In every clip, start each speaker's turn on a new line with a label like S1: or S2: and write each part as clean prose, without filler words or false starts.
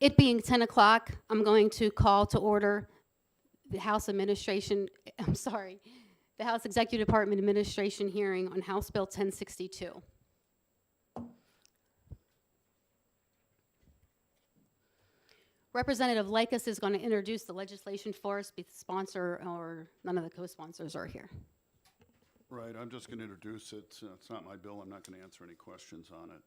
S1: It being 10 o'clock, I'm going to call to order the House Administration, I'm sorry, the House Executive Department Administration hearing on House Bill 1062. Representative Likas is going to introduce the legislation for us, be the sponsor, or none of the co-sponsors are here.
S2: Right, I'm just going to introduce it. It's not my bill. I'm not going to answer any questions on it.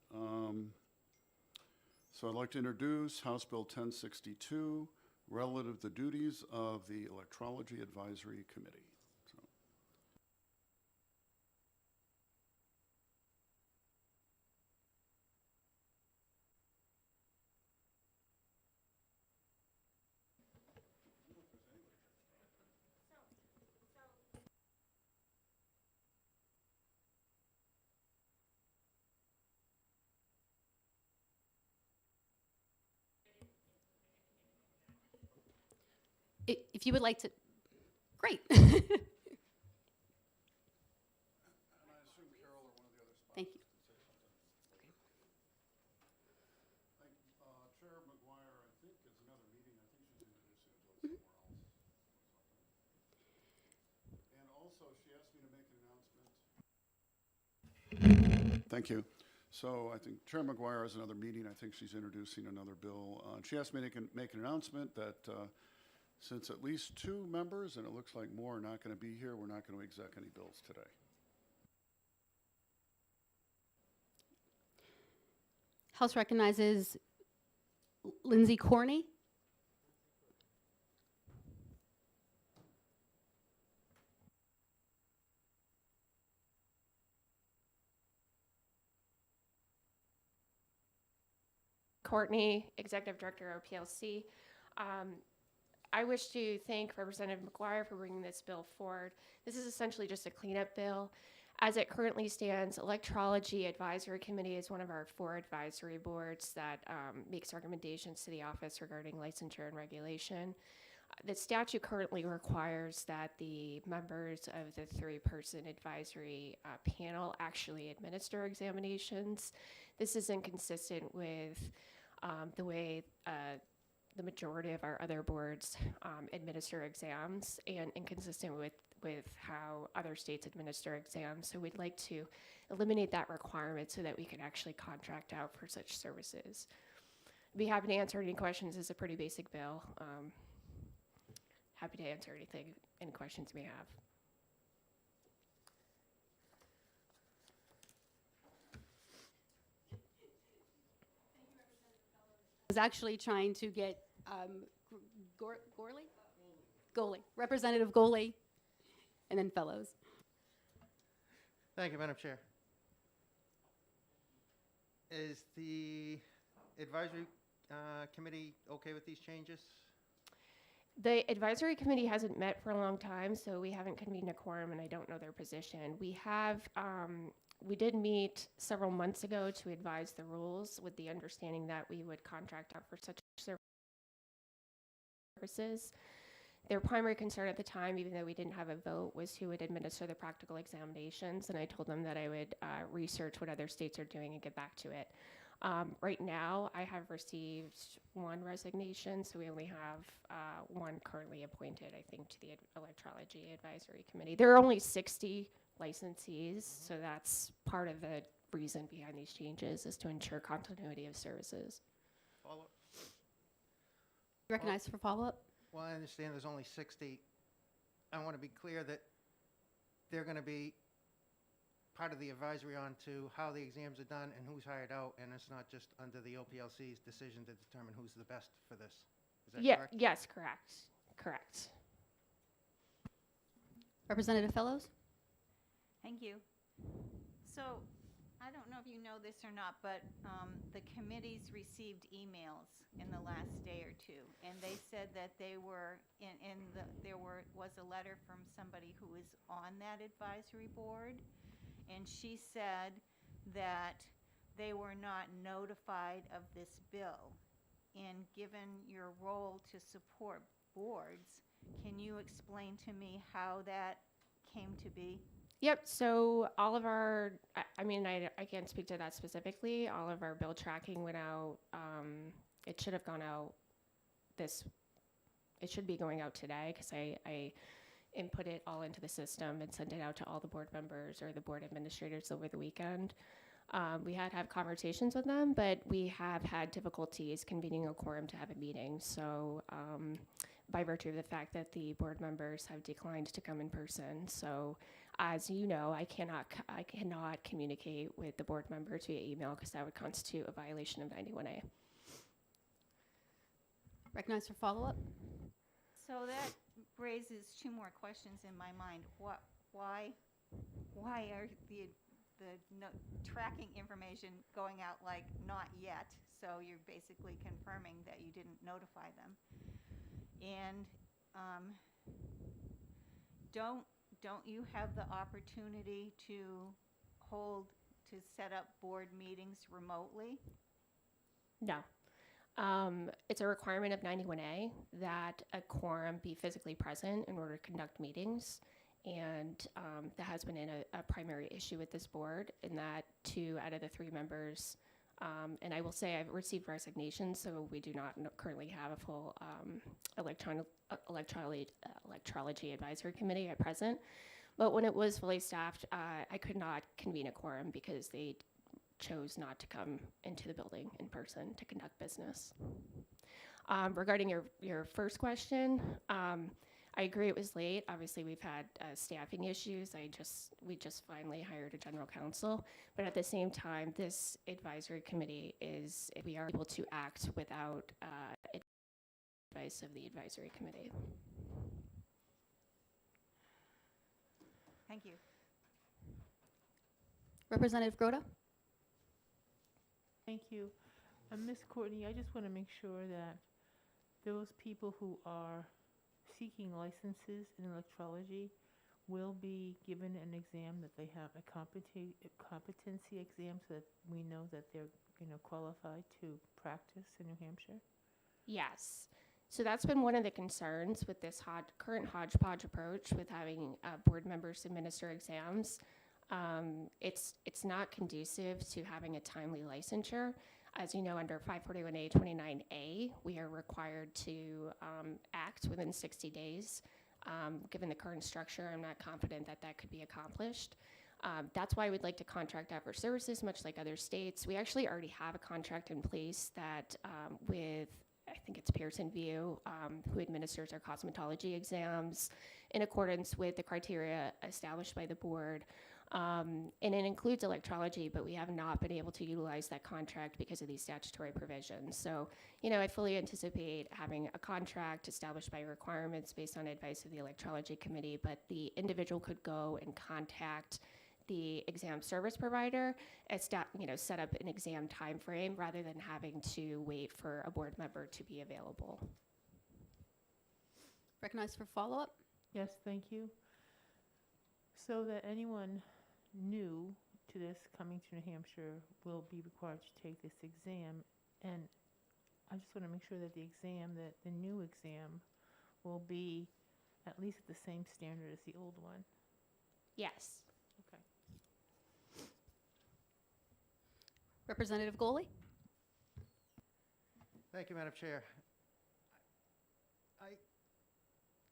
S2: So I'd like to introduce House Bill 1062, relative to the duties of the Electrology Advisory Committee. So.
S1: If you would like to, great. Thank you.
S2: Chair McGuire, I think, is another meeting. I think she's introducing it somewhere else. And also, she asked me to make an announcement. Thank you. So I think Chair McGuire has another meeting. I think she's introducing another bill. She asked me to make an announcement that since at least 2 members, and it looks like more, are not going to be here, we're not going to exec any bills today.
S1: House recognizes Lindsay Corney.
S3: Courtney, Executive Director, Oplc. I wish to thank Representative McGuire for bringing this bill forward. This is essentially just a cleanup bill. As it currently stands, Electrology Advisory Committee is one of our 4 advisory boards that makes recommendations to the office regarding licensure and regulation. The statute currently requires that the members of the 3-person advisory panel actually administer examinations. This is inconsistent with the way the majority of our other boards administer exams, and inconsistent with how other states administer exams. So we'd like to eliminate that requirement so that we can actually contract out for such services. I'd be happy to answer any questions. It's a pretty basic bill. Happy to answer any questions you may have.
S1: I was actually trying to get Goley, Representative Goley, and then Fellows.
S4: Thank you, Madam Chair. Is the advisory committee okay with these changes?
S3: The advisory committee hasn't met for a long time, so we haven't convened a quorum, and I don't know their position. We did meet several months ago to advise the rules with the understanding that we would contract out for such services. Their primary concern at the time, even though we didn't have a vote, was who would administer the practical examinations, and I told them that I would research what other states are doing and get back to it. Right now, I have received 1 resignation, so we only have 1 currently appointed, I think, to the Electrology Advisory Committee. There are only 60 licensees, so that's part of the reason behind these changes, is to ensure continuity of services.
S4: Follow-up?
S1: Recognized for follow-up?
S4: Well, I understand there's only 60. I want to be clear that they're going to be part of the advisory on to how the exams are done and who's hired out, and it's not just under the OPLC's decision to determine who's the best for this. Is that correct?
S3: Yes, correct. Correct.
S1: Representative Fellows?
S5: Thank you. So, I don't know if you know this or not, but the committees received emails in the last day or 2, and they said that they were there was a letter from somebody who was on that advisory board, and she said that they were not notified of this bill. And given your role to support boards, can you explain to me how that came to be?
S3: Yep, so all of our, I can't speak to that specifically. All of our bill tracking went out It should have gone out it should be going out today because I input it all into the system and sent it out to all the board members or the board administrators over the weekend. We had conversations with them, but we have had difficulties convening a quorum to have a meeting. So by virtue of the fact that the board members have declined to come in person. So as you know, I cannot communicate with the board members via email because that would constitute a violation of 91A.
S1: Recognized for follow-up.
S5: So that raises two more questions in my mind. Why are the tracking information going out like not yet? So you're basically confirming that you didn't notify them. And don't you have the opportunity to set up board meetings remotely?
S3: No. It's a requirement of 91A that a quorum be physically present in order to conduct meetings. And that has been a primary issue with this board in that 2 out of the 3 members, and I will say I've received resignations, so we do not currently have a full electrology advisory committee at present. But when it was fully staffed, I could not convene a quorum because they chose not to come into the building in person to conduct business. Regarding your first question, I agree it was late. Obviously, we've had staffing issues. We just finally hired a general counsel, but at the same time, this advisory committee we are able to act without advice of the advisory committee.
S5: Thank you.
S1: Representative Grota.
S6: Thank you. Ms. Courtney, I just want to make sure that those people who are seeking licenses in electrology will be given an exam, that they have a competency exam so that we know that they're qualified to practice in New Hampshire?
S3: Yes. So that's been one of the concerns with this current hodgepodge approach with having board members administer exams. It's not conducive to having a timely licensure. As you know, under 541A 29A, we are required to act within 60 days. Given the current structure, I'm not confident that that could be accomplished. That's why we'd like to contract out for services, much like other states. We actually already have a contract in place that with, I think it's Pearson VUE, who administers our cosmetology exams in accordance with the criteria established by the board. And it includes electrology, but we have not been able to utilize that contract because of these statutory provisions. So, I fully anticipate having a contract established by requirements based on advice of the electrology committee, but the individual could go and contact the exam service provider, set up an exam time frame rather than having to wait for a board member to be available.
S1: Recognized for follow-up.
S6: Yes, thank you. So that anyone new to this coming to New Hampshire will be required to take this exam, and I just want to make sure that the new exam will be at least at the same standard as the old one.
S3: Yes.
S6: Okay.
S1: Representative Goley.
S4: Thank you, Madam Chair. I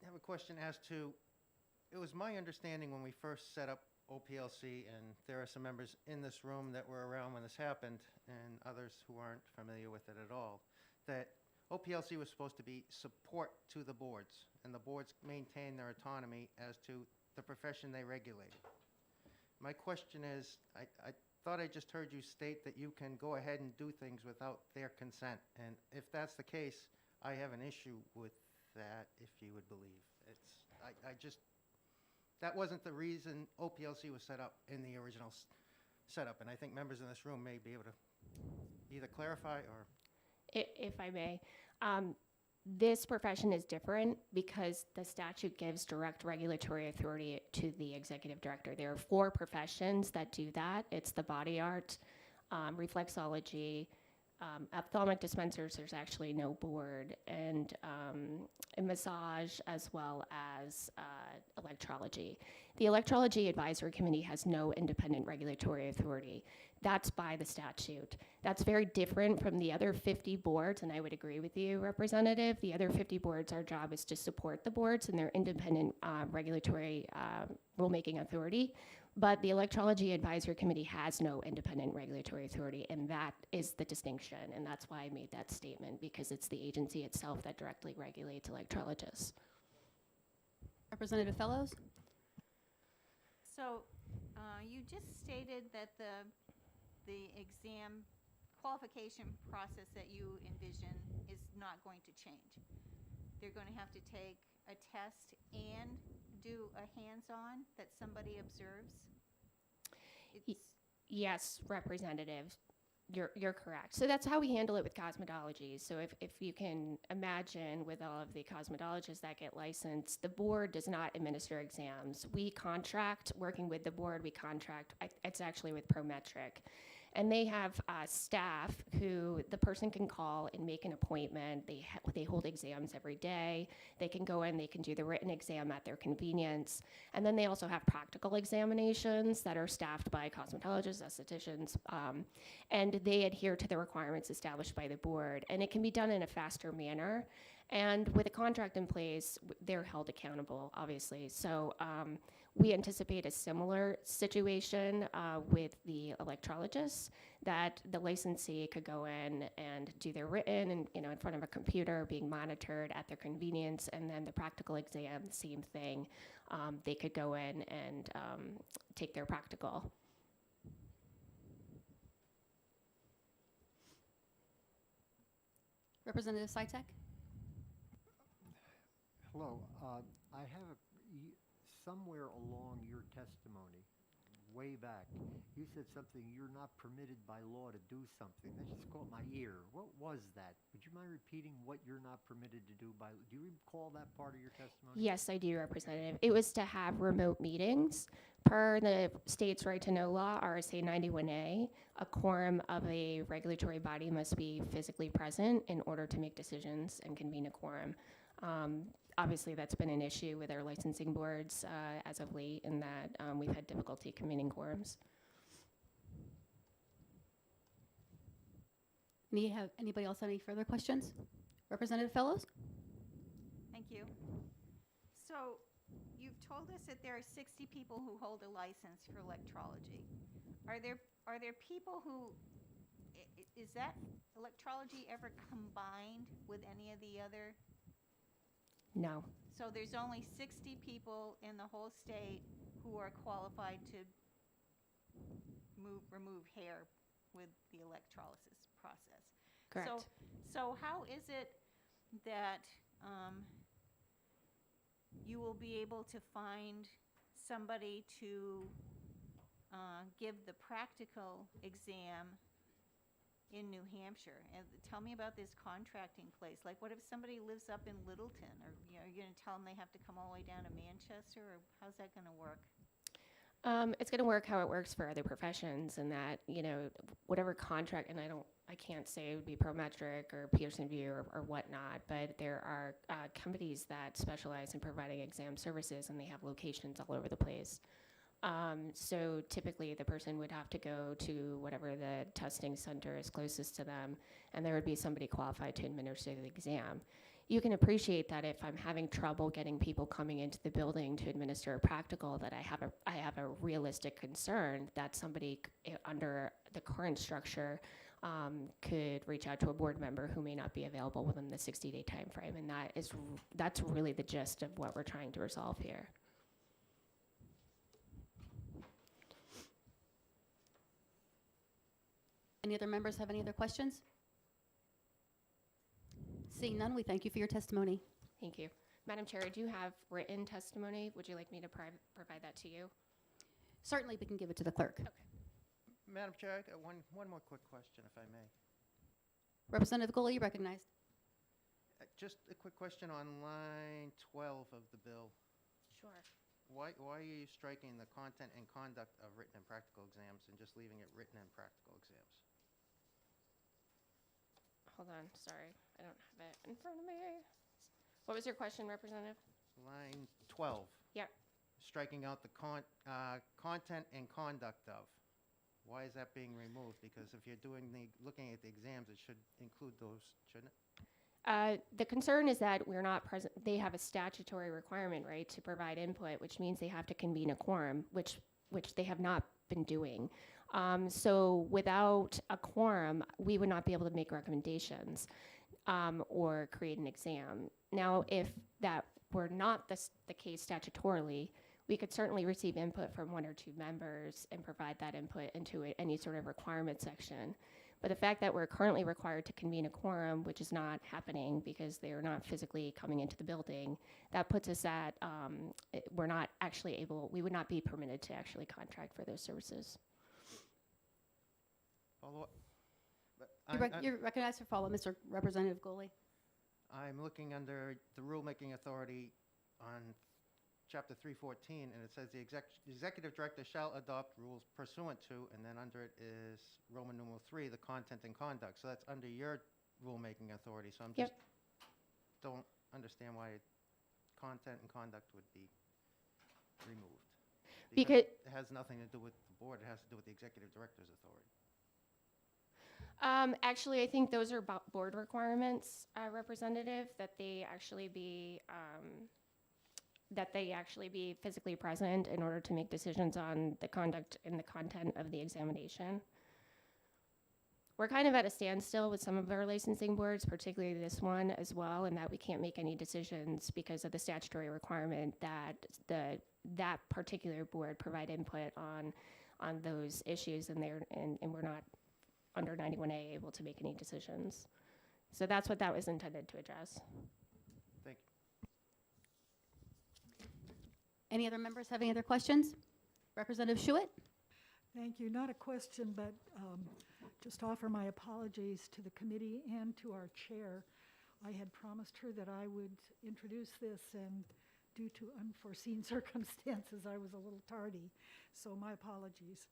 S4: have a question as to, it was my understanding when we first set up OPLC, and there are some members in this room that were around when this happened, and others who aren't familiar with it at all, that OPLC was supposed to be support to the boards, and the boards maintain their autonomy as to the profession they regulated. My question is, I thought I just heard you state that you can go ahead and do things without their consent, and if that's the case, I have an issue with that, if you would believe. That wasn't the reason OPLC was set up in the original setup, and I think members in this room may be able to either clarify or...
S3: If I may, this profession is different because the statute gives direct regulatory authority to the executive director. There are 4 professions that do that. It's the body art, reflexology, ophthalmic dispensers, there's actually no board, and massage as well as electrology. The Electrology Advisory Committee has no independent regulatory authority. That's by the statute. That's very different from the other 50 boards, and I would agree with you, Representative. The other 50 boards, our job is to support the boards and their independent regulatory rulemaking authority. But the Electrology Advisory Committee has no independent regulatory authority, and that is the distinction, and that's why I made that statement, because it's the agency itself that directly regulates electrologists.
S1: Representative Fellows?
S5: So, you just stated that the exam qualification process that you envision is not going to change. They're going to have to take a test and do a hands-on that somebody observes?
S3: Yes, Representative, you're correct. So that's how we handle it with cosmetology. So if you can imagine, with all of the cosmetologists that get licensed, the board does not administer exams. We contract, working with the board, it's actually with Prometric. And they have staff who the person can call and make an appointment. They hold exams every day. They can go in, they can do the written exam at their convenience. And then they also have practical examinations that are staffed by cosmetologists, estheticians, and they adhere to the requirements established by the board. And it can be done in a faster manner. And with a contract in place, they're held accountable, obviously. So we anticipate a similar situation with the electrologists, that the licensee could go in and do their written and, in front of a computer, being monitored at their convenience, and then the practical exam, same thing. They could go in and take their practical.
S1: Representative Sitek?
S7: Hello. I have somewhere along your testimony, way back, you said something, you're not permitted by law to do something. That just caught my ear. What was that? Would you mind repeating what you're not permitted to do by, do you recall that part of your testimony?
S3: Yes, I do, Representative. It was to have remote meetings. Per the state's right to know law, RSA 91A, a quorum of a regulatory body must be physically present in order to make decisions and convene a quorum. Obviously, that's been an issue with our licensing boards as of late, in that we've had difficulty convening quorums.
S1: Anybody else have any further questions? Representative Fellows?
S5: Thank you. So, you've told us that there are 60 people who hold a license for electrology. Are there people who, is that electrology ever combined with any of the other?
S3: No.
S5: So there's only 60 people in the whole state who are qualified to remove hair with the electrolysis process.
S3: Correct.
S5: So how is it that you will be able to find somebody to give the practical exam in New Hampshire? And tell me about this contracting place. Like, what if somebody lives up in Littleton? Or, are you going to tell them they have to come all the way down to Manchester? Or how's that going to work?
S3: It's going to work how it works for other professions, in that, whatever contract, and I can't say it would be Prometric or Pearson VUE or whatnot, but there are companies that specialize in providing exam services, and they have locations all over the place. So typically the person would have to go to whatever the testing center is closest to them, and there would be somebody qualified to administer the exam. You can appreciate that if I'm having trouble getting people coming into the building to administer a practical, that I have a realistic concern that somebody under the current structure could reach out to a board member who may not be available within the 60-day time frame, and that's really the gist of what we're trying to resolve here.
S1: Any other members have any other questions? Seeing none, we thank you for your testimony.
S3: Thank you. Madam Chair, I do have written testimony. Would you like me to provide that to you?
S1: Certainly, we can give it to the clerk.
S3: Okay.
S4: Madam Chair, I got one more quick question, if I may.
S1: Representative Goley, you recognized.
S4: Just a quick question on line 12 of the bill.
S3: Sure.
S4: Why are you striking the content and conduct of written and practical exams and just leaving it written and practical exams?
S3: hold on, sorry, I don't have it in front of me. What was your question, Representative?
S4: Line 12.
S3: Yep.
S4: Striking out the content and conduct of. Why is that being removed? Because if you're looking at the exams, it should include those, shouldn't it?
S3: The concern is that we're not present, they have a statutory requirement, right, to provide input, which means they have to convene a quorum, which they have not been doing. So without a quorum, we would not be able to make recommendations or create an exam. Now, if that were not the case statutorily, we could certainly receive input from 1 or 2 members and provide that input into any sort of requirement section. But the fact that we're currently required to convene a quorum, which is not happening because they are not physically coming into the building, that puts us at, we're not actually able, we would not be permitted to actually contract for those services.
S4: Follow up? But
S1: You're recognized for follow-up, Mr. Representative Goley.
S4: I'm looking under the rulemaking authority on Chapter 314, and it says the executive director shall adopt rules pursuant to, and then under it is Roman numeral 3, the content and conduct. So that's under your rulemaking authority. So I'm
S3: Yep.
S4: just don't understand why content and conduct would be removed.
S3: Because
S4: it has nothing to do with the board. It has to do with the executive director's authority.
S3: actually, I think those are board requirements, Representative, that they actually be physically present in order to make decisions on the conduct and the content of the examination. We're kind of at a standstill with some of our licensing boards, particularly this one as well, in that we can't make any decisions because of the statutory requirement that that particular board provide input on those issues, and we're not under 91A able to make any decisions. So that's what that was intended to address.
S4: Thank you.
S1: Any other members have any other questions? Representative Schuett?
S8: Thank you. Not a question, but just offer my apologies to the committee and to our chair. I had promised her that I would introduce this, and due to unforeseen circumstances, I was a little tardy. So my apologies.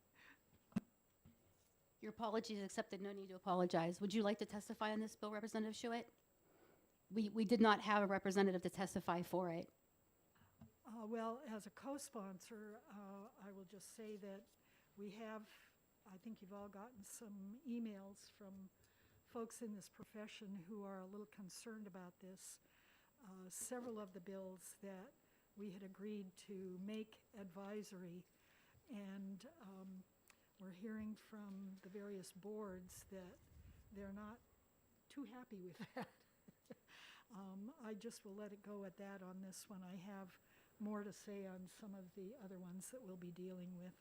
S1: Your apology is accepted. No need to apologize. Would you like to testify on this bill, Representative Schuett? We did not have a representative to testify for it.
S8: Well, as a co-sponsor, I will just say that we have, I think you've all gotten some emails from folks in this profession who are a little concerned about this. Several of the bills that we had agreed to make advisory, and we're hearing from the various boards that they're not too happy with that. I just will let it go at that on this one. I have more to say on some of the other ones that we'll be dealing with.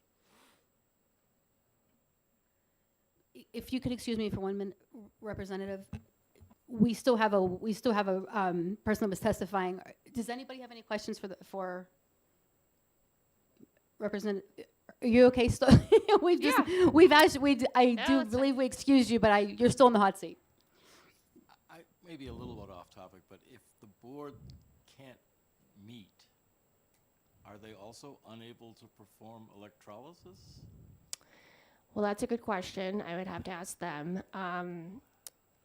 S1: If you could excuse me for 1 minute, Representative, we still have a person that was testifying. Does anybody have any questions for Representative? Are you okay still? I do believe we excused you, but you're still in the hot seat.
S9: I may be a little bit off topic, but if the board can't meet, are they also unable to perform electrolysis?
S3: Well, that's a good question. I would have to ask them.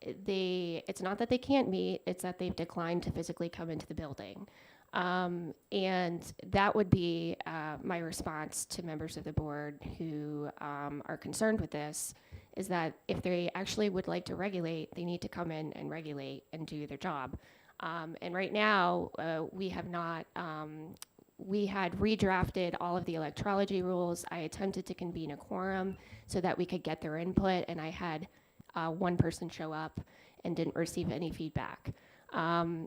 S3: It's not that they can't meet, it's that they've declined to physically come into the building. And that would be my response to members of the board who are concerned with this, is that if they actually would like to regulate, they need to come in and regulate and do their job. And right now, we have not, we had redrafted all of the electrology rules. I attempted to convene a quorum so that we could get their input, and I had one person show up and didn't receive any feedback.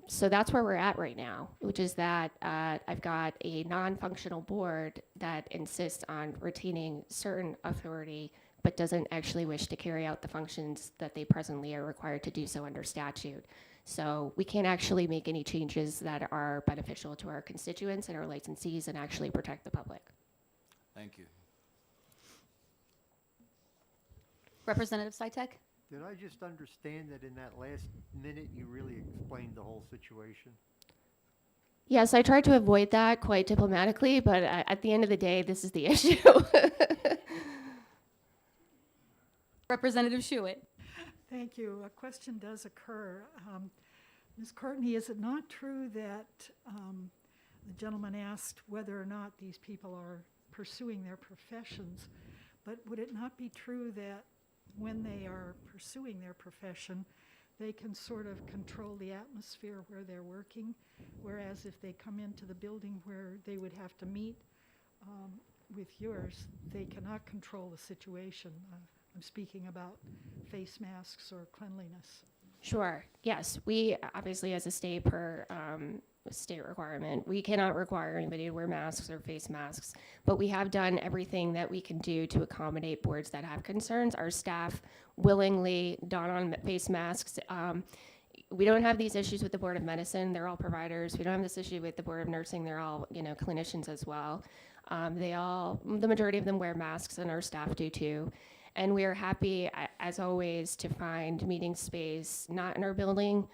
S3: So that's where we're at right now, which is that I've got a non-functional board that insists on retaining certain authority, but doesn't actually wish to carry out the functions that they presently are required to do so under statute. So we can't actually make any changes that are beneficial to our constituents and our licensees and actually protect the public.
S9: Thank you.
S1: Representative Sytek?
S7: Did I just understand that in that last minute you really explained the whole situation?
S3: Yes, I tried to avoid that quite diplomatically, but at the end of the day, this is the issue.
S1: Representative Schuett?
S8: Thank you. A question does occur. Ms. Courtney, is it not true that the gentleman asked whether or not these people are pursuing their professions, but would it not be true that when they are pursuing their profession, they can sort of control the atmosphere where they're working, whereas if they come into the building where they would have to meet with yours, they cannot control the situation? I'm speaking about face masks or cleanliness.
S3: Sure. Yes, we obviously, as a state per state requirement, we cannot require anybody to wear masks or face masks, but we have done everything that we can do to accommodate boards that have concerns. Our staff willingly don on face masks. We don't have these issues with the Board of Medicine. They're all providers. We don't have this issue with the Board of Nursing. They're all, clinicians as well. The majority of them wear masks, and our staff do too. And we are happy, as always, to find meeting space not in our building,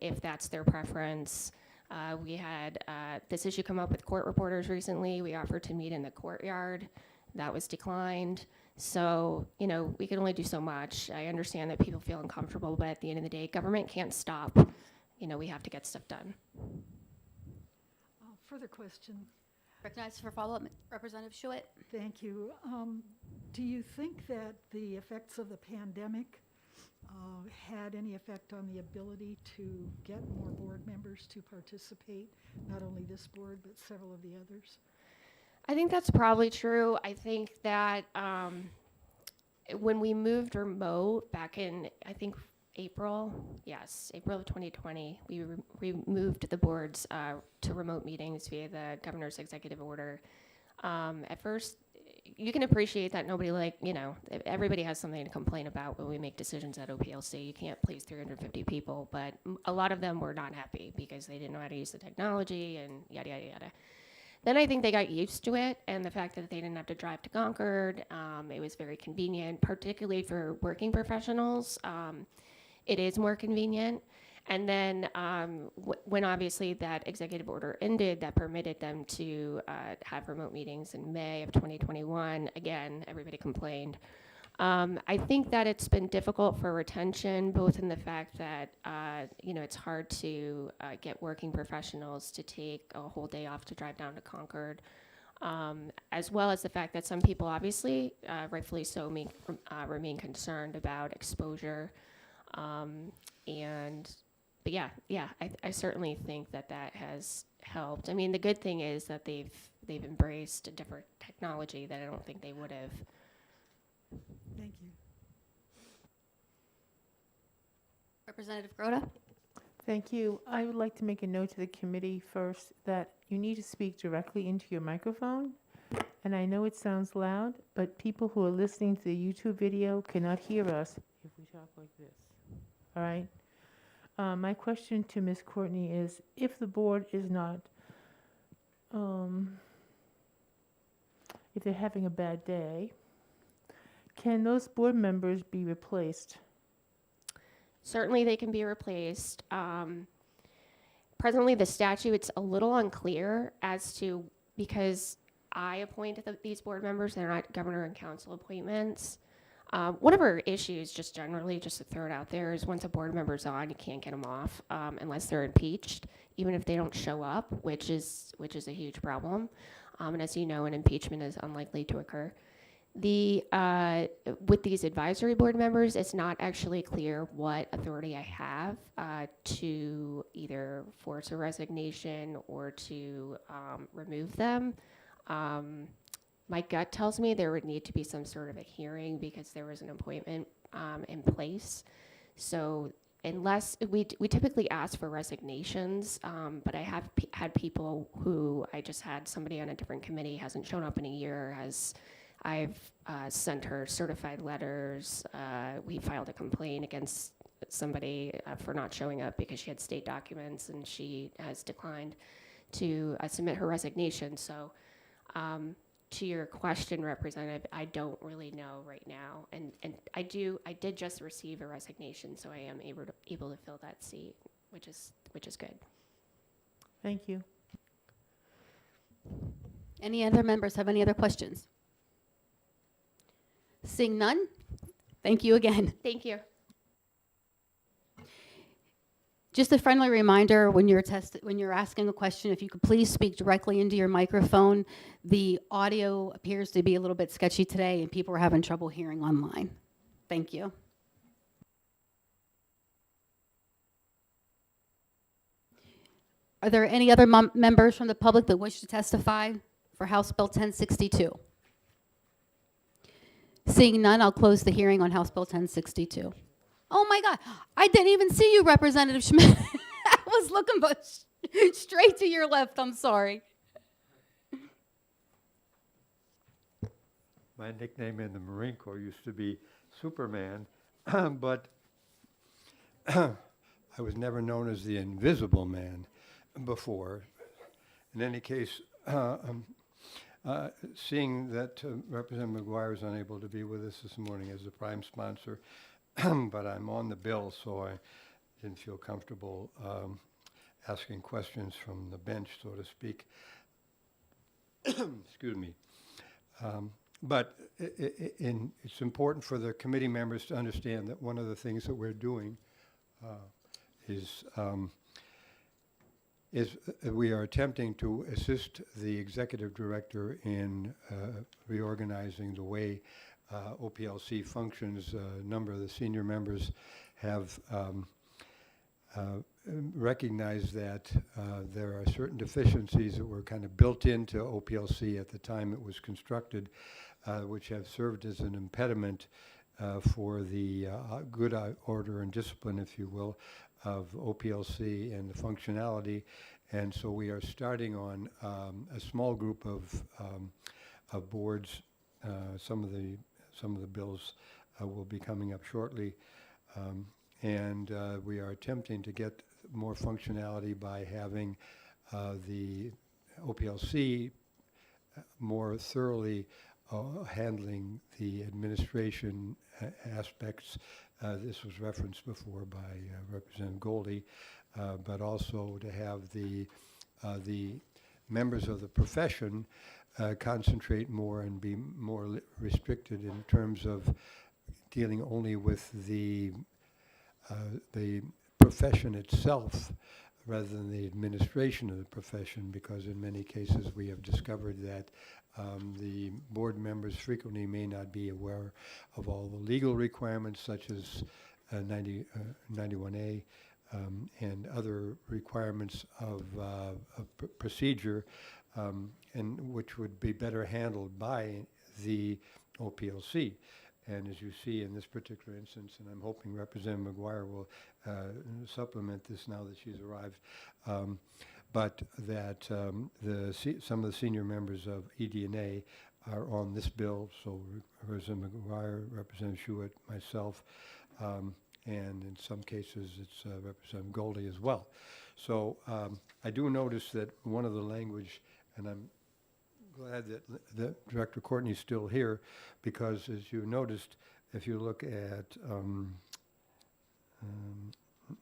S3: if that's their preference. We had this issue come up with court reporters recently. We offered to meet in the courtyard. That was declined. So, we can only do so much. I understand that people feel uncomfortable, but at the end of the day, government can't stop. We have to get stuff done.
S8: Further question.
S1: Recognized for follow-up, Representative Schuett.
S8: Thank you. Do you think that the effects of the pandemic had any effect on the ability to get more board members to participate, not only this board, but several of the others?
S3: I think that's probably true. I think that when we moved remote back in, April of 2020, we moved the boards to remote meetings via the governor's executive order. At first, you can appreciate that everybody has something to complain about when we make decisions at OPLC. You can't please 350 people, but a lot of them were not happy because they didn't know how to use the technology and yada, yada, yada. Then I think they got used to it, and the fact that they didn't have to drive to Concord, it was very convenient, particularly for working professionals. It is more convenient. And then when obviously that executive order ended, that permitted them to have remote meetings in May of 2021. Again, everybody complained. I think that it's been difficult for retention, both in the fact that, it's hard to get working professionals to take a whole day off to drive down to Concord, as well as the fact that some people obviously, rightfully so, remain concerned about exposure. But I certainly think that has helped. I mean, the good thing is that they've embraced a different technology that I don't think they would have.
S8: Thank you.
S1: Representative Grota.
S6: Thank you. I would like to make a note to the committee first that you need to speak directly into your microphone. And I know it sounds loud, but people who are listening to the YouTube video cannot hear us if we talk like this. All right? My question to Ms. Courtney is, if the board is not, if they're having a bad day, can those board members be replaced?
S3: Certainly they can be replaced. Presently, the statute, it's a little unclear as to, because I appoint these board members, they're not governor and council appointments. One of our issues, just generally, just to throw it out there, is once a board member's on, you can't get them off unless they're impeached, even if they don't show up, which is a huge problem. And as you know, an impeachment is unlikely to occur. With these advisory board members, it's not actually clear what authority I have to either force a resignation or to remove them. My gut tells me there would need to be some sort of a hearing because there was an appointment in place. So unless we typically ask for resignations, but I have had people who I just had somebody on a different committee hasn't shown up in a year. I've sent her certified letters. We filed a complaint against somebody for not showing up because she had state documents, and she has declined to submit her resignation. So to your question, Representative, I don't really know right now. And I did just receive a resignation, so I am able to fill that seat, which is good.
S6: Thank you.
S1: Any other members have any other questions? Seeing none, thank you again.
S3: Thank you.
S1: Just a friendly reminder, when you're asking a question, if you could please speak directly into your microphone. The audio appears to be a little bit sketchy today, and people are having trouble hearing online. Thank you. Are there any other members from the public that wish to testify for House Bill 1062? Seeing none, I'll close the hearing on House Bill 1062. Oh my God, I didn't even see you, Representative Schmidt. I was looking straight to your left, I'm sorry.
S10: My nickname in the Marine Corps used to be Superman, but I was never known as the Invisible Man before. In any case, seeing that Representative McGuire is unable to be with us this morning as the prime sponsor, but I'm on the bill, so I didn't feel comfortable asking questions from the bench, so to speak. Excuse me. But it's important for the committee members to understand that one of the things that we're doing is we are attempting to assist the executive director in reorganizing the way OPLC functions. A number of the senior members have recognized that there are certain deficiencies that were kind of built into OPLC at the time it was constructed, which have served as an impediment for the good order and discipline, if you will, of OPLC and the functionality. And so we are starting on a small group of boards. Some of the bills will be coming up shortly. And we are attempting to get more functionality by having the OPLC more thoroughly handling the administration aspects. This was referenced before by Representative Goldie, but also to have the members of the profession concentrate more and be more restricted in terms of dealing only with the profession itself rather than the administration of the profession, because in many cases we have discovered that the board members frequently may not be aware of all the legal requirements such as 91A and other requirements of procedure, and which would be better handled by the OPLC. And as you see in this particular instance, and I'm hoping Representative McGuire will supplement this now that she's arrived, but that some of the senior members of ED&A are on this bill, so Representative McGuire, Representative Schuett, myself, and in some cases it's Representative Goldie as well. So I do notice that one of the language, and I'm glad that Director Courtney's still here, because as you noticed, if you look at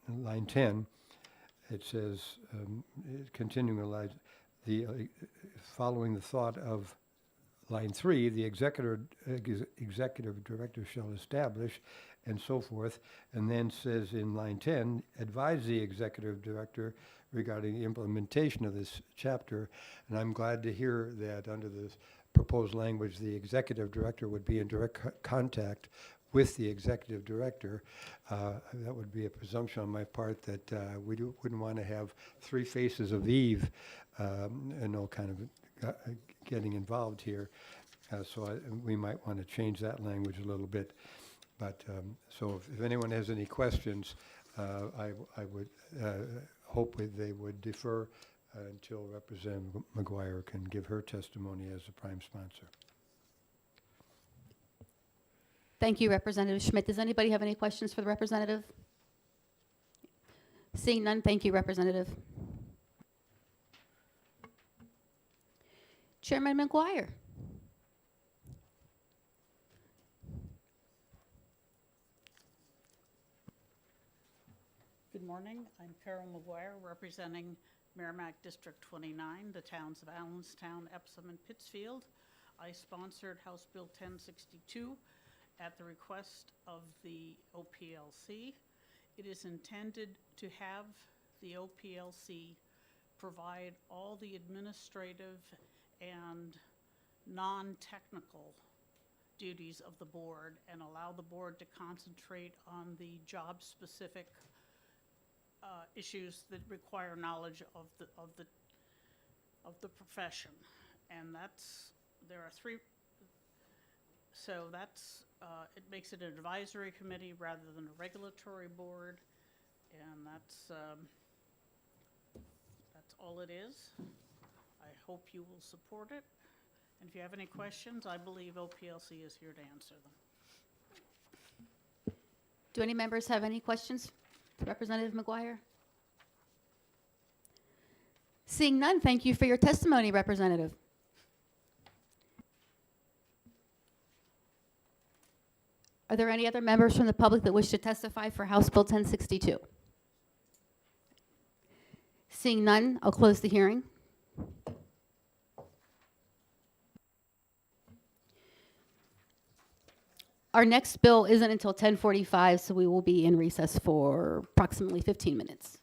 S10: line 10, it says, continuing following the thought of line 3, the executive director shall establish, and so forth, and then says in line 10, advise the executive director regarding the implementation of this chapter. And I'm glad to hear that under this proposed language, the executive director would be in direct contact with the executive director. That would be a presumption on my part that we wouldn't want to have three faces of Eve, kind of getting involved here. So we might want to change that language a little bit. But so if anyone has any questions, I would hope they would defer until Representative McGuire can give her testimony as the prime sponsor.
S1: Thank you, Representative Schmidt. Does anybody have any questions for the representative? Seeing none, thank you, Representative. Chairman McGuire.
S11: Good morning. I'm Carol McGuire, representing Merrimack District 29, the towns of Allenstown, Epsom, and Pittsfield. I sponsored House Bill 1062 at the request of the OPLC. It is intended to have the OPLC provide all the administrative and non-technical duties of the board and allow the board to concentrate on the job-specific issues that require knowledge of the profession. And there are three, so it makes it an advisory committee rather than a regulatory board, and that's all it is. I hope you will support it, and if you have any questions, I believe OPLC is here to answer them.
S1: Do any members have any questions for Representative McGuire? Seeing none, thank you for your testimony, Representative. Are there any other members from the public that wish to testify for House Bill 1062? Seeing none, I'll close the hearing. Our next bill isn't until 10:45, so we will be in recess for approximately 15 minutes.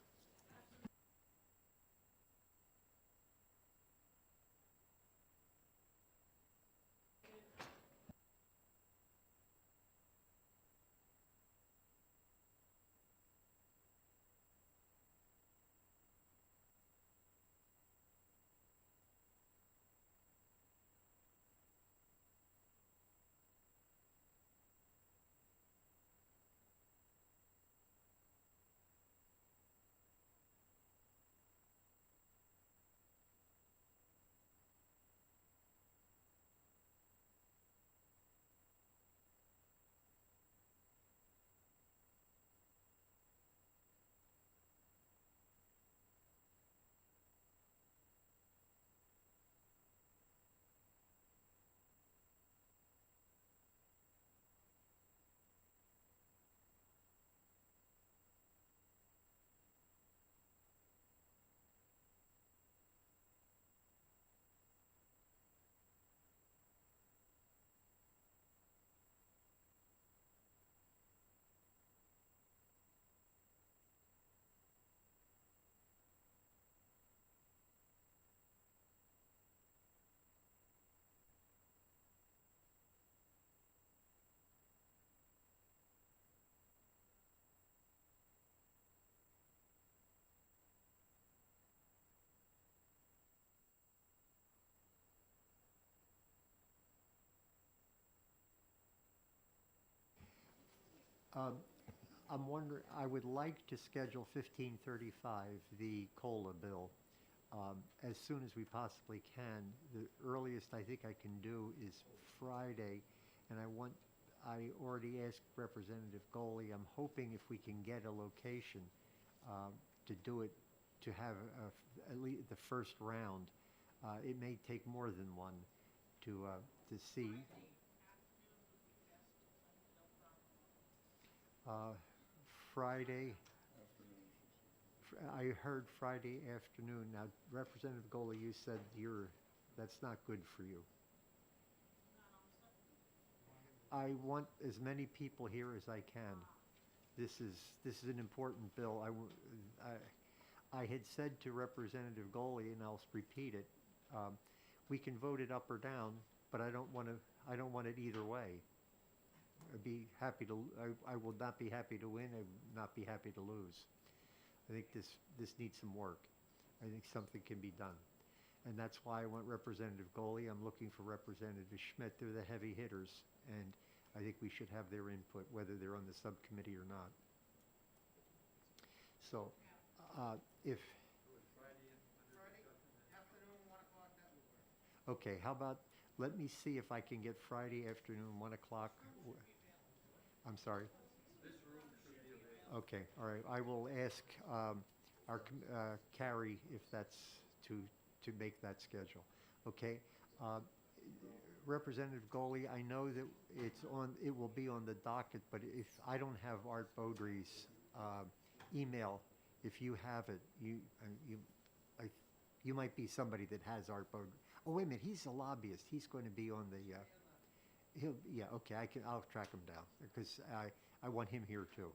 S7: I'm wondering, I would like to schedule 1535, the COLA bill, as soon as we possibly can. The earliest I think I can do is Friday, and I already asked Representative Goley, I'm hoping if we can get a location to do it, to have at least the first round. It may take more than one to see. Friday, I heard Friday afternoon. Now, Representative Goley, you said that's not good for you. I want as many people here as I can. This is an important bill. I had said to Representative Goley, and I'll repeat it, we can vote it up or down, but I don't want it either way. I will not be happy to win. I will not be happy to lose. I think this needs some work. I think something can be done. And that's why I want Representative Goley. I'm looking for Representative Schmidt. They're the heavy hitters, and I think we should have their input, whether they're on the subcommittee or not. So, if... Okay, how about, let me see if I can get Friday afternoon, 1 o'clock. I'm sorry? Okay, all right. I will ask our Carrie if that's to make that schedule. Okay? Representative Goley, I know that it will be on the docket, but if I don't have Art Beaudry's email, if you have it, you might be somebody that has Art Beaudry. Oh, wait a minute, he's a lobbyist. He's going to be on the, yeah, okay, I'll track him down, because I want him here too.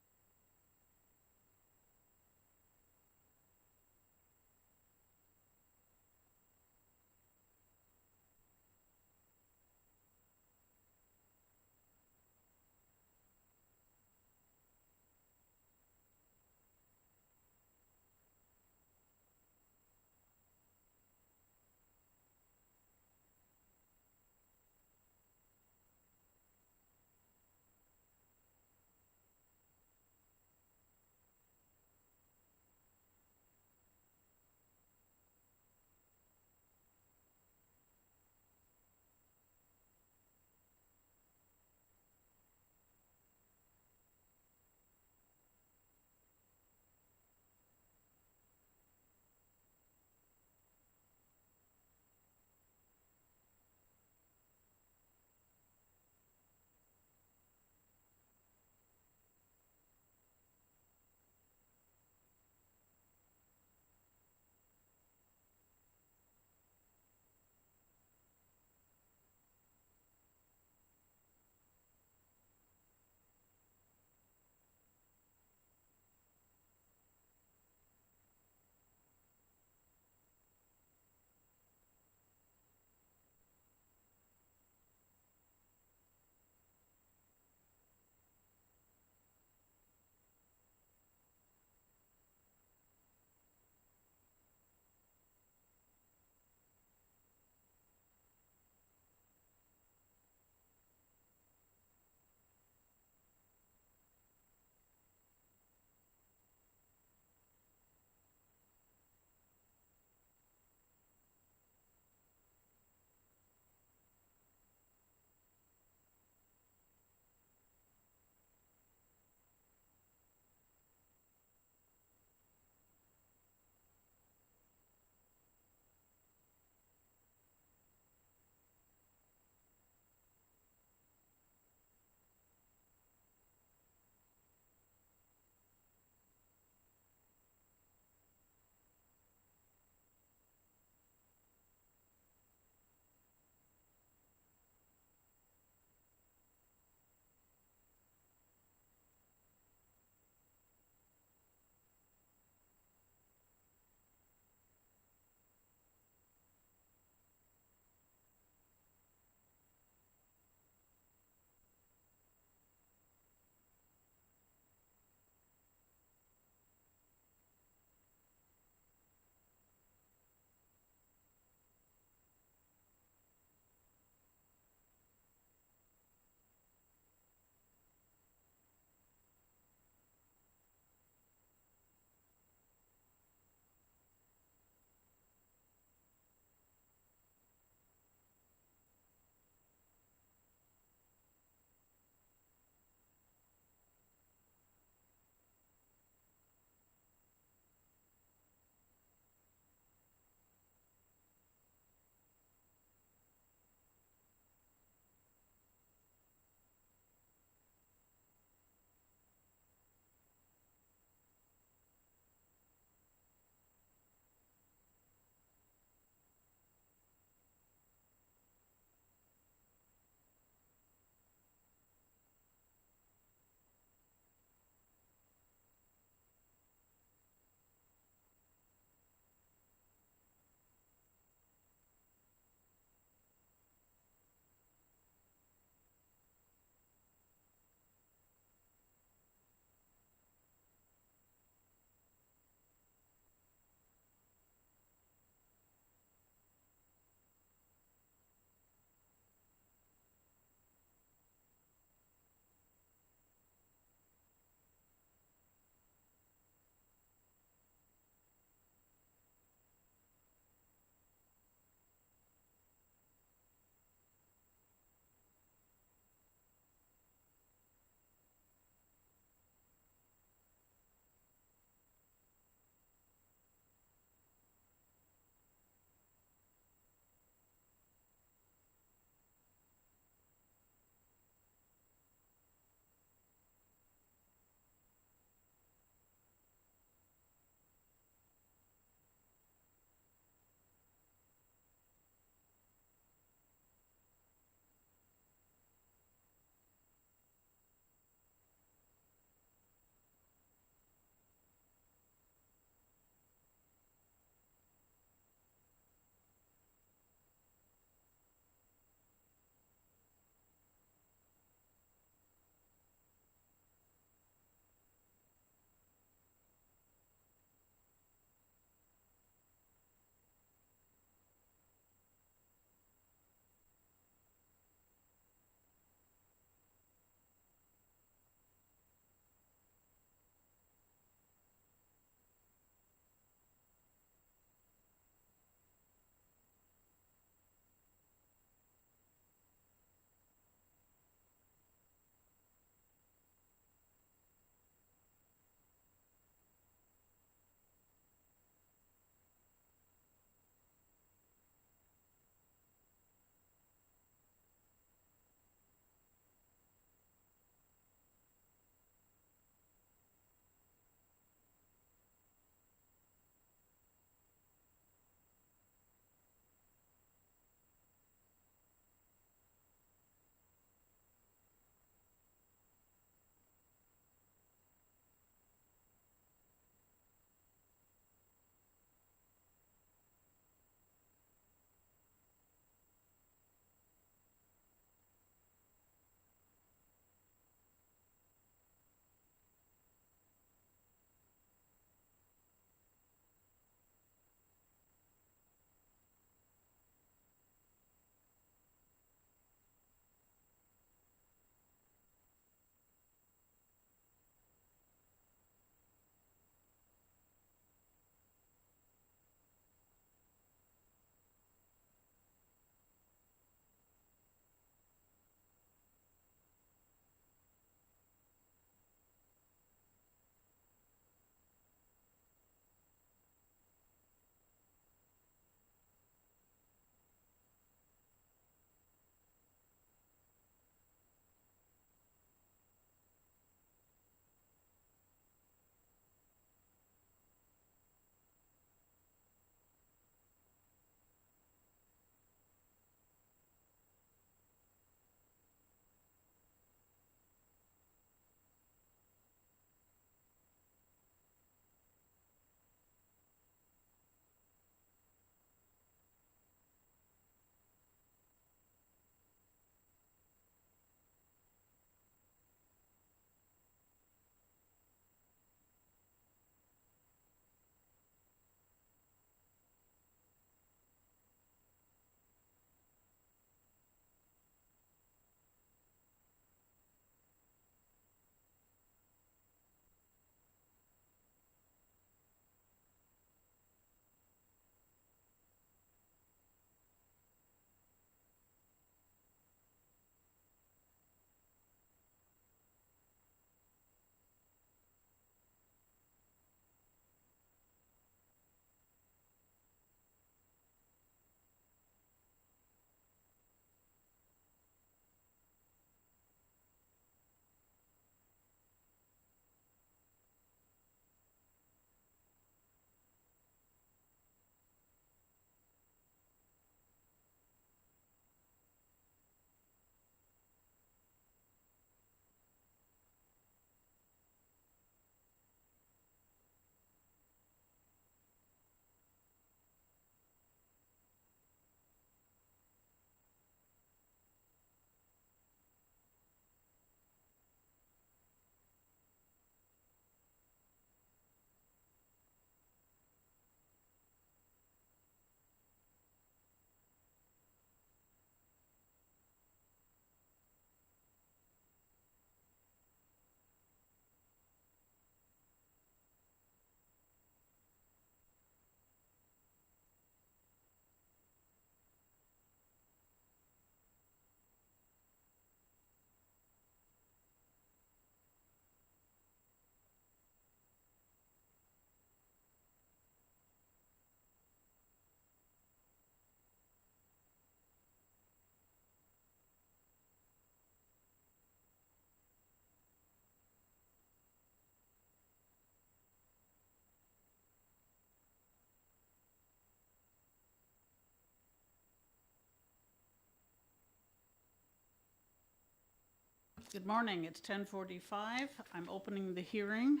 S11: Good morning, it's 10:45. I'm opening the hearing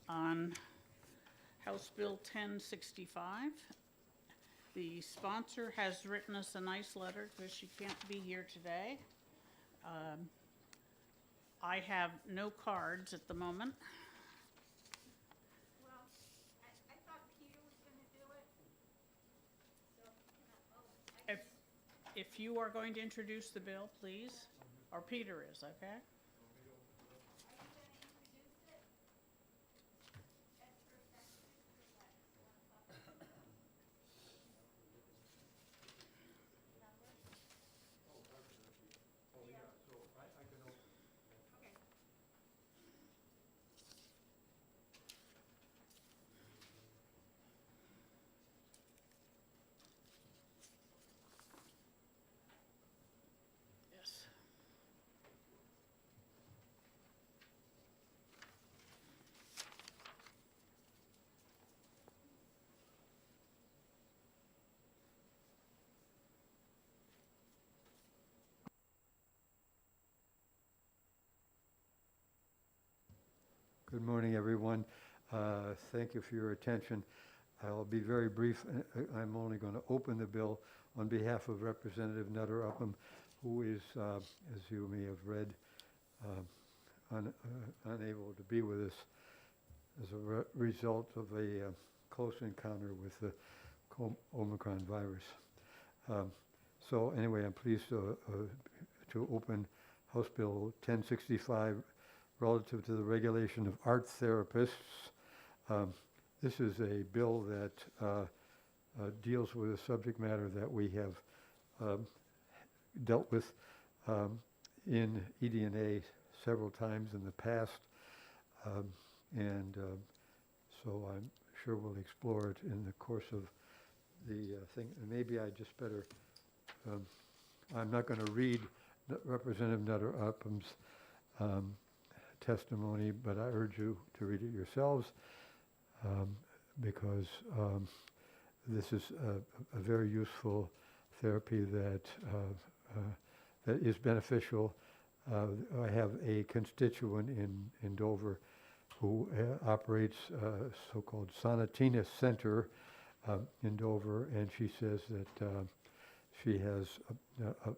S11: on House Bill 1065. The sponsor has written us a nice letter because she can't be here today. I have no cards at the moment.
S5: Well, I thought Peter was gonna do it. So, can I,
S11: If you are going to introduce the bill, please, or Peter is, okay?
S5: are you gonna introduce it? As per section or what? Okay.
S11: Yes.
S10: Good morning, everyone. Thank you for your attention. I'll be very brief. I'm only going to open the bill on behalf of Representative Nutter Upham, who is, as you may have read, unable to be with us as a result of a close encounter with the Omicron virus. So anyway, I'm pleased to open House Bill 1065 relative to the regulation of art therapists. This is a bill that deals with a subject matter that we have dealt with in ED&A several times in the past. So I'm sure we'll explore it in the course of the thing. And maybe I just better, I'm not going to read Representative Nutter Upham's testimony, but I urge you to read it yourselves because this is a very useful therapy that is beneficial. I have a constituent in Dover who operates a so-called Sonatina Center in Dover, and she says that she has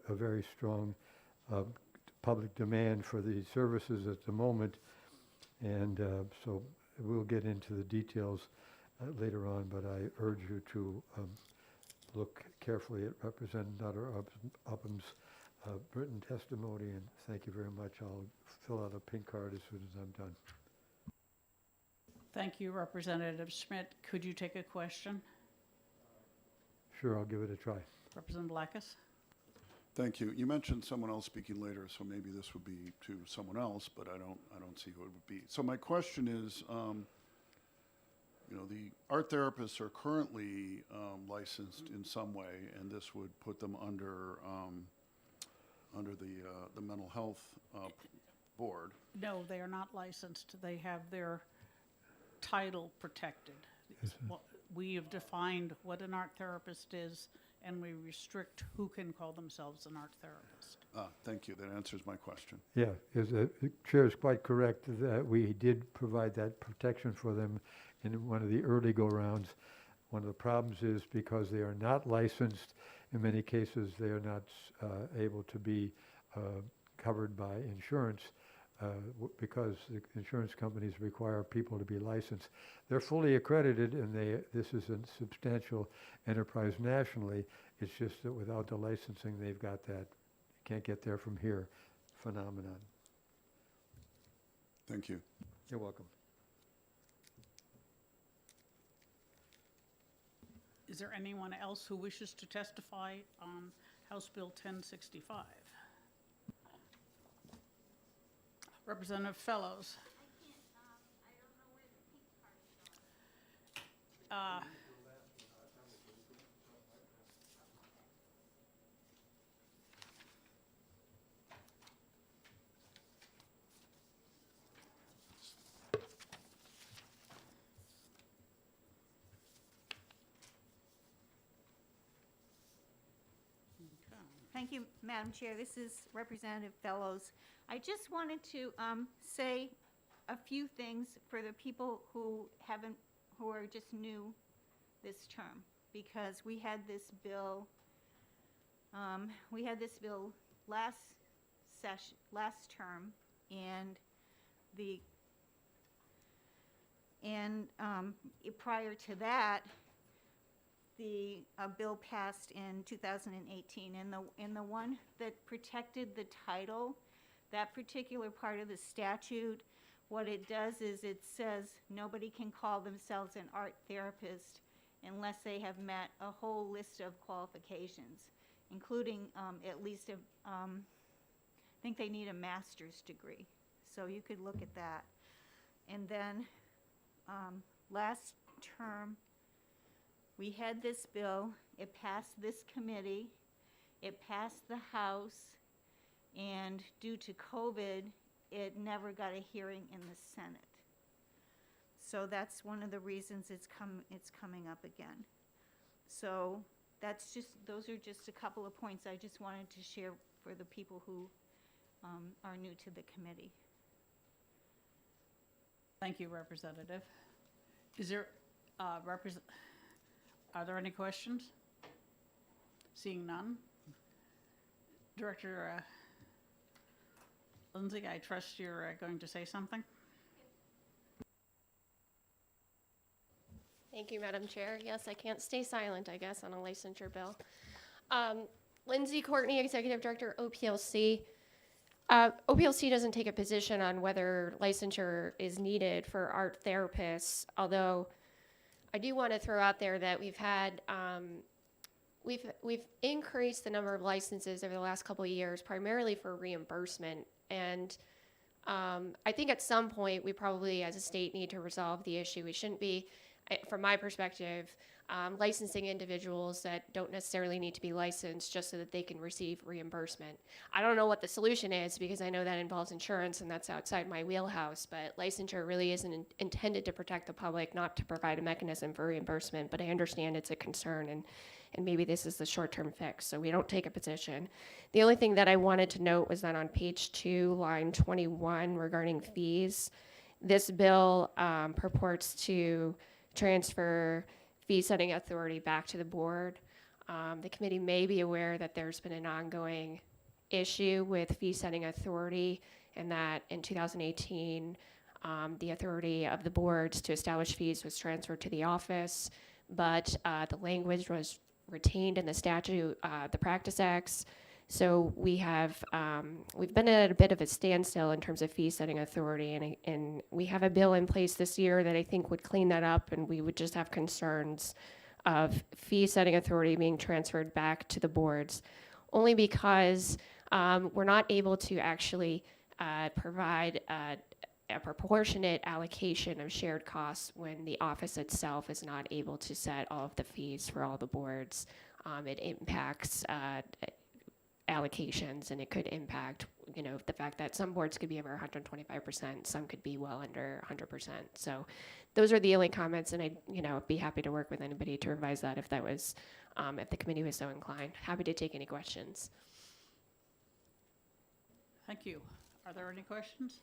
S10: a very strong public demand for these services at the moment, and so we'll get into the details later on, but I urge you to look carefully at Representative Nutter Upham's written testimony, and thank you very much. I'll fill out a pink card as soon as I'm done.
S11: Thank you, Representative Schmidt. Could you take a question?
S10: Sure, I'll give it a try.
S11: Representative Blackus?
S2: Thank you. You mentioned someone else speaking later, so maybe this would be to someone else, but I don't see who it would be. So my question is, the art therapists are currently licensed in some way, and this would put them under the mental health board.
S11: No, they are not licensed. They have their title protected. We have defined what an art therapist is, and we restrict who can call themselves an art therapist.
S2: Thank you. That answers my question.
S10: Yeah, the chair is quite correct that we did provide that protection for them in one of the early go-rounds. One of the problems is because they are not licensed, in many cases they are not able to be covered by insurance because the insurance companies require people to be licensed. They're fully accredited, and this is a substantial enterprise nationally. It's just that without the licensing, they've got that can't get there from here phenomenon.
S2: Thank you.
S10: You're welcome.
S11: Is there anyone else who wishes to testify on House Bill 1065? Representative Fellows.
S5: I don't know where the pink card is. Thank you, Madam Chair. This is Representative Fellows. I just wanted to say a few things for the people who are just new this term, because we had this bill last term, and prior to that, the bill passed in 2018, and the one that protected the title, that particular part of the statute, what it does is it says nobody can call themselves an art therapist unless they have met a whole list of qualifications, including at least I think they need a master's degree. So you could look at that. And then last term, we had this bill. It passed this committee. It passed the House. And due to COVID, it never got a hearing in the Senate. So that's one of the reasons it's coming up again. So those are just a couple of points I just wanted to share for the people who are new to the committee.
S11: Thank you, Representative. Is there, are there any questions? Seeing none. Director Lindsay, I trust you're going to say something?
S3: Thank you, Madam Chair. Yes, I can't stay silent, I guess, on a licensure bill. Lindsay Courtney, Executive Director, OPLC. OPLC doesn't take a position on whether licensure is needed for art therapists, although I do want to throw out there that we've had, we've increased the number of licenses over the last couple of years, primarily for reimbursement. And I think at some point we probably as a state need to resolve the issue. We shouldn't be, from my perspective, licensing individuals that don't necessarily need to be licensed just so that they can receive reimbursement. I don't know what the solution is because I know that involves insurance and that's outside my wheelhouse, but licensure really isn't intended to protect the public, not to provide a mechanism for reimbursement, but I understand it's a concern and maybe this is the short-term fix, so we don't take a position. The only thing that I wanted to note was that on page 2, line 21, regarding fees, this bill purports to transfer fee setting authority back to the board. The committee may be aware that there's been an ongoing issue with fee setting authority, and that in 2018, the authority of the boards to establish fees was transferred to the office, but the language was retained in the statute, the Practice Acts. So we've been at a bit of a standstill in terms of fee setting authority, and we have a bill in place this year that I think would clean that up, and we would just have concerns of fee setting authority being transferred back to the boards, only because we're not able to actually provide a proportionate allocation of shared costs when the office itself is not able to set all of the fees for all the boards. It impacts allocations, and it could impact, the fact that some boards could be over 125%, some could be well under 100%. So those are the only comments, and I'd, be happy to work with anybody to revise that if that was, if the committee was so inclined. Happy to take any questions.
S11: Thank you. Are there any questions?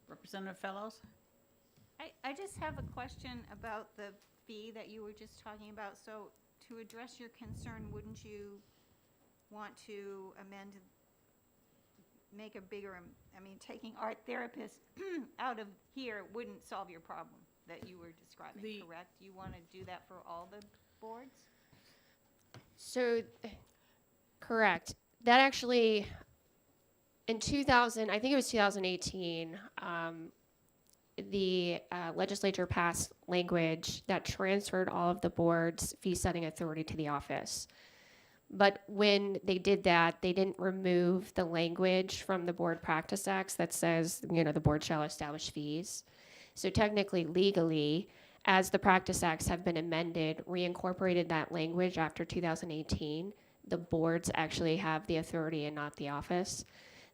S11: Representative Fellows?
S5: I just have a question about the fee that you were just talking about. So to address your concern, wouldn't you want to amend, make a bigger, taking art therapists out of here wouldn't solve your problem that you were describing, correct? You want to do that for all the boards?
S3: So, correct. That actually, in 2000, I think it was 2018, the legislature passed language that transferred all of the board's fee setting authority to the office. But when they did that, they didn't remove the language from the Board Practice Acts that says, the board shall establish fees. So technically, legally, as the Practice Acts have been amended, reincorporated that language after 2018, the boards actually have the authority and not the office.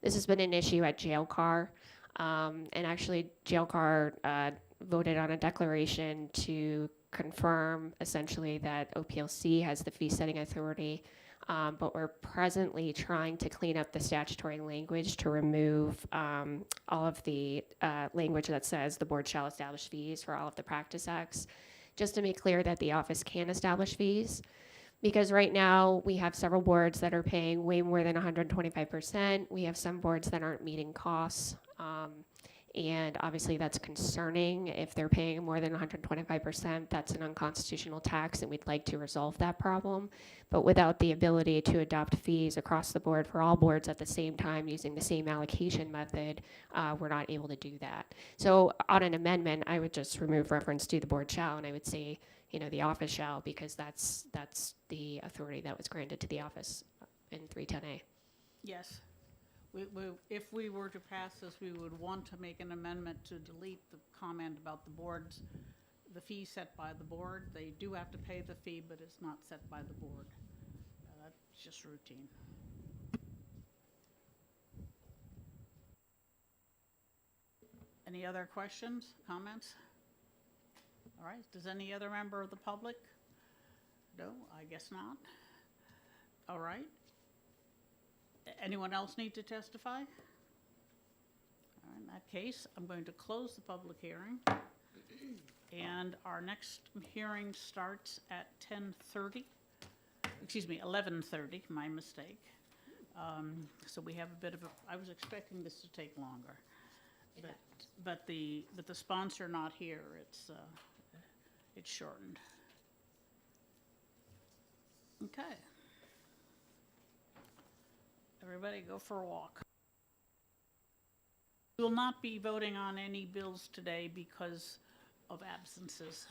S3: This has been an issue at JailCar, and actually JailCar voted on a declaration to confirm essentially that OPLC has the fee setting authority. but we're presently trying to clean up the statutory language to remove all of the language that says the board shall establish fees for all of the practice acts, just to make clear that the office can establish fees. Because right now, we have several boards that are paying way more than 125%. We have some boards that aren't meeting costs. And obviously, that's concerning. If they're paying more than 125%, that's an unconstitutional tax, and we'd like to resolve that problem. But without the ability to adopt fees across the board for all boards at the same time using the same allocation method, we're not able to do that. So on an amendment, I would just remove reference to the board shall, and I would say, the office shall, because that's the authority that was granted to the office in 310A.
S11: Yes. If we were to pass this, we would want to make an amendment to delete the comment about the boards, the fee set by the board. They do have to pay the fee, but it's not set by the board. That's just routine. Any other questions, comments? All right, does any other member of the public? No, I guess not. All right. Anyone else need to testify? All right, in that case, I'm going to close the public hearing. And our next hearing starts at 10:30. Excuse me, 11:30, my mistake. So we have a bit of a, I was expecting this to take longer. But the sponsor not here, it's shortened. Okay. Everybody go for a walk. We will not be voting on any bills today because of absences.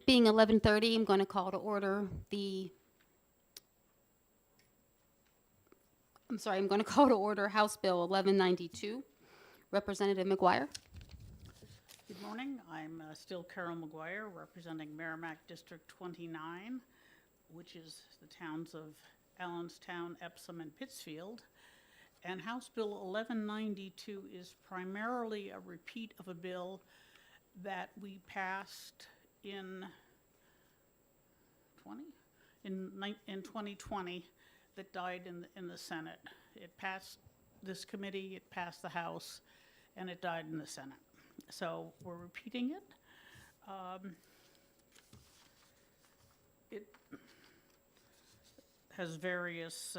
S1: being 11:30, I'm going to call to order I'm going to call to order House Bill 1192. Representative McGuire.
S11: Good morning. I'm still Carol McGuire, representing Merrimack District 29, which is the towns of Allenstown, Epsom, and Pittsfield. And House Bill 1192 is primarily a repeat of a bill that we passed in 2020 that died in the Senate. It passed this committee, it passed the House, and it died in the Senate. So we're repeating it. It has various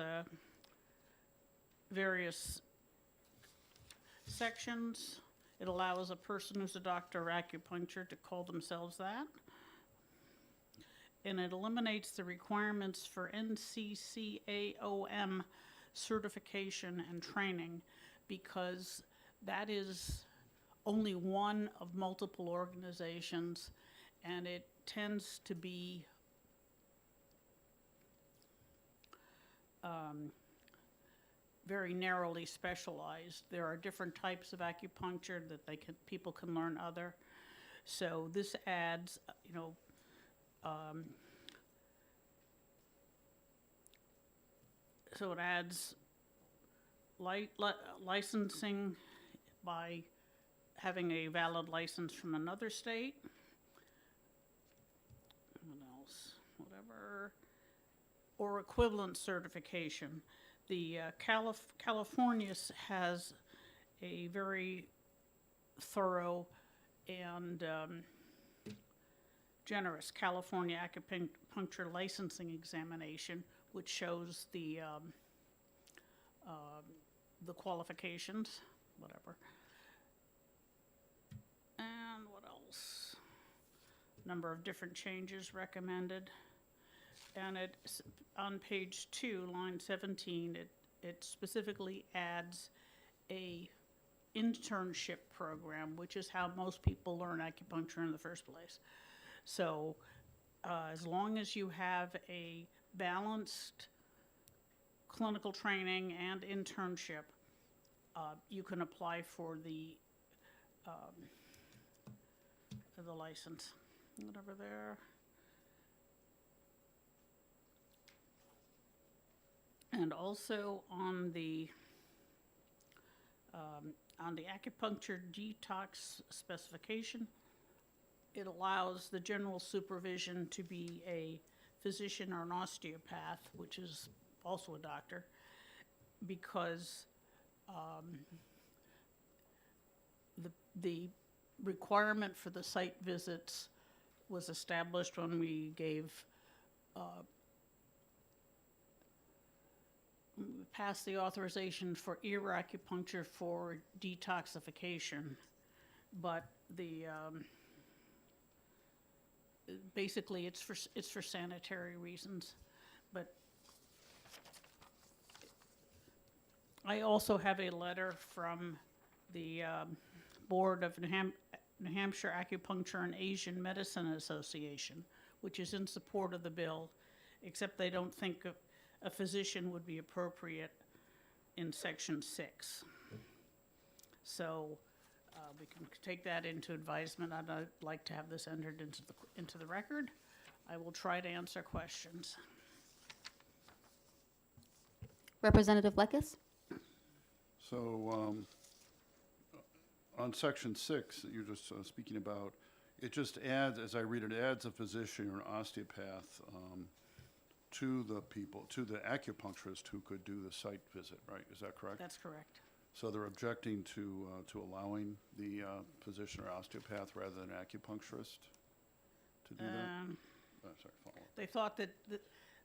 S11: sections. It allows a person who's a doctor of acupuncture to call themselves that. And it eliminates the requirements for NCCAOM certification and training, because that is only one of multiple organizations, and it tends to be very narrowly specialized. There are different types of acupuncture that people can learn other. So this adds, so it adds licensing by having a valid license from another state. What else? Whatever. Or equivalent certification. The California has a very thorough and generous California acupuncture licensing examination, which shows the qualifications, whatever. And what else? Number of different changes recommended. And it's on page 2, line 17, it specifically adds a internship program, which is how most people learn acupuncture in the first place. So as long as you have a balanced clinical training and internship, you can apply for the license. Whatever there. And also on the acupuncture detox specification, it allows the general supervision to be a physician or an osteopath, which is also a doctor, because the requirement for the site visits was established when we gave passed the authorization for ear acupuncture for detoxification, but the basically it's for sanitary reasons. But I also have a letter from the board of New Hampshire Acupuncture and Asian Medicine Association, which is in support of the bill, except they don't think a physician would be appropriate in section 6. So we can take that into advisement. I'd like to have this entered into the record. I will try to answer questions.
S1: Representative Lekis.
S2: So on section 6 that you're just speaking about, it just adds, as I read it, adds a physician or an osteopath to the acupuncturist who could do the site visit, right? Is that correct?
S11: That's correct.
S2: So they're objecting to allowing the physician or osteopath rather than acupuncturist to do that? Sorry, follow up.
S11: They thought that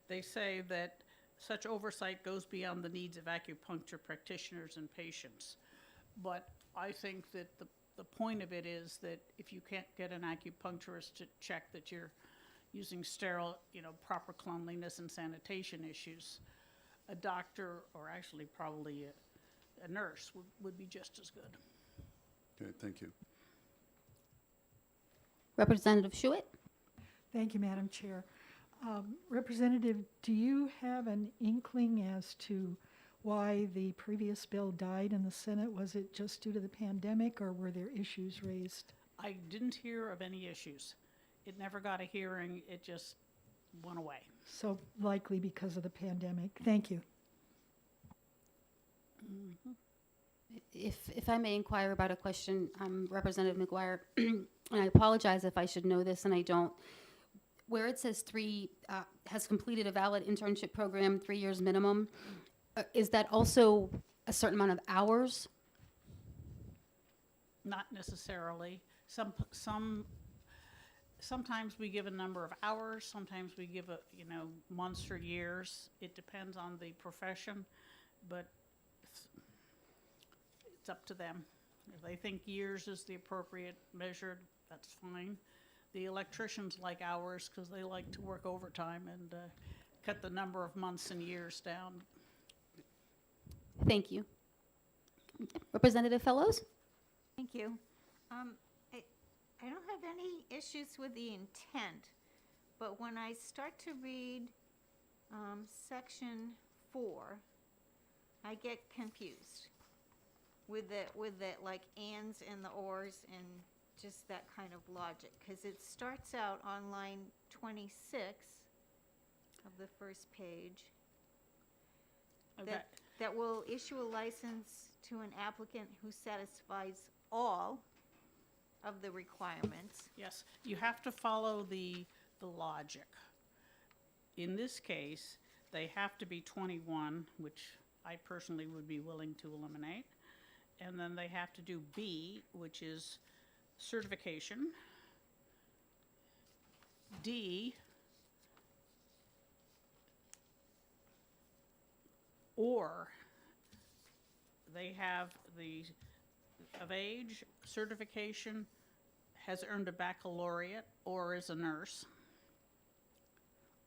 S11: they say that such oversight goes beyond the needs of acupuncture practitioners and patients. But I think that the point of it is that if you can't get an acupuncturist to check that you're using sterile, proper cleanliness and sanitation issues, a doctor, or actually probably a nurse, would be just as good.
S2: Okay, thank you.
S1: Representative Schuett.
S8: Thank you, Madam Chair. Representative, do you have an inkling as to why the previous bill died in the Senate? Was it just due to the pandemic, or were there issues raised?
S11: I didn't hear of any issues. It never got a hearing, it just went away.
S8: So likely because of the pandemic. Thank you.
S1: If I may inquire about a question, Representative McGuire, and I apologize if I should know this and I don't. Where it says has completed a valid internship program, 3 years minimum, is that also a certain amount of hours?
S11: Not necessarily. Sometimes we give a number of hours, sometimes we give months or years. It depends on the profession, but it's up to them. If they think years is the appropriate measure, that's fine. The electricians like hours because they like to work overtime and cut the number of months and years down.
S1: Thank you. Representative Fellows?
S5: Thank you. I don't have any issues with the intent, but when I start to read section 4, I get confused with the like ands and the ors and just that kind of logic, because it starts out on line 26 of the first page.
S11: Okay.
S5: That will issue a license to an applicant who satisfies all of the requirements.
S11: Yes, you have to follow the logic. In this case, they have to be 21, which I personally would be willing to eliminate. And then they have to do B, which is certification. D, or they have the of age, certification, has earned a baccalaureate, or is a nurse.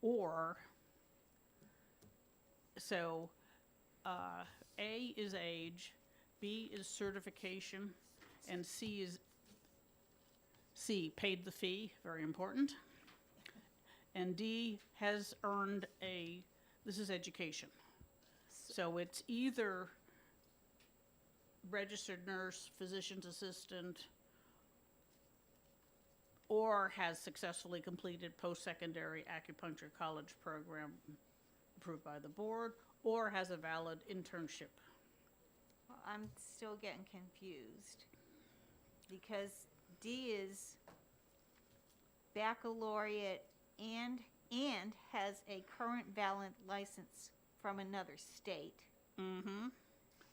S11: Or, so A is age, B is certification, and C is paid the fee, very important. And D has earned this is education. So it's either registered nurse, physician's assistant, or has successfully completed post-secondary acupuncture college program approved by the board, or has a valid internship.
S5: Well, I'm still getting confused because D is baccalaureate and has a current valid license from another state.
S11: Mm-hmm.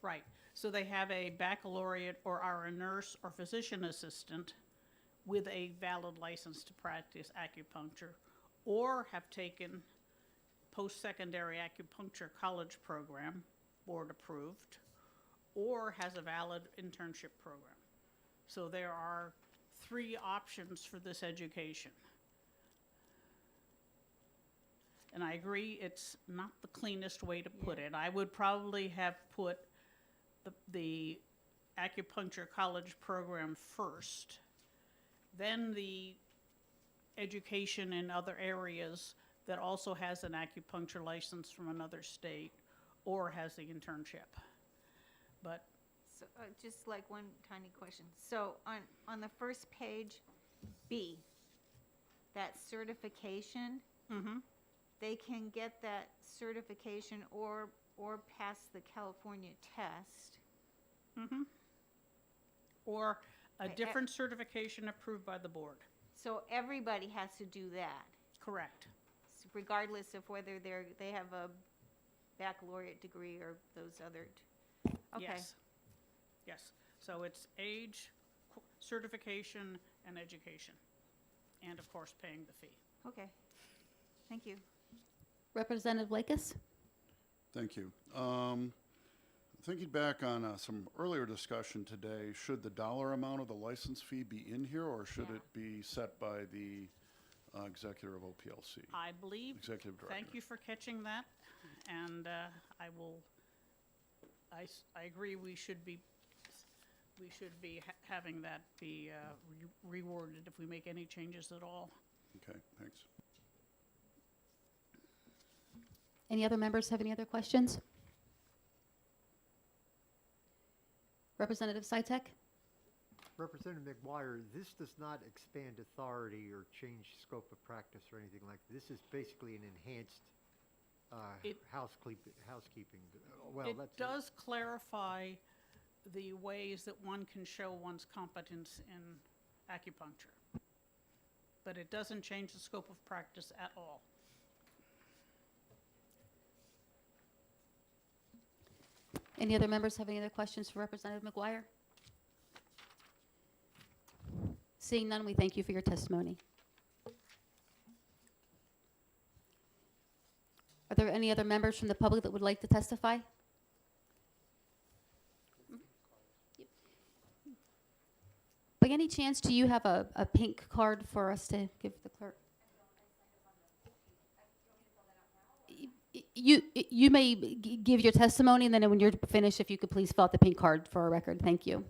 S11: Right. So they have a baccalaureate or are a nurse or physician assistant with a valid license to practice acupuncture, or have taken post-secondary acupuncture college program, board approved, or has a valid internship program. So there are 3 options for this education. And I agree, it's not the cleanest way to put it. I would probably have put the acupuncture college program first, then the education in other areas that also has an acupuncture license from another state or has the internship. But
S5: So just like one tiny question. So on the first page, B, that certification, they can get that certification or pass the California test.
S11: or a different certification approved by the board.
S5: So everybody has to do that,
S11: Correct.
S5: regardless of whether they have a baccalaureate degree or those other. Okay.
S11: Yes. Yes. So it's age, certification, and education. And of course, paying the fee.
S5: Okay. Thank you.
S1: Representative Lakis?
S2: Thank you. Thinking back on some earlier discussion today, should the dollar amount of the license fee be in here, or should
S5: Yeah.
S2: it be set by the executive of OPLC?
S11: I believe,
S2: Executive director.
S11: thank you for catching that. And I agree we should be having that be reworded if we make any changes at all.
S2: Okay, thanks.
S1: Any other members have any other questions? Representative Sitek?
S7: Representative McGuire, this does not expand authority or change scope of practice or anything like this. This is basically an enhanced
S11: It-
S7: housekeeping. Well,
S11: It
S7: that's
S11: does clarify the ways that one can show one's competence in acupuncture. But it doesn't change the scope of practice at all.
S1: Any other members have any other questions for Representative McGuire? Seeing none, we thank you for your testimony. Are there any other members from the public that would like to testify? By any chance, do you have a pink card for us to give the clerk? You may give your testimony, and then when you're finished, if you could please fill out the pink card for our record. Thank you.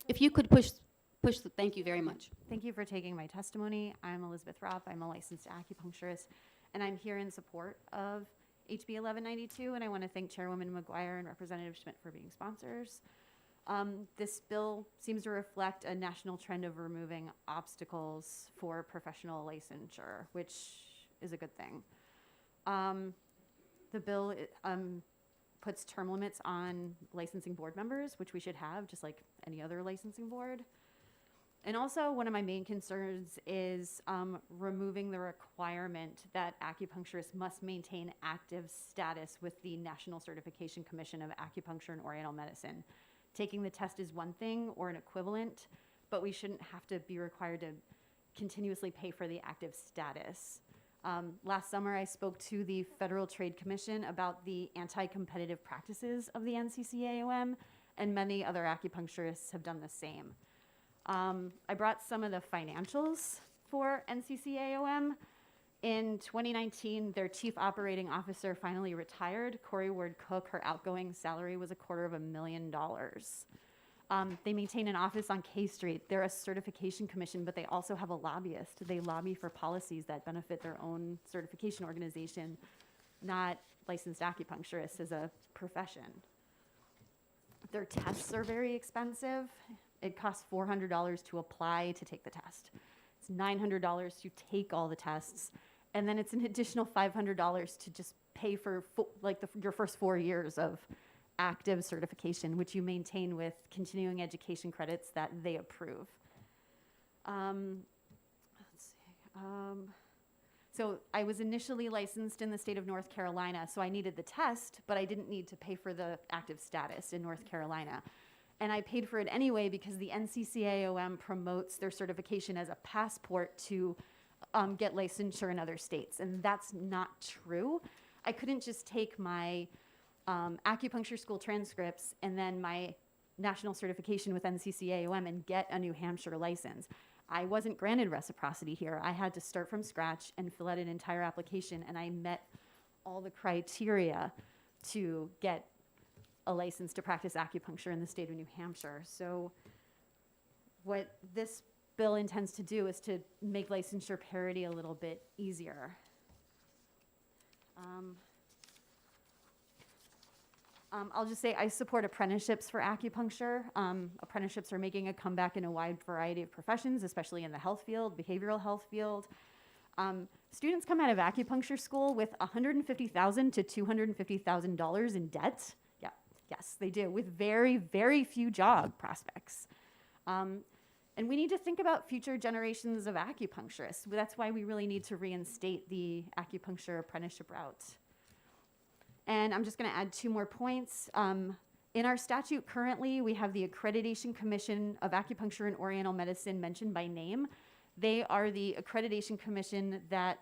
S1: If you could push, thank you very much.
S12: Thank you for taking my testimony. I'm Elizabeth Ropp. I'm a licensed acupuncturist, and I'm here in support of HB 1192, and I want to thank Chairwoman McGuire and Representative Schmidt for being sponsors. This bill seems to reflect a national trend of removing obstacles for professional licensure, which is a good thing. The bill puts term limits on licensing board members, which we should have, just like any other licensing board. And also, one of my main concerns is removing the requirement that acupuncturists must maintain active status with the National Certification Commission of Acupuncture and Oriental Medicine. Taking the test is one thing, or an equivalent, but we shouldn't have to be required to continuously pay for the active status. Last summer, I spoke to the Federal Trade Commission about the anti-competitive practices of the NCCAOM, and many other acupuncturists have done the same. I brought some of the financials for NCCAOM. In 2019, their chief operating officer finally retired. Corey Ward Cook, her outgoing salary was $250,000. They maintain an office on K Street. They're a certification commission, but they also have a lobbyist. They lobby for policies that benefit their own certification organization, not licensed acupuncturists as a profession. Their tests are very expensive. It costs $400 to apply to take the test. It's $900 to take all the tests. And then it's an additional $500 to just pay for your first 4 years of active certification, which you maintain with continuing education credits that they approve. So I was initially licensed in the state of North Carolina, so I needed the test, but I didn't need to pay for the active status in North Carolina. And I paid for it anyway because the NCCAOM promotes their certification as a passport to get licensure in other states, and that's not true. I couldn't just take my acupuncture school transcripts and then my national certification with NCCAOM and get a New Hampshire license. I wasn't granted reciprocity here. I had to start from scratch and fill out an entire application, and I met all the criteria to get a license to practice acupuncture in the state of New Hampshire. So what this bill intends to do is to make licensure parity a little bit easier. I'll just say I support apprenticeships for acupuncture. Apprenticeships are making a comeback in a wide variety of professions, especially in the health field, behavioral health field. Students come out of acupuncture school with $150,000 to $250,000 in debt. Yeah, yes, they do, with very, very few job prospects. And we need to think about future generations of acupuncturists. That's why we really need to reinstate the acupuncture apprenticeship route. And I'm just going to add 2 more points. In our statute currently, we have the Accreditation Commission of Acupuncture and Oriental Medicine mentioned by name. They are the accreditation commission that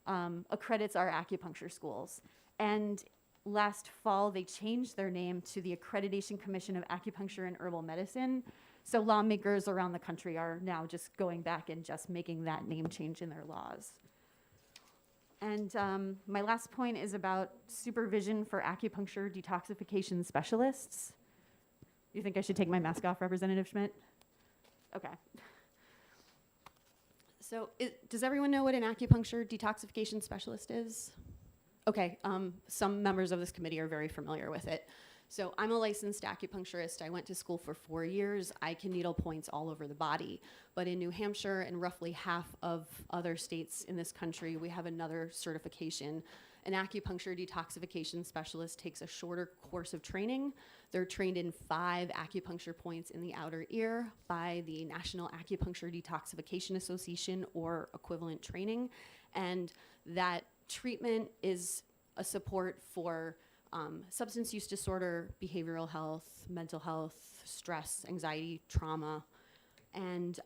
S12: accredits our acupuncture schools. And last fall, they changed their name to the Accreditation Commission of Acupuncture and Herbal Medicine. So lawmakers around the country are now just going back and just making that name change in their laws. And my last point is about supervision for acupuncture detoxification specialists. You think I should take my mask off, Representative Schmidt? Okay. So, does everyone know what an acupuncture detoxification specialist is? Okay, some members of this committee are very familiar with it. So I'm a licensed acupuncturist. I went to school for 4 years. I can needle points all over the body. But in New Hampshire and roughly half of other states in this country, we have another certification. An acupuncture detoxification specialist takes a shorter course of training. They're trained in 5 acupuncture points in the outer ear by the National Acupuncture Detoxification Association or equivalent training. And that treatment is a support for substance use disorder, behavioral health, mental health, stress, anxiety, trauma. And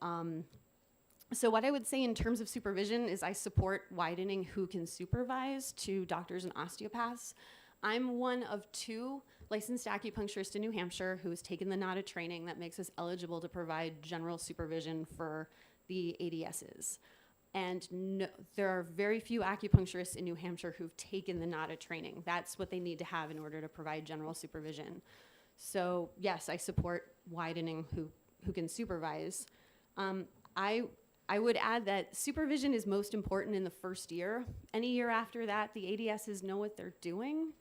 S12: so what I would say in terms of supervision is I support widening who can supervise to doctors and osteopaths. I'm one of 2 licensed acupuncturists in New Hampshire who has taken the NADA training that makes us eligible to provide general supervision for the ADSs. And no, there are very few acupuncturists in New Hampshire who've taken the NADA training. That's what they need to have in order to provide general supervision. So yes, I support widening who can supervise. I would add that supervision is most important in the first year. Any year after that, the ADSs know what they're doing.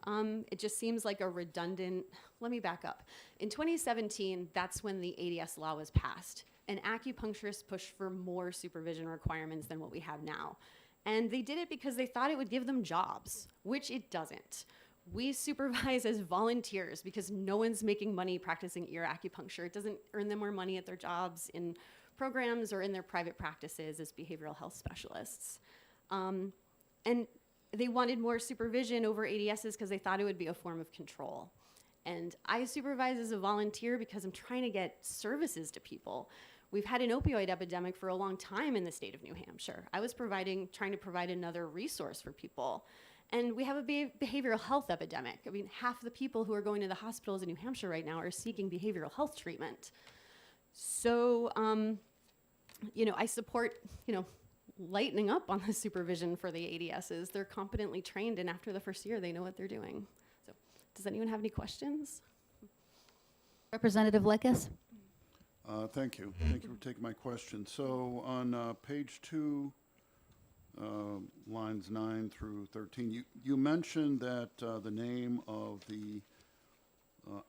S12: It just seems like a redundant, let me back up. In 2017, that's when the ADS law was passed. And acupuncturists pushed for more supervision requirements than what we have now. And they did it because they thought it would give them jobs, which it doesn't. We supervise as volunteers because no one's making money practicing ear acupuncture. It doesn't earn them more money at their jobs in programs or in their private practices as behavioral health specialists. And they wanted more supervision over ADSs because they thought it would be a form of control. And I supervise as a volunteer because I'm trying to get services to people. We've had an opioid epidemic for a long time in the state of New Hampshire. I was trying to provide another resource for people. And we have a behavioral health epidemic. I mean, half the people who are going to the hospitals in New Hampshire right now are seeking behavioral health treatment. So, I support, lightening up on the supervision for the ADSs. They're competently trained, and after the first year, they know what they're doing. So, does anyone have any questions?
S1: Representative Lekis?
S2: Thank you. Thank you for taking my question. So on page 2, lines 9 through 13, you mentioned that the name of the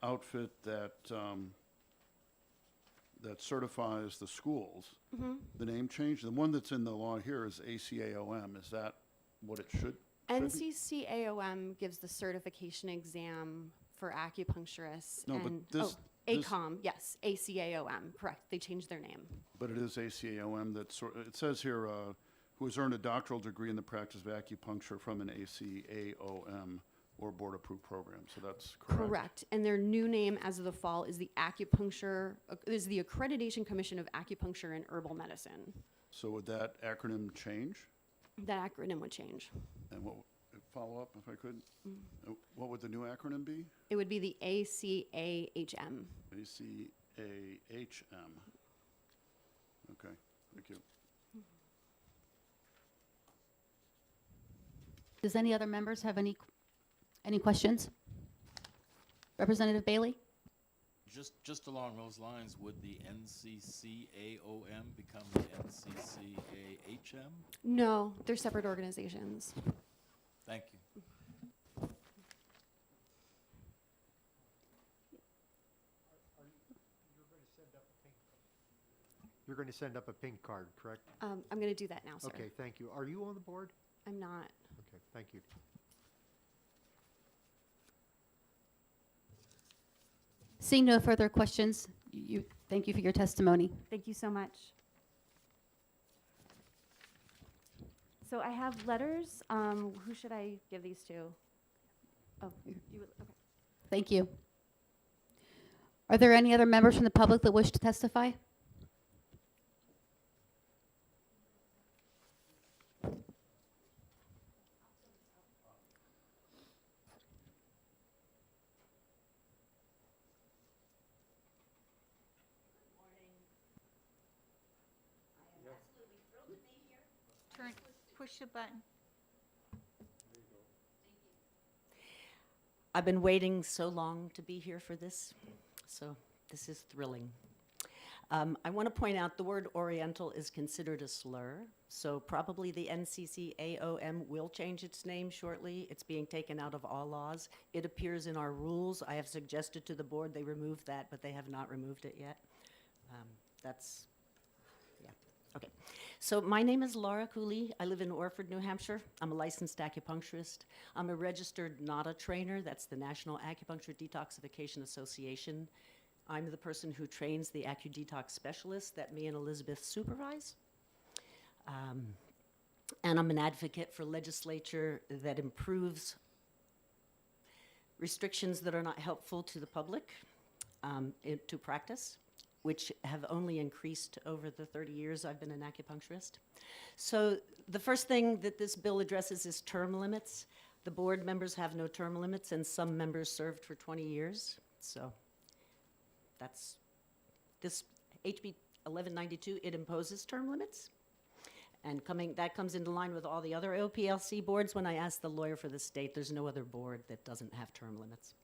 S2: outfit that certifies the schools, the name change. The one that's in the law here is ACAOM. Is that what it should be?
S12: NCCAOM gives the certification exam for acupuncturists.
S2: No, but
S12: and,
S2: this...
S12: ACOM, yes, ACAOM, correct. They changed their name.
S2: But it is ACAOM it says here, who has earned a doctoral degree in the practice of acupuncture from an ACAOM or board-approved program. So that's correct.
S12: Correct. And their new name as of the fall is the Accreditation Commission of Acupuncture and Herbal Medicine.
S2: So would that acronym change?
S12: That acronym would change.
S2: And follow up if I could? What would the new acronym be?
S12: It would be the ACAHM.
S2: ACAHM. Okay, thank you.
S1: Does any other members have any questions? Representative Bailey?
S9: Just along those lines, would the NCCAOM become the NCCAHM?
S12: No, they're separate organizations.
S9: Thank you.
S7: You're going to send up a pink card, correct?
S12: I'm going to do that now, sir.
S7: Okay, thank you. Are you on the board?
S12: I'm not.
S7: Okay, thank you.
S1: Seeing no further questions, thank you for your testimony.
S12: Thank you so much. So I have letters. Who should I give these to? Oh, you would, okay.
S1: Thank you. Are there any other members from the public that wish to testify?
S5: Push the button.
S13: I've been waiting so long to be here for this. So this is thrilling. I want to point out the word Oriental is considered a slur, so probably the NCCAOM will change its name shortly. It's being taken out of all laws. It appears in our rules. I have suggested to the board they remove that, but they have not removed it yet. That's, yeah, okay. So my name is Laura Cooley. I live in Orford, New Hampshire. I'm a licensed acupuncturist. I'm a registered NADA trainer. That's the National Acupuncture Detoxification Association. I'm the person who trains the AcuDetox specialists that me and Elizabeth supervise. And I'm an advocate for legislature that improves restrictions that are not helpful to the public to practice, which have only increased over the 30 years I've been an acupuncturist. So the first thing that this bill addresses is term limits. The board members have no term limits, and some members served for 20 years. So that's this HB 1192, it imposes term limits. And that comes into line with all the other OPLC boards. When I asked the lawyer for the state, there's no other board that doesn't have term limits.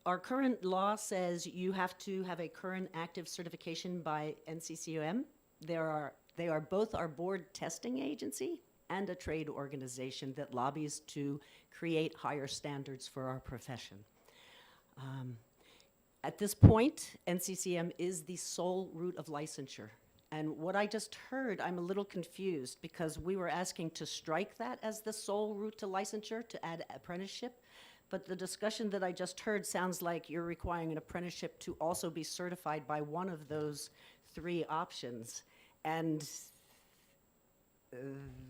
S13: Our current law says you have to have a current active certification by NCCOM. They are both our board testing agency and a trade organization that lobbies to create higher standards for our profession. At this point, NCCM is the sole route of licensure. And what I just heard, I'm a little confused because we were asking to strike that as the sole route to licensure, to add apprenticeship. But the discussion that I just heard sounds like you're requiring an apprenticeship to also be certified by one of those three options. And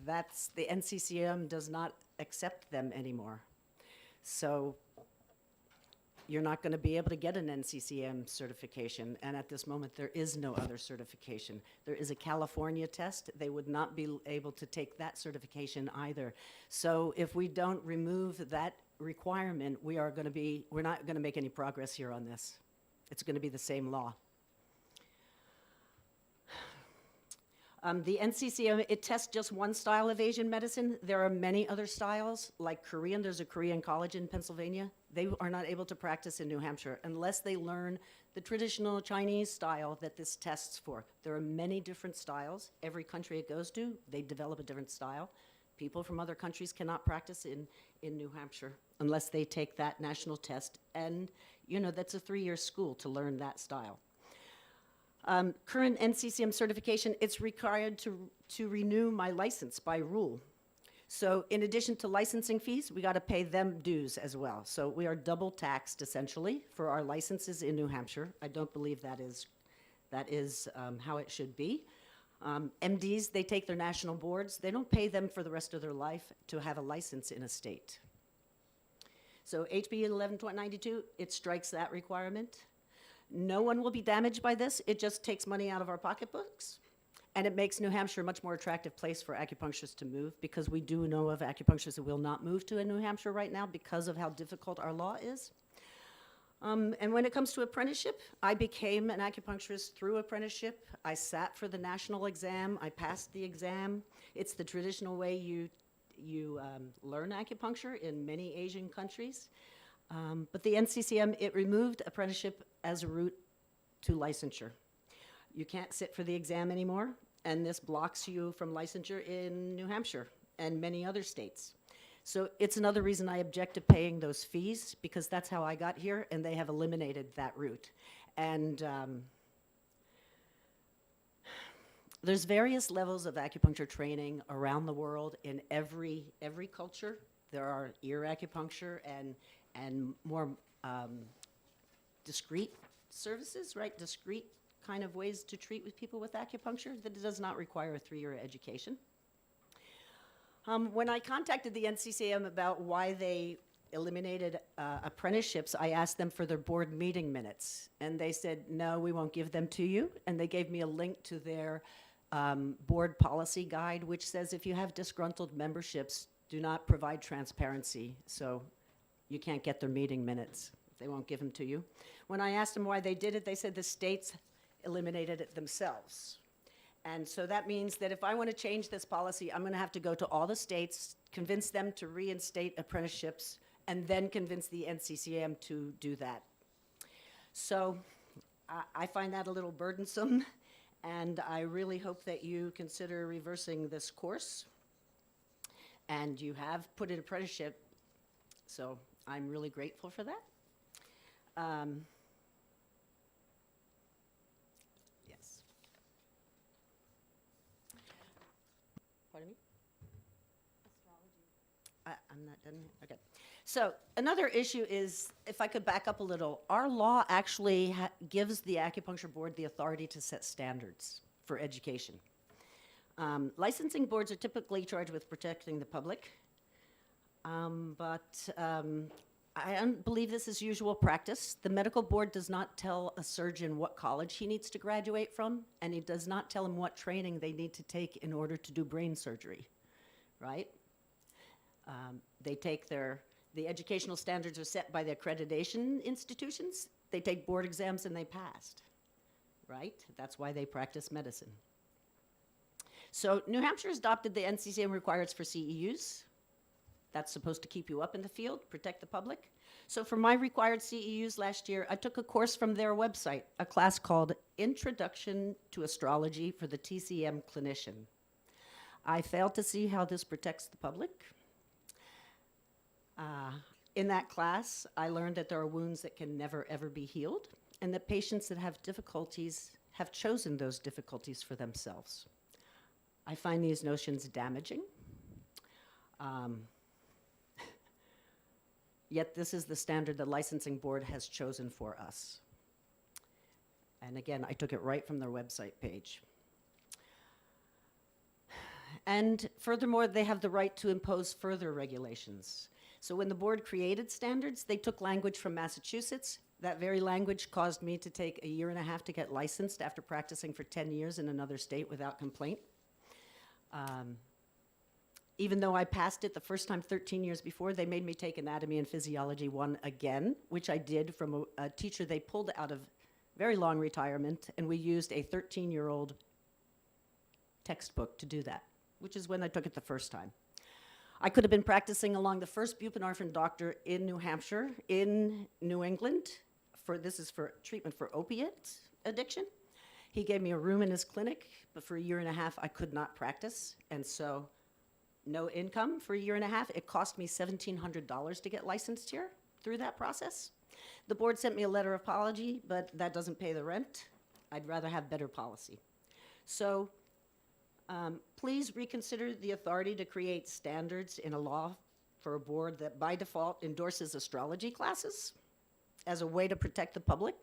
S13: that's, the NCCM does not accept them anymore. So you're not going to be able to get an NCCM certification, and at this moment there is no other certification. There is a California test. They would not be able to take that certification either. So if we don't remove that requirement, we're not going to make any progress here on this. It's going to be the same law. The NCCM, it tests just one style of Asian medicine. There are many other styles, like Korean. There's a Korean college in Pennsylvania. They are not able to practice in New Hampshire unless they learn the traditional Chinese style that this tests for. There are many different styles. Every country it goes to, they develop a different style. People from other countries cannot practice in New Hampshire unless they take that national test. And, you know, that's a 3-year school to learn that style. Current NCCM certification, it's required to renew my license by rule. So in addition to licensing fees, we got to pay them dues as well. So we are double taxed essentially for our licenses in New Hampshire. I don't believe that is how it should be. MDs, they take their national boards. They don't pay them for the rest of their life to have a license in a state. So HB 1192, it strikes that requirement. No one will be damaged by this. It just takes money out of our pocketbooks. And it makes New Hampshire a much more attractive place for acupuncturists to move, because we do know of acupuncturists who will not move to New Hampshire right now because of how difficult our law is. And when it comes to apprenticeship, I became an acupuncturist through apprenticeship. I sat for the national exam. I passed the exam. It's the traditional way you learn acupuncture in many Asian countries. But the NCCM, it removed apprenticeship as a route to licensure. You can't sit for the exam anymore, and this blocks you from licensure in New Hampshire and many other states. So it's another reason I object to paying those fees, because that's how I got here, and they have eliminated that route. And there's various levels of acupuncture training around the world in every culture. There are ear acupuncture and more discrete services, right? Discrete kind of ways to treat with people with acupuncture that does not require a 3-year education. When I contacted the NCCM about why they eliminated apprenticeships, I asked them for their board meeting minutes, and they said, no, we won't give them to you. And they gave me a link to their board policy guide, which says if you have disgruntled memberships, do not provide transparency. So you can't get their meeting minutes. They won't give them to you. When I asked them why they did it, they said the states eliminated it themselves. And so that means that if I want to change this policy, I'm going to have to go to all the states, convince them to reinstate apprenticeships, and then convince the NCCM to do that So I find that a little burdensome, and I really hope that you consider reversing this course. And you have put in apprenticeship, so I'm really grateful for that. Yes. Pardon me? I'm not done yet? Okay. So another issue is, if I could back up a little, our law actually gives the acupuncture board the authority to set standards for education. Licensing boards are typically charged with protecting the public, but I don't believe this is usual practice. The medical board does not tell a surgeon what college he needs to graduate from, and it does not tell him what training they need to take in order to do brain surgery, right? They take the educational standards are set by the accreditation institutions. They take board exams and they passed, right? That's why they practice medicine. So New Hampshire has adopted the NCCM requirements for CEUs. That's supposed to keep you up in the field, protect the public. So for my required CEUs last year, I took a course from their website, a class called Introduction to Astrology for the TCM Clinician. I failed to see how this protects the public. In that class, I learned that there are wounds that can never, ever be healed, and that patients that have difficulties have chosen those difficulties for themselves. I find these notions damaging. Yet this is the standard the licensing board has chosen for us. And again, I took it right from their website page. And furthermore, they have the right to impose further regulations. So when the board created standards, they took language from Massachusetts. That very language caused me to take 1.5 years to get licensed after practicing for 10 years in another state without complaint. Even though I passed it the first time 13 years before, they made me take Anatomy and Physiology 1 again, which I did from a teacher they pulled out of very long retirement, and we used a 13-year-old textbook to do that, which is when I took it the first time. I could have been practicing along the first buprenorphine doctor in New Hampshire, in New England. This is for treatment for opiate addiction. He gave me a room in his clinic, but for 1.5 years I could not practice, and so no income for 1.5 years. It cost me $1,700 to get licensed here through that process. The board sent me a letter of apology, but that doesn't pay the rent. I'd rather have better policy. So please reconsider the authority to create standards in a law for a board that by default endorses astrology classes as a way to protect the public.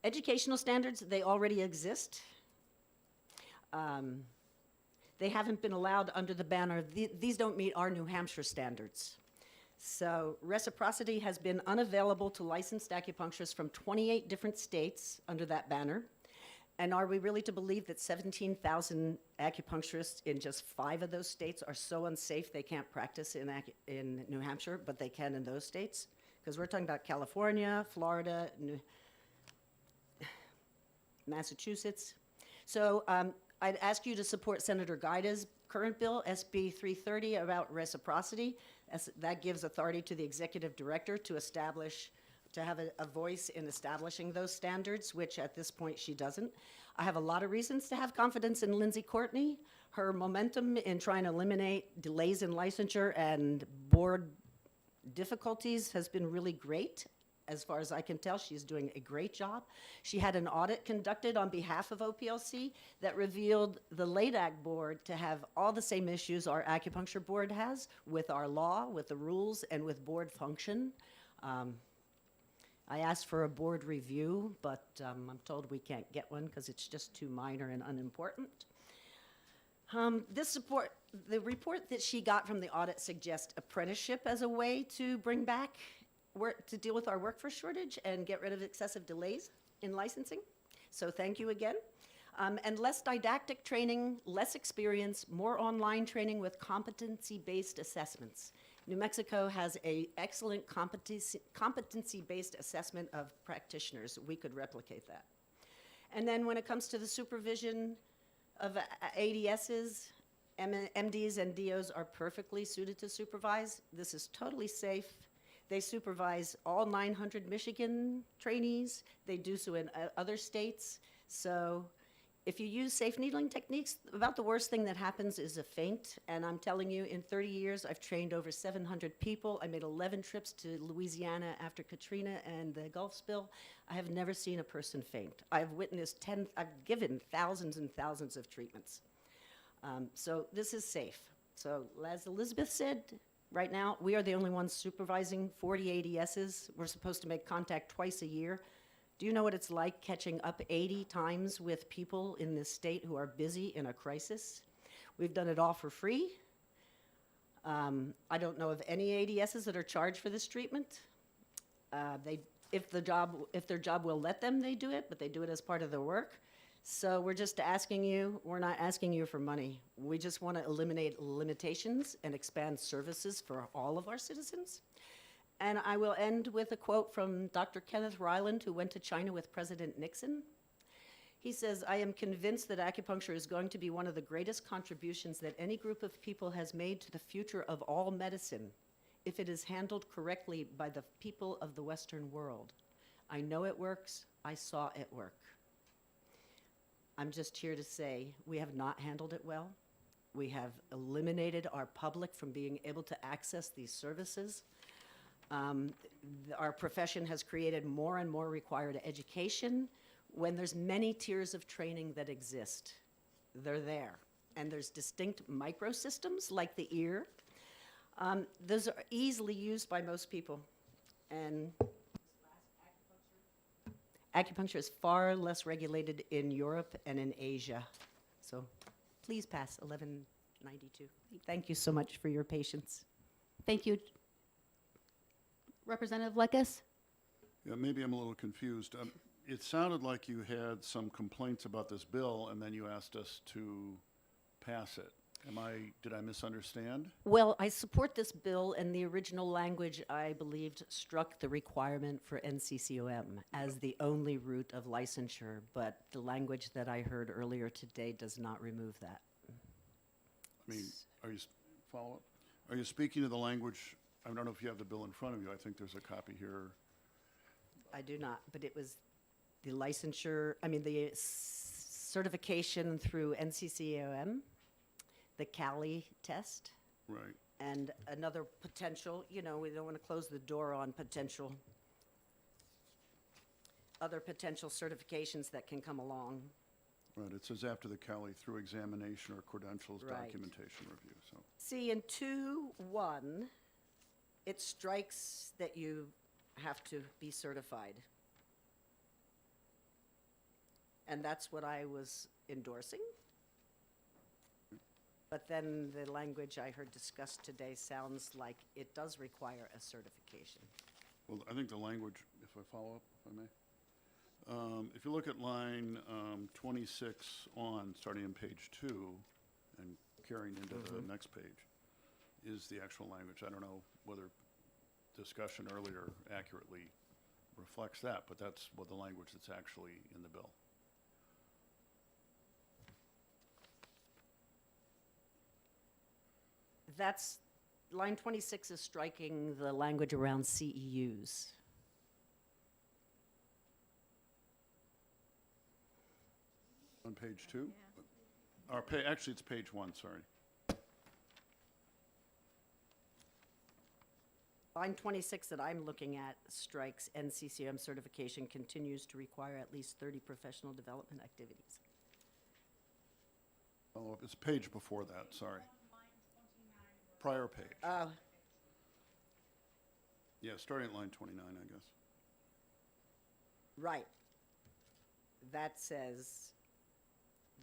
S13: Educational standards, they already exist. They haven't been allowed under the banner, these don't meet our New Hampshire standards. So reciprocity has been unavailable to licensed acupuncturists from 28 different states under that banner. And are we really to believe that 17,000 acupuncturists in just 5 of those states are so unsafe they can't practice in New Hampshire, but they can in those states? Because we're talking about California, Florida, Massachusetts. So I'd ask you to support Senator Guida's current bill, SB 330, about reciprocity. That gives authority to the executive director to have a voice in establishing those standards, which at this point she doesn't. I have a lot of reasons to have confidence in Lindsay Courtney. Her momentum in trying to eliminate delays in licensure and board difficulties has been really great. As far as I can tell, she's doing a great job. She had an audit conducted on behalf of OPLC that revealed the LADAC board to have all the same issues our acupuncture board has with our law, with the rules, and with board function. I asked for a board review, but I'm told we can't get one because it's just too minor and unimportant. The report that she got from the audit suggests apprenticeship as a way to bring back to deal with our workforce shortage and get rid of excessive delays in licensing. So thank you again. And less didactic training, less experience, more online training with competency-based assessments. New Mexico has an excellent competency-based assessment of practitioners. We could replicate that. And then when it comes to the supervision of ADSs, MDs and DOs are perfectly suited to supervise. This is totally safe. They supervise all 900 Michigan trainees. They do so in other states. So if you use safe needling techniques, about the worst thing that happens is a faint. And I'm telling you, in 30 years, I've trained over 700 people. I made 11 trips to Louisiana after Katrina and the Gulf spill. I have never seen a person faint. I've given thousands and thousands of treatments. So this is safe. So as Elizabeth said, right now, we are the only ones supervising 40 ADSs. We're supposed to make contact twice a year. Do you know what it's like catching up 80 times with people in this state who are busy in a crisis? We've done it all for free. I don't know of any ADSs that are charged for this treatment. If their job will let them, they do it, but they do it as part of their work. So we're just asking you, we're not asking you for money. We just want to eliminate limitations and expand services for all of our citizens. And I will end with a quote from Dr. Kenneth Ryland, who went to China with President Nixon. He says, "I am convinced that acupuncture is going to be one of the greatest contributions that any group of people has made to the future of all medicine, if it is handled correctly by the people of the Western world. I know it works. I saw it work." I'm just here to say we have not handled it well. We have eliminated our public from being able to access these services. Our profession has created more and more required education. When there's many tiers of training that exist, they're there. And there's distinct microsystems like the ear. Those are easily used by most people. And acupuncture is far less regulated in Europe and in Asia. So please pass 1192. Thank you so much for your patience.
S1: Thank you. Representative Lekes?
S2: Yeah, maybe I'm a little confused. It sounded like you had some complaints about this bill, and then you asked us to pass it. Did I misunderstand?
S13: Well, I support this bill, and the original language, I believed, struck the requirement for NCCOM as the only route of licensure, but the language that I heard earlier today does not remove that.
S2: I mean, follow up? Are you speaking to the language, I don't know if you have the bill in front of you, I think there's a copy here.
S13: I do not, but it was the licensure, the certification through NCCOM, the Cali test.
S2: Right.
S13: And another potential, we don't want to close the door on other potential certifications that can come along.
S2: Right, it says after the Cali through examination or credentials
S13: Right.
S2: documentation review, so.
S13: See, in 2.1, it strikes that you have to be certified. And that's what I was endorsing. But then the language I heard discussed today sounds like it does require a certification.
S2: Well, I think the language, if I follow up, if I may. If you look at line 26 on, starting on page 2 and carrying into the next page, is the actual language. I don't know whether discussion earlier accurately reflects that, but that's what the language that's actually in the bill.
S13: That's, line 26 is striking the language around CEUs.
S2: On page 2? Or actually, it's page 1, sorry.
S13: Line 26 that I'm looking at strikes NCCM certification continues to require at least 30 professional development activities.
S2: Oh, it's page before that, sorry. Prior page. Yeah, starting at line 29, I guess.
S13: Right. That says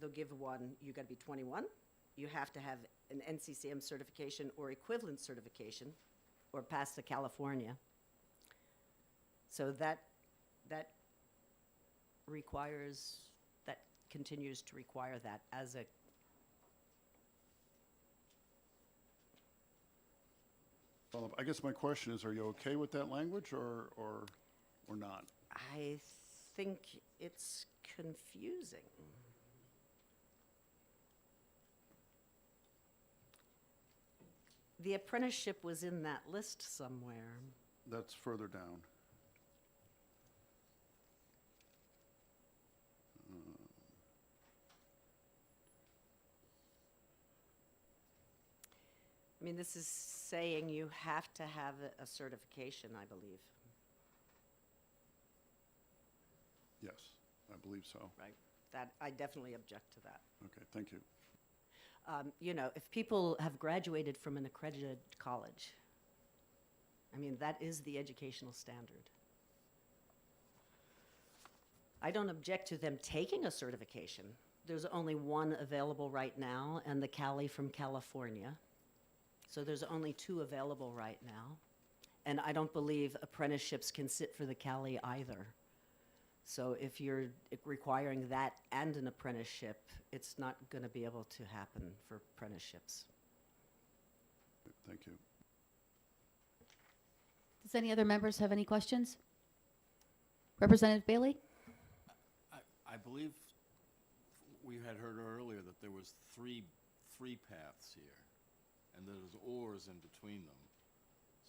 S13: they'll give one, you got to be 21. You have to have an NCCM certification or equivalent certification or pass to California. So that requires, that continues to require that as a
S2: Well, I guess my question is, are you okay with that language or not?
S13: I think it's confusing. The apprenticeship was in that list somewhere.
S2: That's further down.
S13: I mean, this is saying you have to have a certification, I believe,
S2: Yes, I believe so.
S13: right? That, I definitely object to that.
S2: Okay, thank you.
S13: You know, if people have graduated from an accredited college, I mean, that is the educational standard. I don't object to them taking a certification. There's only one available right now, and the Cali from California. So there's only two available right now. And I don't believe apprenticeships can sit for the Cali either. So if you're requiring that and an apprenticeship, it's not going to be able to happen for apprenticeships.
S2: Thank you.
S1: Does any other members have any questions? Representative Bailey?
S9: I believe we had heard earlier that there was three paths here, and there's oars in between them.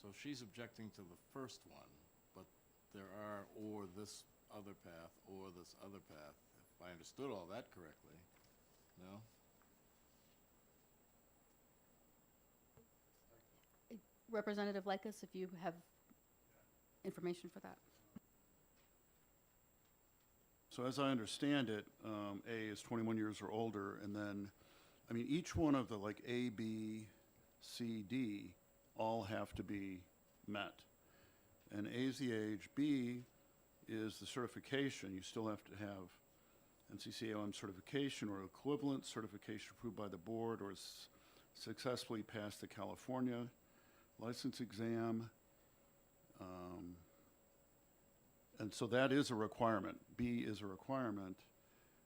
S9: So she's objecting to the first one, but there are or this other path or this other path, if I understood all that correctly. No?
S1: Representative Likas, if you have information for that.
S2: So as I understand it, A is 21 years or older, and then, I mean, each one of the like A, B, C, D, all have to be met. And A is the age, B is the certification. You still have to have NCCAOM certification or equivalent certification approved by the board or successfully passed the California license exam. And so that is a requirement. B is a requirement.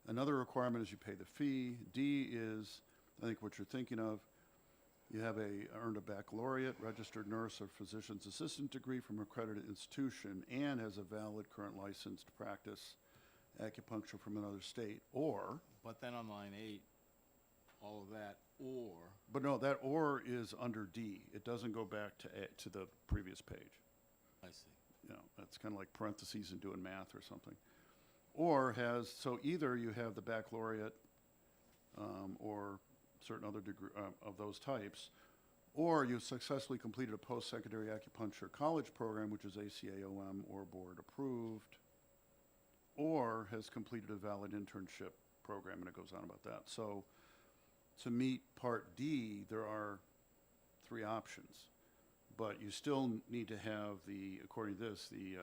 S2: Another requirement is you pay the fee. D is, I think what you're thinking of, you have earned a baccalaureate, registered nurse or physician's assistant degree from an accredited institution and has a valid current license to practice acupuncture from another state, or.
S9: But then on line 8, all of that, or.
S2: But no, that or is under D. It doesn't go back to the previous page.
S9: I see.
S2: You know, that's kind of like parentheses and doing math or something. Or has, so either you have the baccalaureate or certain other degree of those types, or you've successfully completed a post-secondary acupuncture college program, which is ACAOM or board approved, or has completed a valid internship program, and it goes on about that. So to meet Part D, there are 3 options. But you still need to have the, according to this, the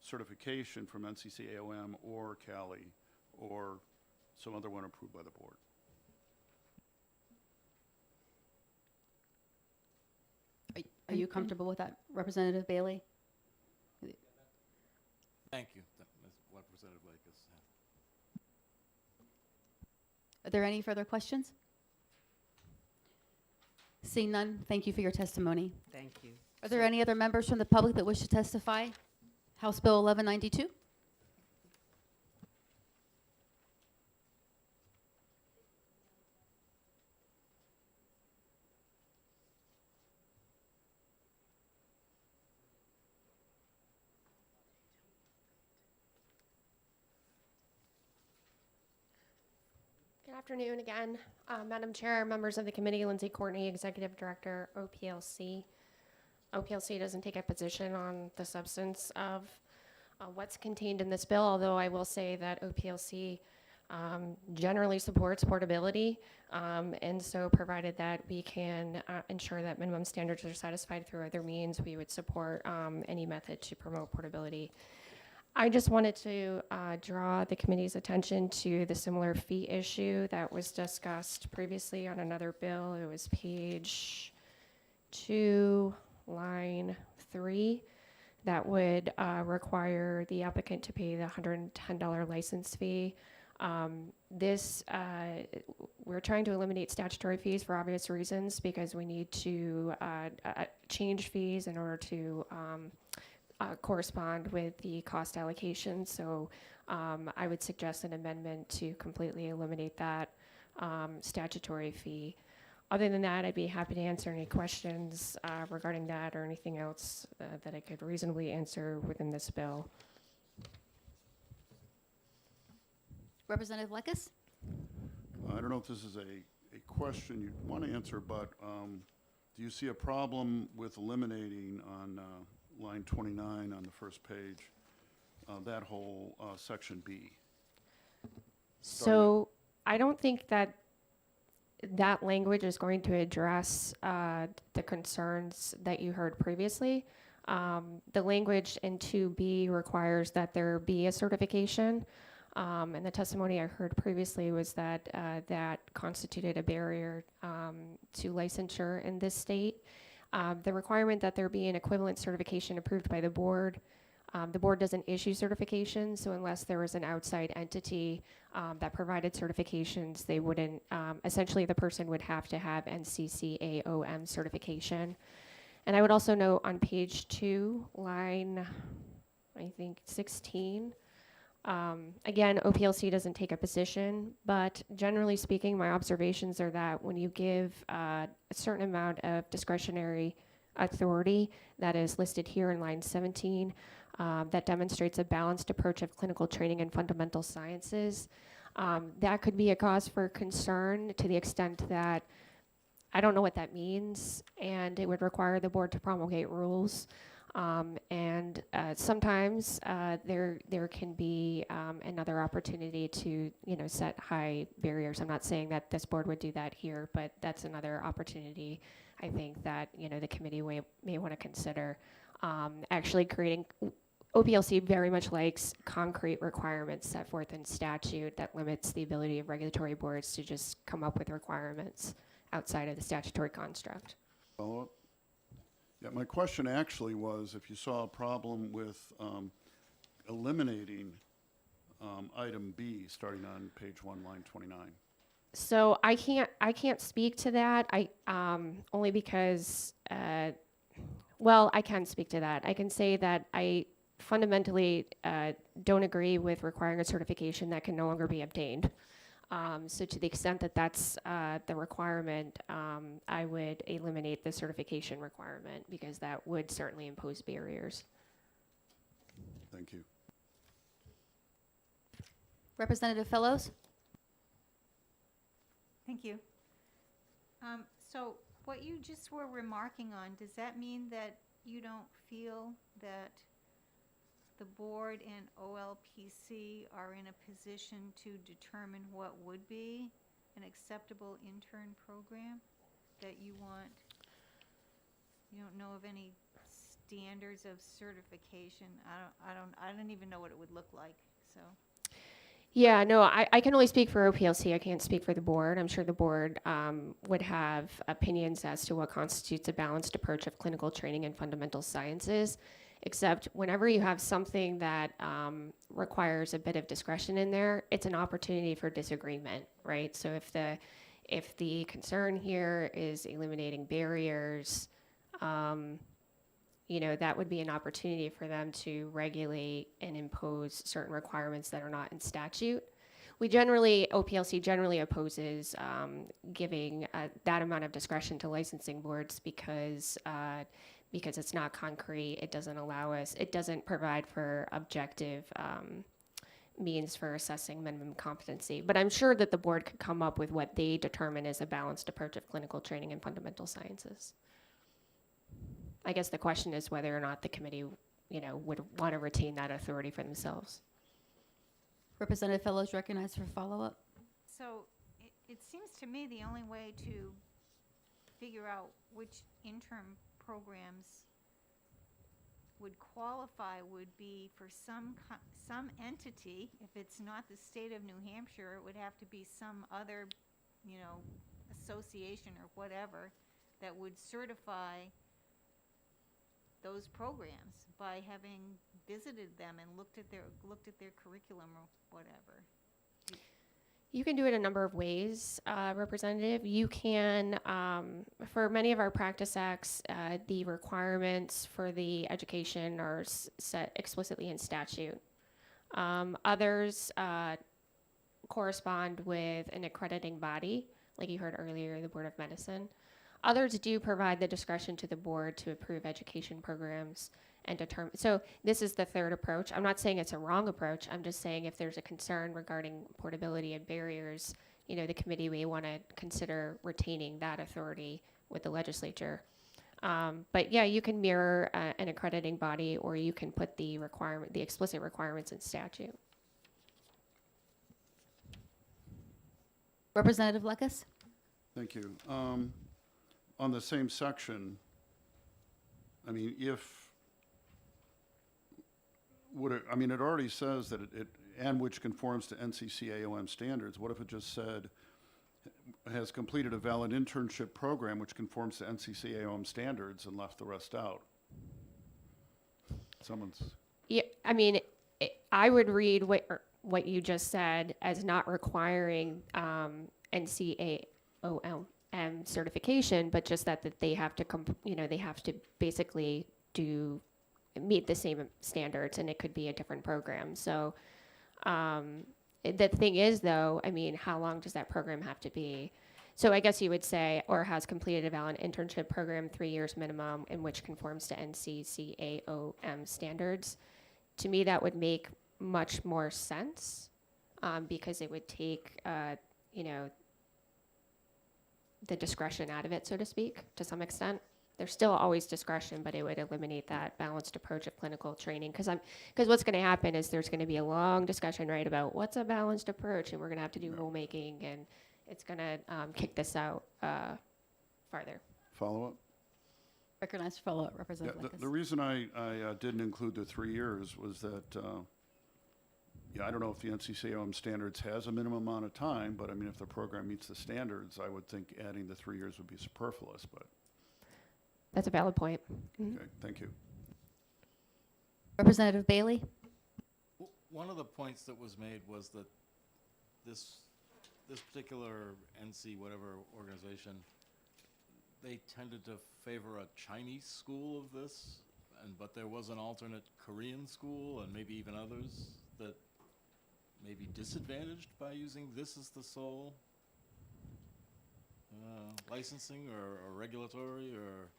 S2: certification from NCCAOM or Cali or some other one approved by the board.
S1: Are you comfortable with that, Representative Bailey?
S9: Thank you, Ms. Representative Likas.
S1: Are there any further questions? Seeing none, thank you for your testimony.
S13: Thank you.
S1: Are there any other members from the public that wish to testify? House Bill 1192?
S3: Good afternoon again, Madam Chair, members of the committee, Lindsay Courtney, Executive Director, Oplc. Oplc doesn't take a position on the substance of what's contained in this bill, although I will say that Oplc generally supports portability, and so provided that we can ensure that minimum standards are satisfied through other means, we would support any method to promote portability. I just wanted to draw the committee's attention to the similar fee issue that was discussed previously on another bill. It was page 2, line 3, that would require the applicant to pay the $110 license fee. We're trying to eliminate statutory fees for obvious reasons because we need to change fees in order to correspond with the cost allocation. So I would suggest an amendment to completely eliminate that statutory fee. Other than that, I'd be happy to answer any questions regarding that or anything else that I could reasonably answer within this bill.
S1: Representative Lekis?
S2: I don't know if this is a question you want to answer, but do you see a problem with eliminating on line 29 on the first page, that whole section B?
S3: So I don't think that that language is going to address the concerns that you heard previously. The language in 2B requires that there be a certification. And the testimony I heard previously was that that constituted a barrier to licensure in this state. The requirement that there be an equivalent certification approved by the board. The board doesn't issue certifications, so unless there was an outside entity that provided certifications, they wouldn't, essentially the person would have to have NCCAOM certification. And I would also note on page 2, line, I think 16, again, OPLC doesn't take a position, but generally speaking, my observations are that when you give a certain amount of discretionary authority that is listed here in line 17, that demonstrates a balanced approach of clinical training and fundamental sciences, that could be a cause for concern to the extent that I don't know what that means, and it would require the board to promulgate rules. And sometimes there can be another opportunity to, set high barriers. I'm not saying that this board would do that here, but that's another opportunity I think that, the committee may want to consider. Actually creating, OPLC very much likes concrete requirements set forth in statute that limits the ability of regulatory boards to just come up with requirements outside of the statutory construct.
S2: Follow-up? Yeah, my question actually was if you saw a problem with eliminating item B starting on page 1, line 29.
S3: So I can't speak to that. Only because, well, I can speak to that. I can say that I fundamentally don't agree with requiring a certification that can no longer be obtained. So to the extent that that's the requirement, I would eliminate the certification requirement because that would certainly impose barriers.
S2: Thank you.
S1: Representative Fellows?
S5: Thank you. So what you just were remarking on, does that mean that you don't feel that the board and OLPC are in a position to determine what would be an acceptable intern program? That you don't know of any standards of certification? I don't even know what it would look like, so.
S3: Yeah, no, I can only speak for OPLC. I can't speak for the board. I'm sure the board would have opinions as to what constitutes a balanced approach of clinical training and fundamental sciences, except whenever you have something that requires a bit of discretion in there, it's an opportunity for disagreement, right? So if the concern here is eliminating barriers, that would be an opportunity for them to regulate and impose certain requirements that are not in statute. OPLC generally opposes giving that amount of discretion to licensing boards because it's not concrete. It doesn't provide for objective means for assessing minimum competency. But I'm sure that the board could come up with what they determine is a balanced approach of clinical training and fundamental sciences. I guess the question is whether or not the committee, would want to retain that authority for themselves.
S1: Representative Fellows recognized for follow-up.
S5: So it seems to me the only way to figure out which intern programs would qualify would be for some entity. If it's not the state of New Hampshire, it would have to be some other, association or whatever that would certify those programs by having visited them and looked at their curriculum or whatever.
S3: You can do it a number of ways, Representative. You can, for many of our practice acts, the requirements for the education are set explicitly in statute. Others correspond with an accrediting body, like you heard earlier, the Board of Medicine. Others do provide the discretion to the board to approve education programs and determine. So this is the third approach. I'm not saying it's a wrong approach. I'm just saying if there's a concern regarding portability and barriers, you know, the committee may want to consider retaining that authority with the legislature. But yeah, you can mirror an accrediting body, or you can put the explicit requirements in statute.
S1: Representative Lekas?
S2: Thank you. On the same section, I mean, it already says that and which conforms to NCCAOM standards. What if it just said, has completed a valid internship program which conforms to NCCAOM standards, and left the rest out?
S3: Yeah, I mean, I would read what you just said as not requiring NCAOM certification, but just that they have to they have to basically meet the same standards, and it could be a different program. So the thing is, though, I mean, how long does that program have to be? So I guess you would say, or has completed a valid internship program 3 years minimum, in which conforms to NCCAOM standards. To me, that would make much more sense, because it would take the discretion out of it, so to speak, to some extent. There's still always discretion, but it would eliminate that balanced approach of clinical training. Because what's going to happen is there's going to be a long discussion, right, about what's a balanced approach, and we're going to have to do rulemaking, and it's going to kick this out farther.
S2: Follow-up?
S1: Recognized for follow-up, Representative Lekas.
S2: The reason I didn't include the 3 years was that, I don't know if the NCCAOM standards has a minimum amount of time, but I mean, if the program meets the standards, I would think adding the 3 years would be superfluous, but.
S3: That's a valid point.
S2: Okay, thank you.
S1: Representative Bailey?
S9: One of the points that was made was that this particular NC whatever organization, they tended to favor a Chinese school of this, but there was an alternate Korean school, and maybe even others that may be disadvantaged by using this as the sole licensing or regulatory or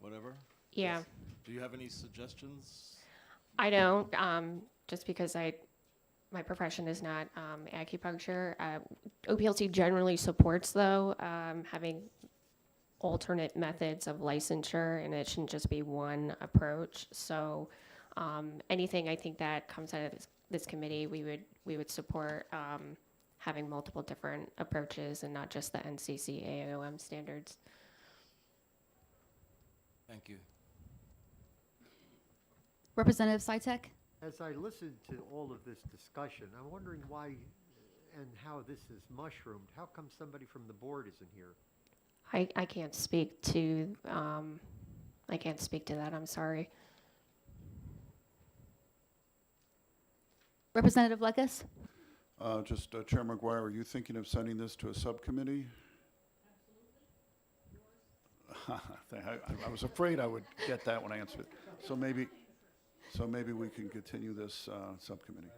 S9: whatever.
S3: Yeah.
S9: Do you have any suggestions?
S3: I don't, just because my profession is not acupuncture. OPLC generally supports, though, having alternate methods of licensure, and it shouldn't just be one approach. So anything I think that comes out of this committee, we would support having multiple different approaches and not just the NCCAOM standards.
S9: Thank you.
S1: Representative Sitek?
S7: As I listened to all of this discussion, I'm wondering why and how this is mushroomed. How come somebody from the board isn't here?
S3: I can't speak to that. I'm sorry.
S1: Representative Lekas?
S2: Chair McGuire, are you thinking of sending this to a subcommittee? I was afraid I would get that when I answered it. So maybe we can continue this subcommittee.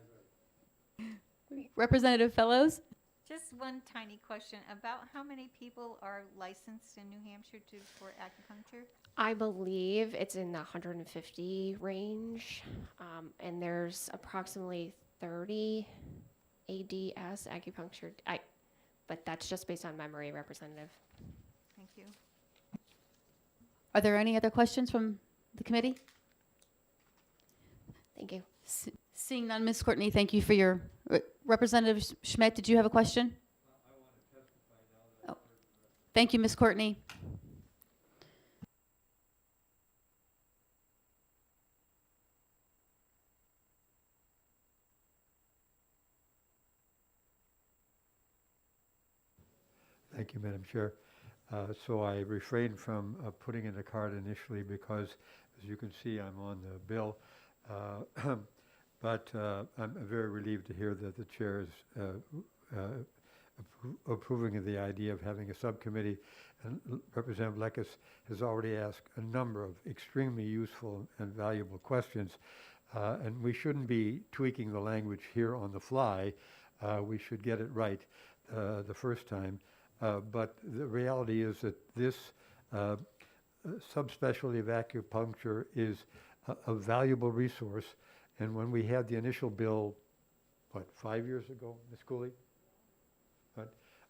S1: Representative Fellows?
S5: Just one tiny question about how many people are licensed in New Hampshire for acupuncture?
S3: I believe it's in the 150 range, and there's approximately 30 ADS acupuncture. But that's just based on memory, Representative.
S5: Thank you.
S1: Are there any other questions from the committee?
S3: Thank you.
S1: Seeing none, Ms. Courtney, thank you for your... Representative Schmidt, did you have a question?
S10: I want to testify now.
S1: Thank you, Ms. Courtney.
S10: Thank you, Madam Chair. So I refrained from putting in the card initially because, as you can see, I'm on the bill. But I'm very relieved to hear that the chair is approving of the idea of having a subcommittee. And Representative Lekas has already asked a number of extremely useful and valuable questions. And we shouldn't be tweaking the language here on the fly. we should get it right the first time. But the reality is that this subspecialty of acupuncture is a valuable resource. And when we had the initial bill, 5 years ago, Ms. Cooley?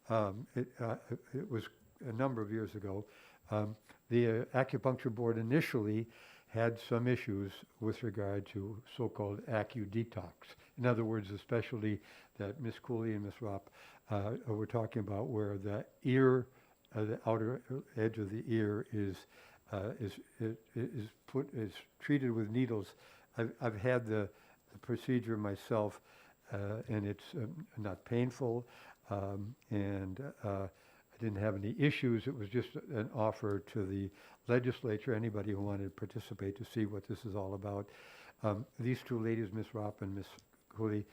S10: It was a number of years ago. The Acupuncture Board initially had some issues with regard to so-called acu-detox. In other words, the specialty that Ms. Cooley and Ms. Ropp were talking about, where the ear, the outer edge of the ear is treated with needles. I've had the procedure myself, and it's not painful, and I didn't have any issues. It was just an offer to the legislature, anybody who wanted to participate, to see what this is all about. These two ladies, Ms. Ropp and Ms. Cooley,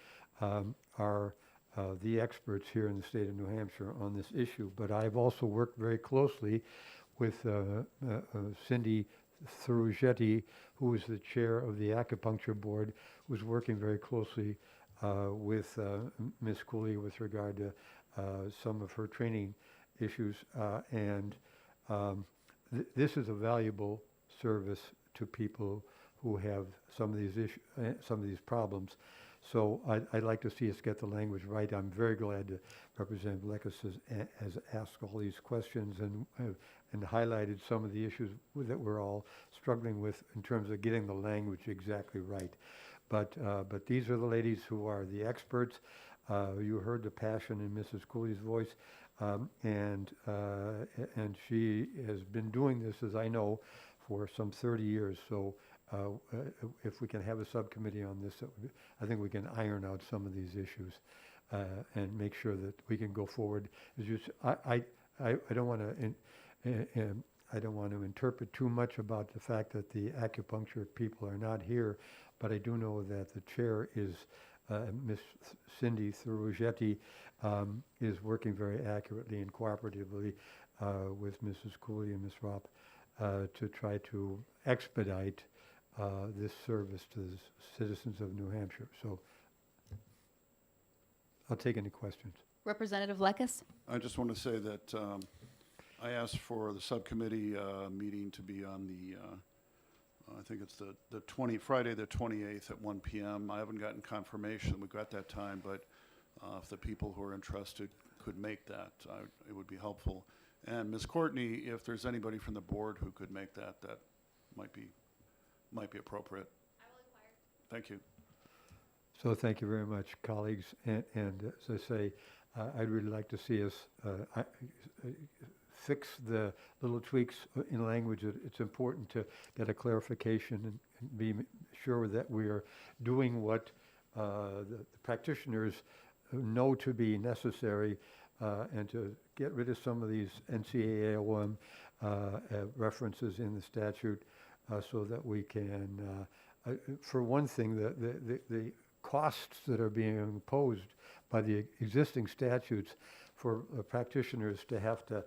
S10: are the experts here in the state of New Hampshire on this issue. But I've also worked very closely with Cindy Thurugetti, who is the chair of the Acupuncture Board, who's working very closely with Ms. Cooley with regard to some of her training issues. This is a valuable service to people who have some of these issues, some of these problems. So I'd like to see us get the language right. I'm very glad that Representative Lekas has asked all these questions and highlighted some of the issues that we're all struggling with in terms of getting the language exactly right. But these are the ladies who are the experts. You heard the passion in Mrs. Cooley's voice, and she has been doing this, as I know, for some 30 years. So if we can have a subcommittee on this, I think we can iron out some of these issues and make sure that we can go forward. I don't want to interpret too much about the fact that the acupuncture people are not here, but I do know that the chair is Miss Cindy Thurugetti, is working very accurately and cooperatively with Mrs. Cooley and Ms. Ropp to try to expedite this service to the citizens of New Hampshire. So I'll take any questions.
S1: Representative Lekas?
S2: I just want to say that I asked for the subcommittee meeting to be on the, I think it's the Friday the 28th at 1 p.m. I haven't gotten confirmation that we got that time, but if the people who are interested could make that, it would be helpful. And Ms. Courtney, if there's anybody from the board who could make that, that might be appropriate.
S3: I will inquire.
S2: Thank you.
S10: So thank you very much, colleagues. And as I say, I'd really like to see us fix the little tweaks in language. It's important to get a clarification and be sure that we are doing what the practitioners know to be necessary, and to get rid of some of these NCAA references in the statute, so that we can, for one thing, the costs that are being imposed by the existing statutes for practitioners to have to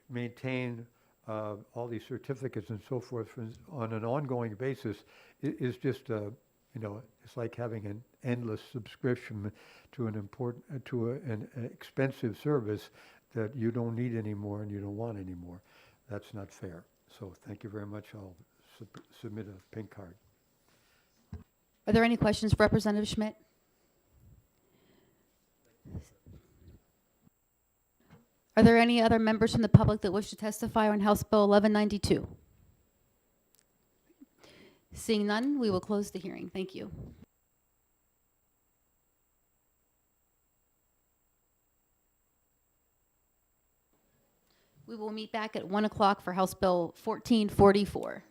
S10: maintain all these certificates and so forth on an ongoing basis is just, it's like having an endless subscription to an expensive service that you don't need anymore and you don't want anymore. That's not fair. So thank you very much. I'll submit a pink card.
S1: Are there any questions for Representative Schmidt? Are there any other members from the public that wish to testify on House Bill 1192? Seeing none, we will close the hearing. Thank you. We will meet back at 1 o'clock for House Bill 1444.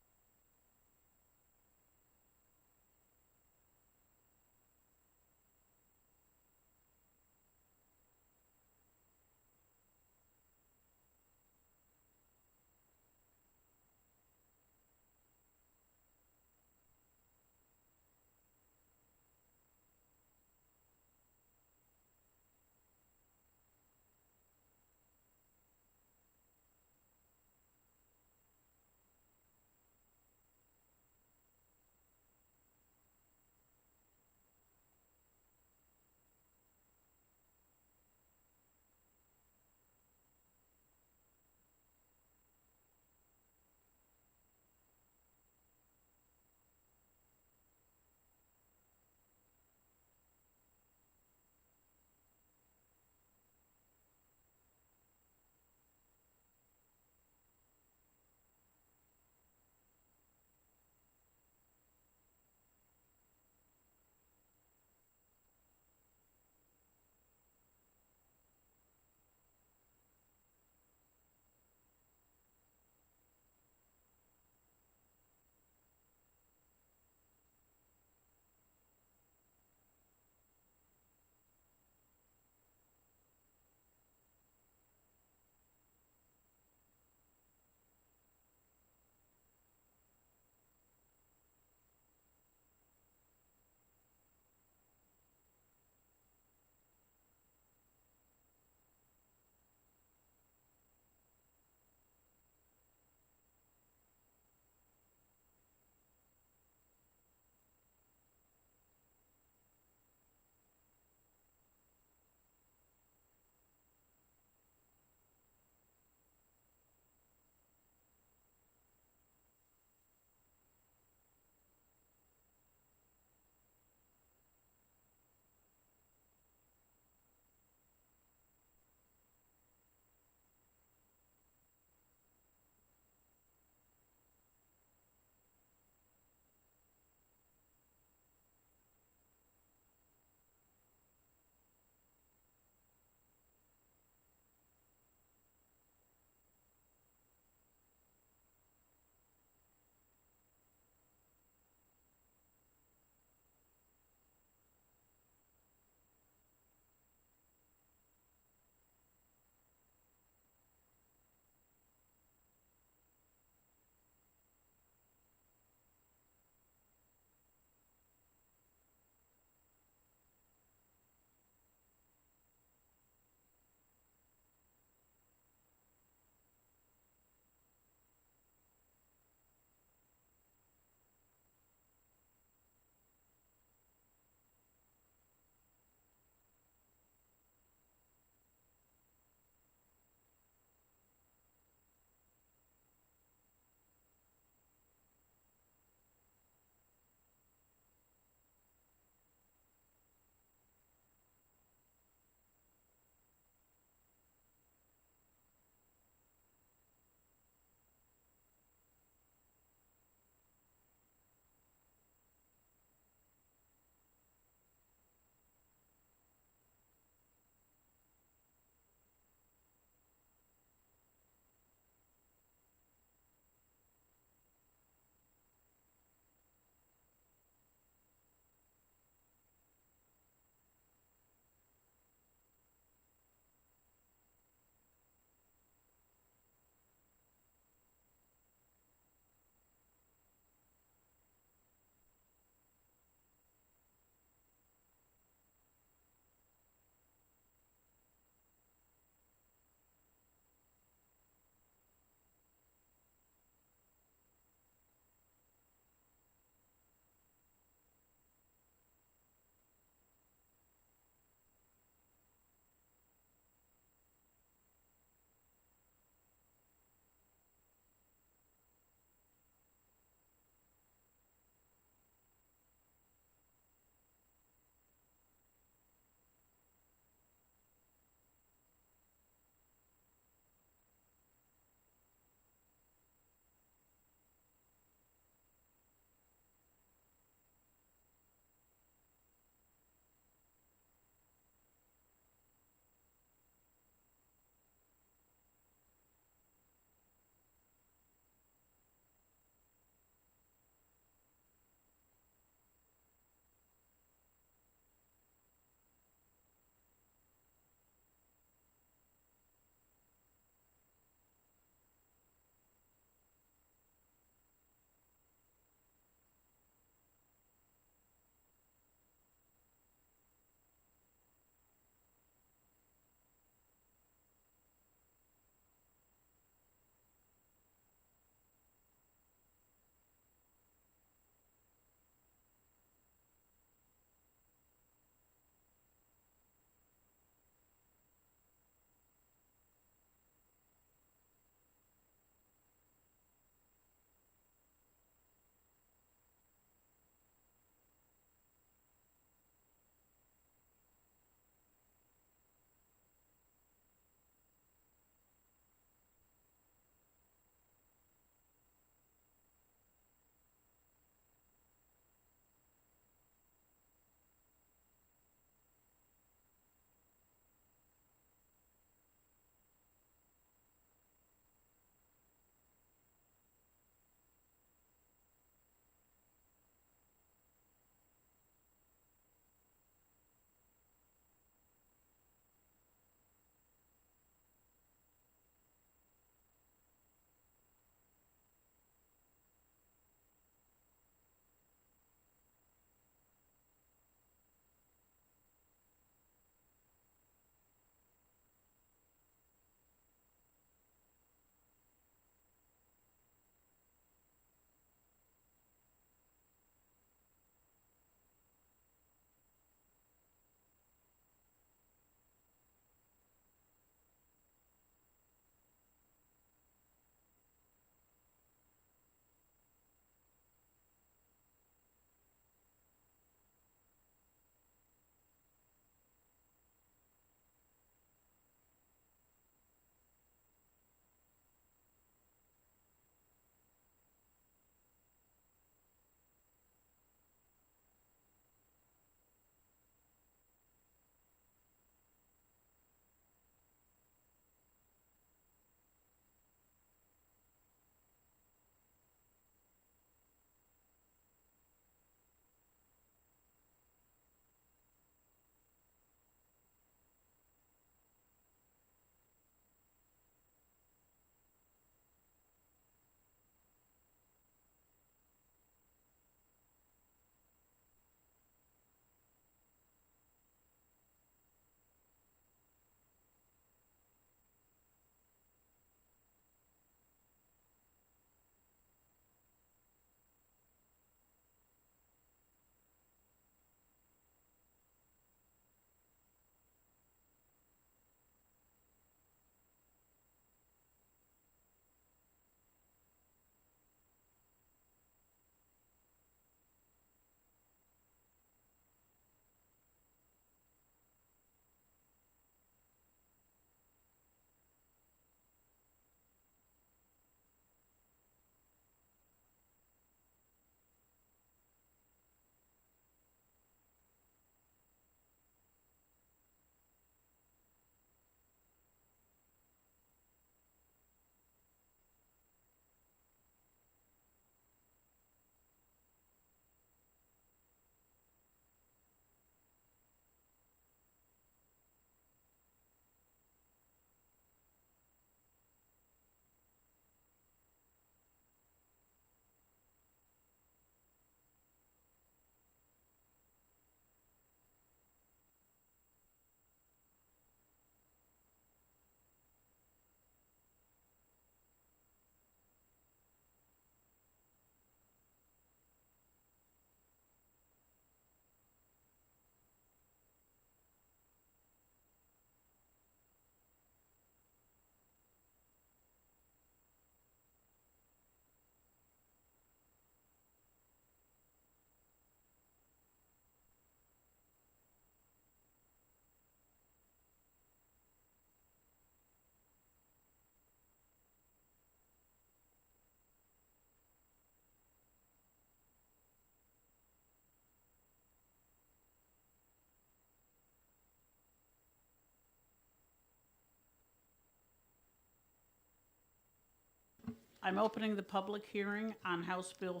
S11: I'm opening the public hearing on House Bill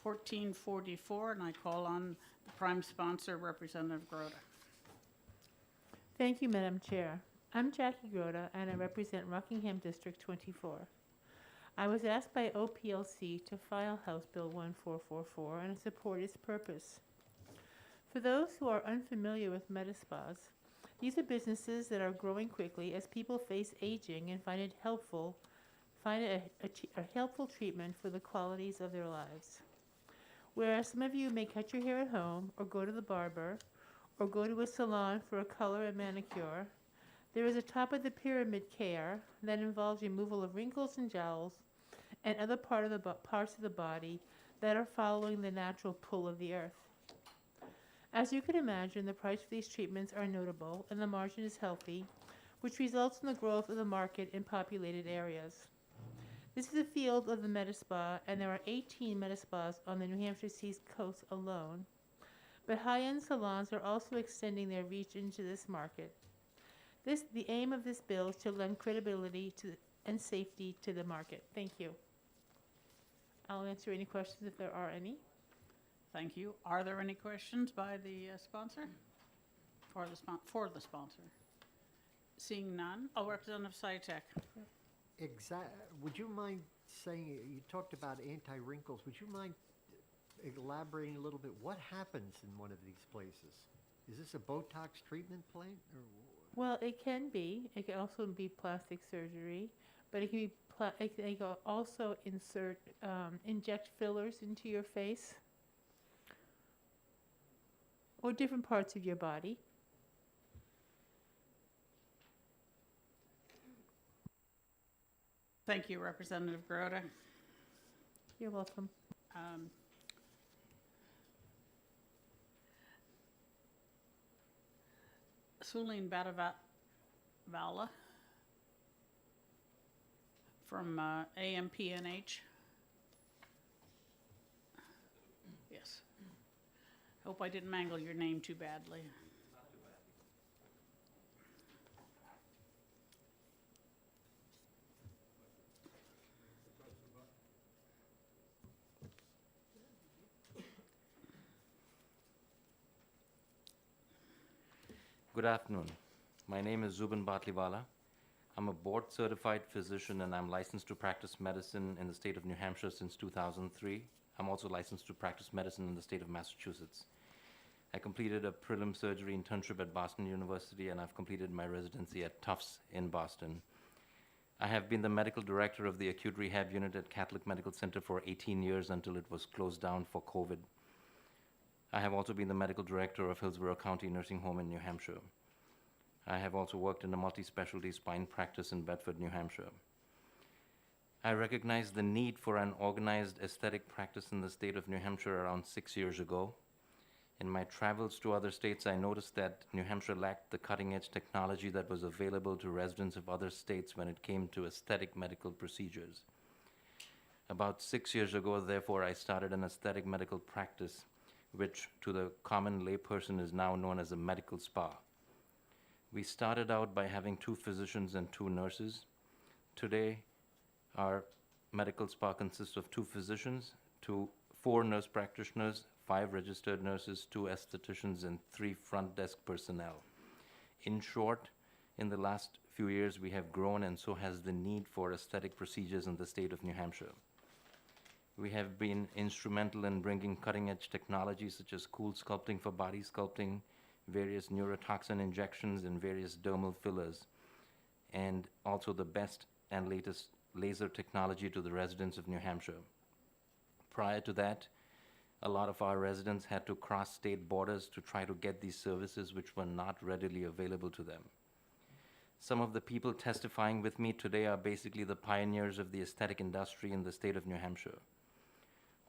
S11: 1444, and I call on the prime sponsor, Representative Grota.
S6: Thank you, Madam Chair. I'm Jackie Grota, and I represent Rockingham District 24. I was asked by OPLC to file House Bill 1444 and support its purpose. For those who are unfamiliar with Medispas, these are businesses that are growing quickly as people face aging and find a helpful treatment for the qualities of their lives. Whereas some of you may cut your hair at home, or go to the barber, or go to a salon for a color and manicure, there is a top-of-the-pyramid care that involves removal of wrinkles and jowls and other parts of the body that are following the natural pull of the earth. As you can imagine, the price for these treatments are notable and the margin is healthy, which results in the growth of the market in populated areas. This is the field of the Medispa, and there are 18 Medispas on the New Hampshire Seas coast alone, but high-end salons are also extending their reach into this market. The aim of this bill is to lend credibility and safety to the market. Thank you. I'll answer any questions if there are any.
S11: Thank you. Are there any questions by the sponsor? For the sponsor? Seeing none. Oh, Representative Saitek.
S7: Would you mind saying, you talked about anti-wrinkles, would you mind elaborating a little bit? What happens in one of these places? Is this a Botox treatment plant? Or
S6: Well, it can be. It can also be plastic surgery, but it can be they can also inject fillers into your face or different parts of your body.
S11: Thank you, Representative Grota.
S6: You're welcome.
S11: Suleen Badavala from AMPNH. Yes. Hope I didn't mangle your name too badly.
S14: Good afternoon. My name is Zubin Batliwala. I'm a board-certified physician and I'm licensed to practice medicine in the state of New Hampshire since 2003. I'm also licensed to practice medicine in the state of Massachusetts. I completed a prelim surgery internship at Boston University and I've completed my residency at Tufts in Boston. I have been the medical director of the acute rehab unit at Catholic Medical Center for 18 years until it was closed down for COVID. I have also been the medical director of Hillsborough County Nursing Home in New Hampshire. I have also worked in a multi-specialty spine practice in Bedford, New Hampshire. I recognized the need for an organized aesthetic practice in the state of New Hampshire around 6 years ago. In my travels to other states, I noticed that New Hampshire lacked the cutting-edge technology that was available to residents of other states when it came to aesthetic medical procedures. About 6 years ago, therefore, I started an aesthetic medical practice, which to the common layperson is now known as a medical spa. We started out by having 2 physicians and 2 nurses. Today, our medical spa consists of 2 physicians, 4 nurse practitioners, 5 registered nurses, 2 estheticians, and 3 front desk personnel. In short, in the last few years, we have grown, and so has the need for aesthetic procedures in the state of New Hampshire. We have been instrumental in bringing cutting-edge technologies such as cool sculpting for body sculpting, various neurotoxin injections, and various dermal fillers, and also the best and latest laser technology to the residents of New Hampshire. Prior to that, a lot of our residents had to cross state borders to try to get these services which were not readily available to them. Some of the people testifying with me today are basically the pioneers of the aesthetic industry in the state of New Hampshire.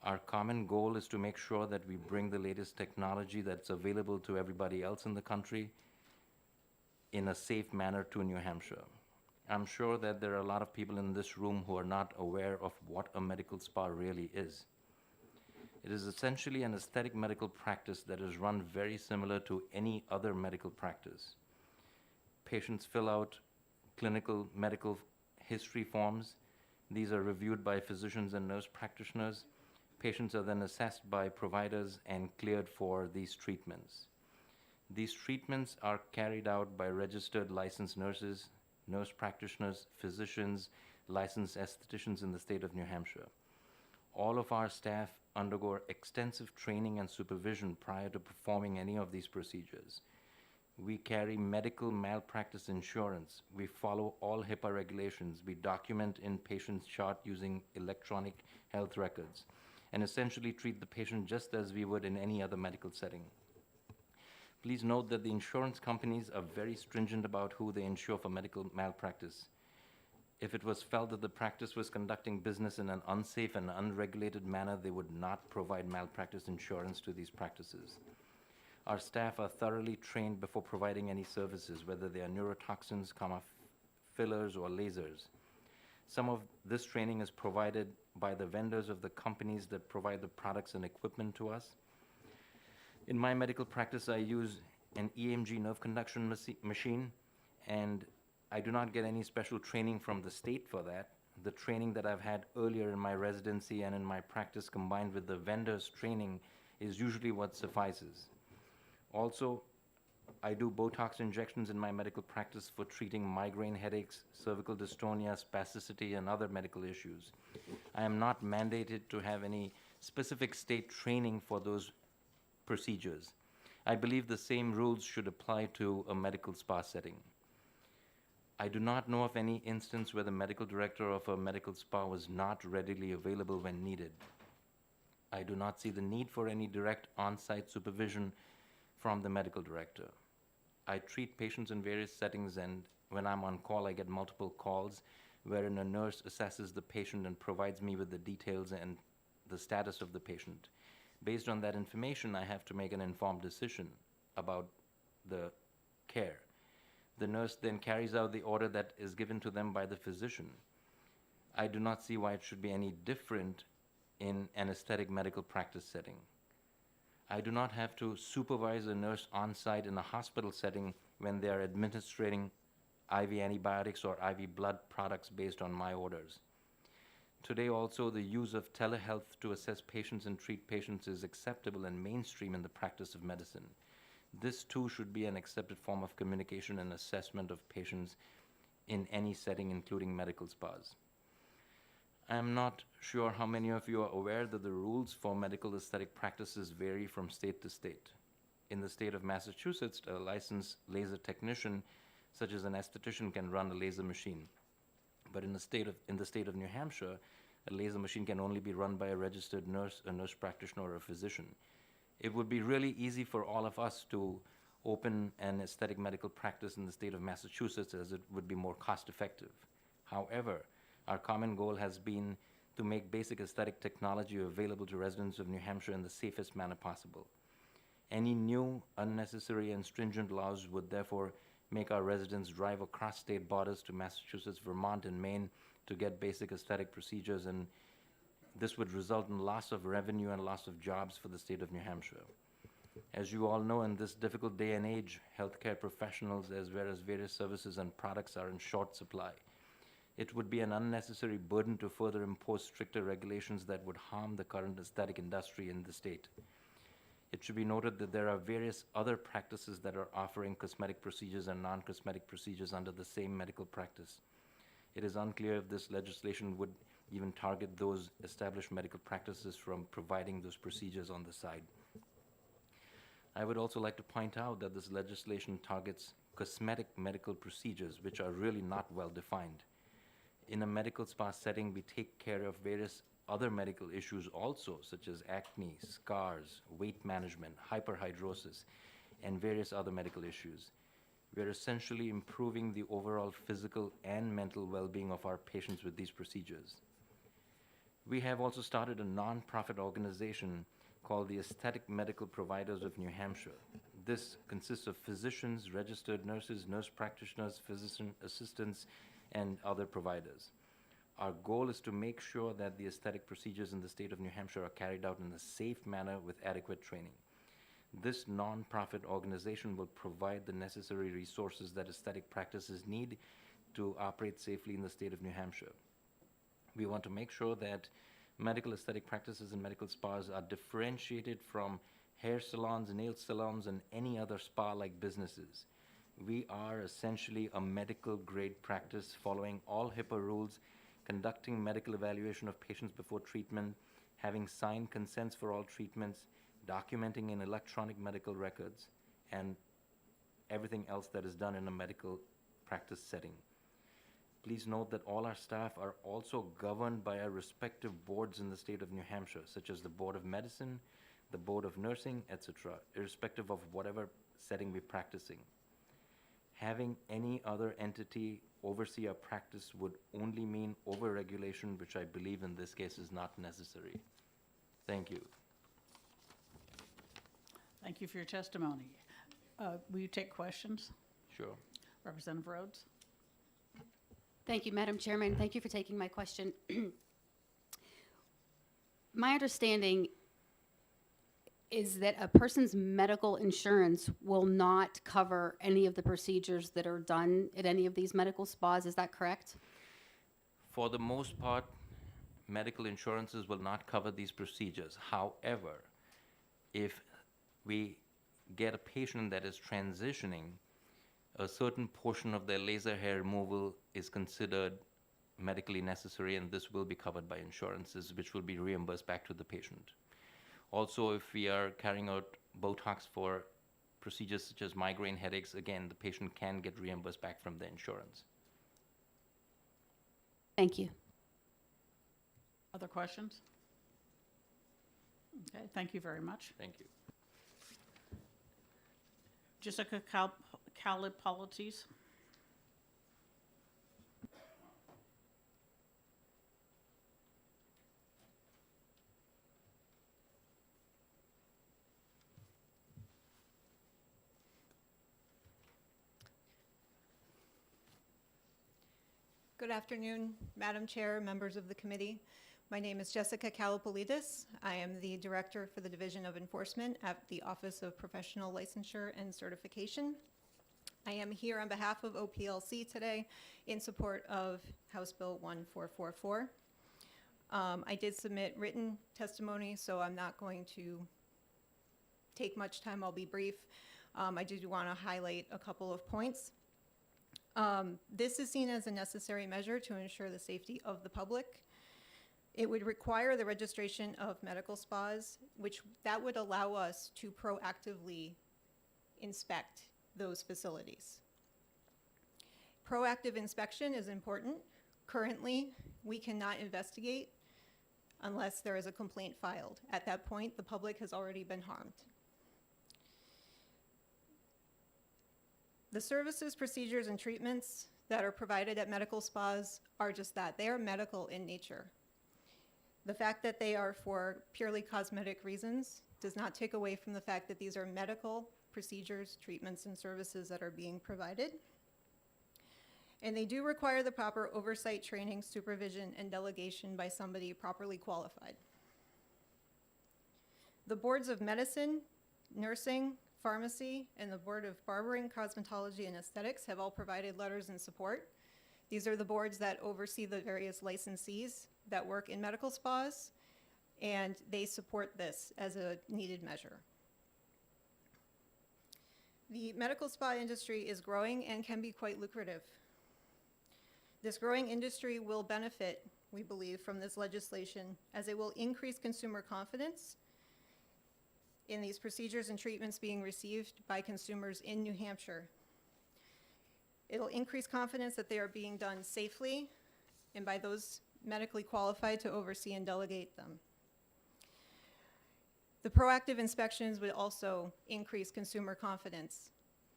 S14: Our common goal is to make sure that we bring the latest technology that's available to everybody else in the country in a safe manner to New Hampshire. I'm sure that there are a lot of people in this room who are not aware of what a medical spa really is. It is essentially an aesthetic medical practice that is run very similar to any other medical practice. Patients fill out clinical medical history forms. These are reviewed by physicians and nurse practitioners. Patients are then assessed by providers and cleared for these treatments. These treatments are carried out by registered licensed nurses, nurse practitioners, physicians, licensed estheticians in the state of New Hampshire. All of our staff undergo extensive training and supervision prior to performing any of these procedures. We carry medical malpractice insurance. We follow all HIPAA regulations. We document in patient's chart using electronic health records and essentially treat the patient just as we would in any other medical setting. Please note that the insurance companies are very stringent about who they insure for medical malpractice. If it was felt that the practice was conducting business in an unsafe and unregulated manner, they would not provide malpractice insurance to these practices. Our staff are thoroughly trained before providing any services, whether they are neurotoxins, fillers, or lasers. Some of this training is provided by the vendors of the companies that provide the products and equipment to us. In my medical practice, I use an EMG nerve conduction machine, and I do not get any special training from the state for that. The training that I've had earlier in my residency and in my practice combined with the vendor's training is usually what suffices. Also, I do Botox injections in my medical practice for treating migraine headaches, cervical dystonia, spasticity, and other medical issues. I am not mandated to have any specific state training for those procedures. I believe the same rules should apply to a medical spa setting. I do not know of any instance where the medical director of a medical spa was not readily available when needed. I do not see the need for any direct on-site supervision from the medical director. I treat patients in various settings, and when I'm on call, I get multiple calls wherein a nurse assesses the patient and provides me with the details and the status of the patient. Based on that information, I have to make an informed decision about the care. The nurse then carries out the order that is given to them by the physician. I do not see why it should be any different in an aesthetic medical practice setting. I do not have to supervise a nurse on-site in a hospital setting when they are administering IV antibiotics or IV blood products based on my orders. Today also, the use of telehealth to assess patients and treat patients is acceptable and mainstream in the practice of medicine. This too should be an accepted form of communication and assessment of patients in any setting, including medical spas. I am not sure how many of you are aware that the rules for medical aesthetic practices vary from state to state. In the state of Massachusetts, a licensed laser technician, such as an esthetician, can run a laser machine. But in the state of New Hampshire, a laser machine can only be run by a registered nurse, a nurse practitioner, or a physician. It would be really easy for all of us to open an aesthetic medical practice in the state of Massachusetts, as it would be more cost effective. However, our common goal has been to make basic aesthetic technology available to residents of New Hampshire in the safest manner possible. Any new, unnecessary, and stringent laws would therefore make our residents drive across state borders to Massachusetts, Vermont, and Maine to get basic aesthetic procedures, and this would result in loss of revenue and loss of jobs for the state of New Hampshire. As you all know, in this difficult day and age, healthcare professionals as well as various services and products are in short supply. It would be an unnecessary burden to further impose stricter regulations that would harm the current aesthetic industry in the state. It should be noted that there are various other practices that are offering cosmetic procedures and non-cosmetic procedures under the same medical practice. It is unclear if this legislation would even target those established medical practices from providing those procedures on the side. I would also like to point out that this legislation targets cosmetic medical procedures, which are really not well defined. In a medical spa setting, we take care of various other medical issues also, such as acne, scars, weight management, hyperhidrosis, and various other medical issues. We are essentially improving the overall physical and mental well-being of our patients with these procedures. We have also started a non-profit organization called the Aesthetic Medical Providers of New Hampshire. This consists of physicians, registered nurses, nurse practitioners, physician assistants, and other providers. Our goal is to make sure that the aesthetic procedures in the state of New Hampshire are carried out in a safe manner with adequate training. This non-profit organization will provide the necessary resources that aesthetic practices need to operate safely in the state of New Hampshire. We want to make sure that medical aesthetic practices and medical spas are differentiated from hair salons, nail salons, and any other spa-like businesses. We are essentially a medical grade practice following all HIPAA rules, conducting medical evaluation of patients before treatment, having signed consents for all treatments, documenting in electronic medical records, and everything else that is done in a medical practice setting. Please note that all our staff are also governed by our respective boards in the state of New Hampshire, such as the Board of Medicine, the Board of Nursing, etc., irrespective of whatever setting we're practicing. Having any other entity oversee our practice would only mean over-regulation, which I believe in this case is not necessary. Thank you.
S11: Thank you for your testimony. Will you take questions?
S14: Sure.
S11: Representative Rhodes?
S1: Thank you, Madam Chairman. Thank you for taking my question. My understanding is that a person's medical insurance will not cover any of the procedures that are done at any of these medical spas. Is that correct?
S14: For the most part, medical insurances will not cover these procedures. However, if we get a patient that is transitioning, a certain portion of their laser hair removal is considered medically necessary, and this will be covered by insurances, which will be reimbursed back to the patient. Also, if we are carrying out Botox for procedures such as migraine headaches, again, the patient can get reimbursed back from the insurance.
S1: Thank you.
S11: Other questions? Okay, thank you very much.
S14: Thank you.
S11: Jessica Calipolites.
S15: Good afternoon, Madam Chair, members of the committee. My name is Jessica Calipolitis. I am the Director for the Division of Enforcement at the Office of Professional Licensure and Certification. I am here on behalf of OPLC today in support of House Bill 1444. I did submit written testimony, so I'm not going to take much time. I'll be brief. I do want to highlight a couple of points. This is seen as a necessary measure to ensure the safety of the public. It would require the registration of medical spas, that would allow us to proactively inspect those facilities. Proactive inspection is important. Currently, we cannot investigate unless there is a complaint filed. At that point, the public has already been harmed. The services, procedures, and treatments that are provided at medical spas are just that. They are medical in nature. The fact that they are for purely cosmetic reasons does not take away from the fact that these are medical procedures, treatments, and services that are being provided. And they do require the proper oversight, training, supervision, and delegation by somebody properly qualified. The boards of medicine, nursing, pharmacy, and the Board of Barbering, Cosmetology, and Aesthetics have all provided letters in support. These are the boards that oversee the various licensees that work in medical spas, and they support this as a needed measure. The medical spa industry is growing and can be quite lucrative. This growing industry will benefit, we believe, from this legislation, as it will increase consumer confidence in these procedures and treatments being received by consumers in New Hampshire. It'll increase confidence that they are being done safely and by those medically qualified to oversee and delegate them. The proactive inspections would also increase consumer confidence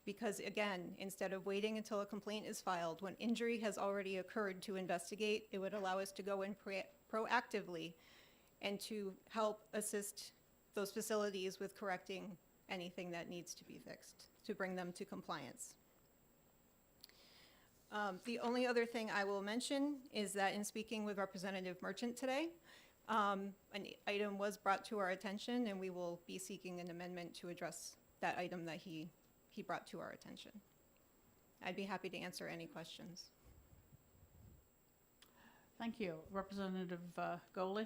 S15: because, again, instead of waiting until a complaint is filed, when injury has already occurred to investigate, it would allow us to go in proactively and to help assist those facilities with correcting anything that needs to be fixed to bring them to compliance. The only other thing I will mention is that in speaking with Representative Merchant today, an item was brought to our attention, and we will be seeking an amendment to address that item that he brought to our attention. I'd be happy to answer any questions.
S11: Thank you. Representative Goley?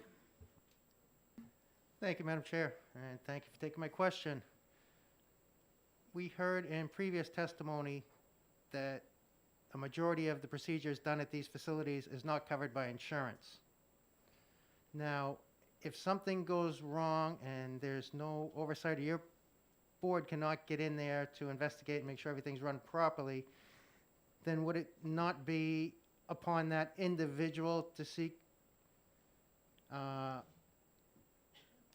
S4: Thank you, Madam Chair, and thank you for taking my question. We heard in previous testimony that a majority of the procedures done at these facilities is not covered by insurance. Now, if something goes wrong and there's no oversight, or your board cannot get in there to investigate and make sure everything's run properly, then would it not be upon that individual to seek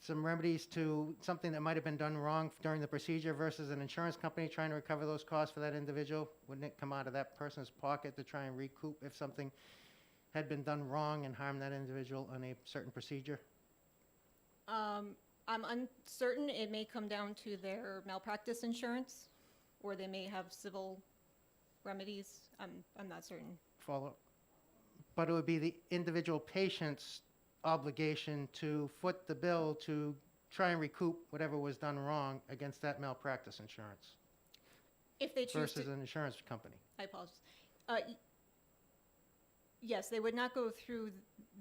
S4: some remedies to something that might have been done wrong during the procedure versus an insurance company trying to recover those costs for that individual? Wouldn't it come out of that person's pocket to try and recoup if something had been done wrong and harmed that individual on a certain procedure?
S15: I'm uncertain. It may come down to their malpractice insurance, or they may have civil remedies. I'm not certain.
S4: Follow. But it would be the individual patient's obligation to foot the bill to try and recoup whatever was done wrong against that malpractice insurance
S15: If they choose
S4: versus
S15: to,
S4: an insurance company.
S15: I apologize. Yes, they would not go through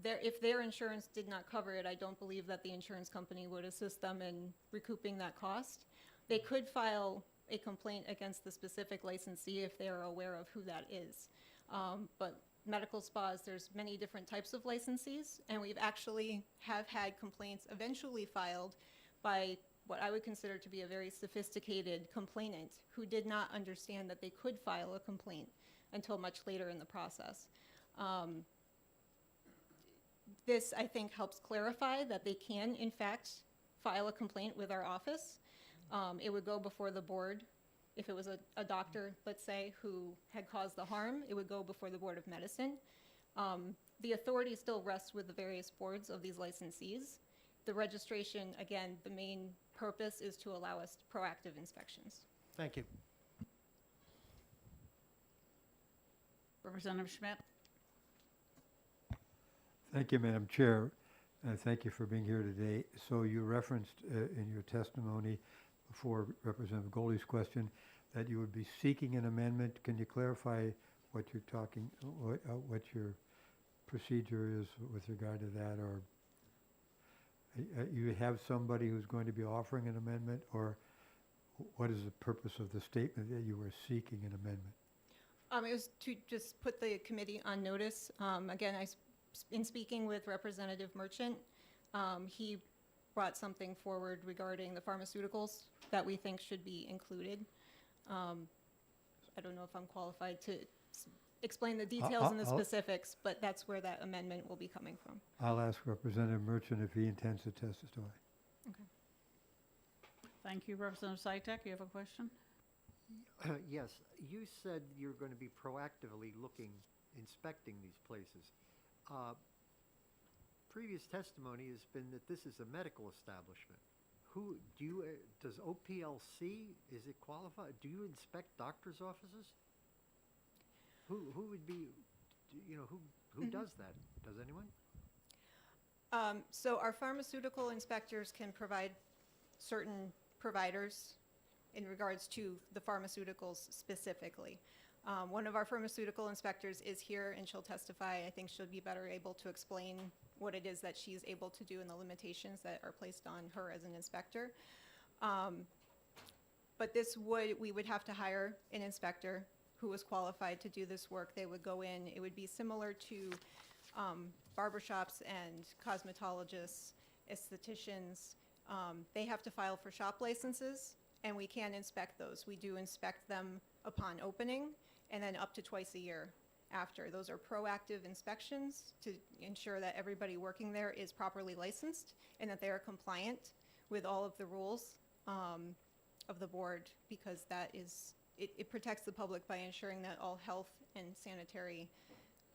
S15: their, if their insurance did not cover it, I don't believe that the insurance company would assist them in recouping that cost. They could file a complaint against the specific licensee if they are aware of who that is. But medical spas, there's many different types of licensees, and we've actually have had complaints eventually filed by what I would consider to be a very sophisticated complainant who did not understand that they could file a complaint until much later in the process. This, I think, helps clarify that they can, in fact, file a complaint with our office. It would go before the board. If it was a doctor, let's say, who had caused the harm, it would go before the Board of Medicine. The authority still rests with the various boards of these licensees. The registration, again, the main purpose is to allow us proactive inspections.
S4: Thank you.
S11: Representative Schmidt?
S10: Thank you, Madam Chair. Thank you for being here today. So you referenced in your testimony before Representative Goldie's question that you would be seeking an amendment. Can you clarify what you're talking, what your procedure is with regard to that? Or you have somebody who's going to be offering an amendment, or what is the purpose of the statement that you were seeking an amendment?
S15: It was to just put the committee on notice. Again, in speaking with Representative Merchant, he brought something forward regarding the pharmaceuticals that we think should be included. I don't know if I'm qualified to explain the details and the specifics, but that's where that amendment will be coming from.
S10: I'll ask Representative Merchant if he intends to testify.
S15: Okay.
S11: Thank you. Representative Sitek, you have a question?
S7: Yes, you said you're going to be proactively inspecting these places. Previous testimony has been that this is a medical establishment. Who do you, does OPLC, is it qualified? Do you inspect doctors' offices? Who would be, who does that? Does anyone?
S15: So our pharmaceutical inspectors can provide certain providers in regards to the pharmaceuticals specifically. One of our pharmaceutical inspectors is here and she'll testify. I think she'll be better able to explain what it is that she's able to do and the limitations that are placed on her as an inspector. But we would have to hire an inspector who was qualified to do this work. They would go in. It would be similar to barbershops and cosmetologists, estheticians. They have to file for shop licenses, and we can inspect those. We do inspect them upon opening and then up to twice a year after. Those are proactive inspections to ensure that everybody working there is properly licensed and that they are compliant with all of the rules of the board, because that is, it protects the public by ensuring that all health and sanitary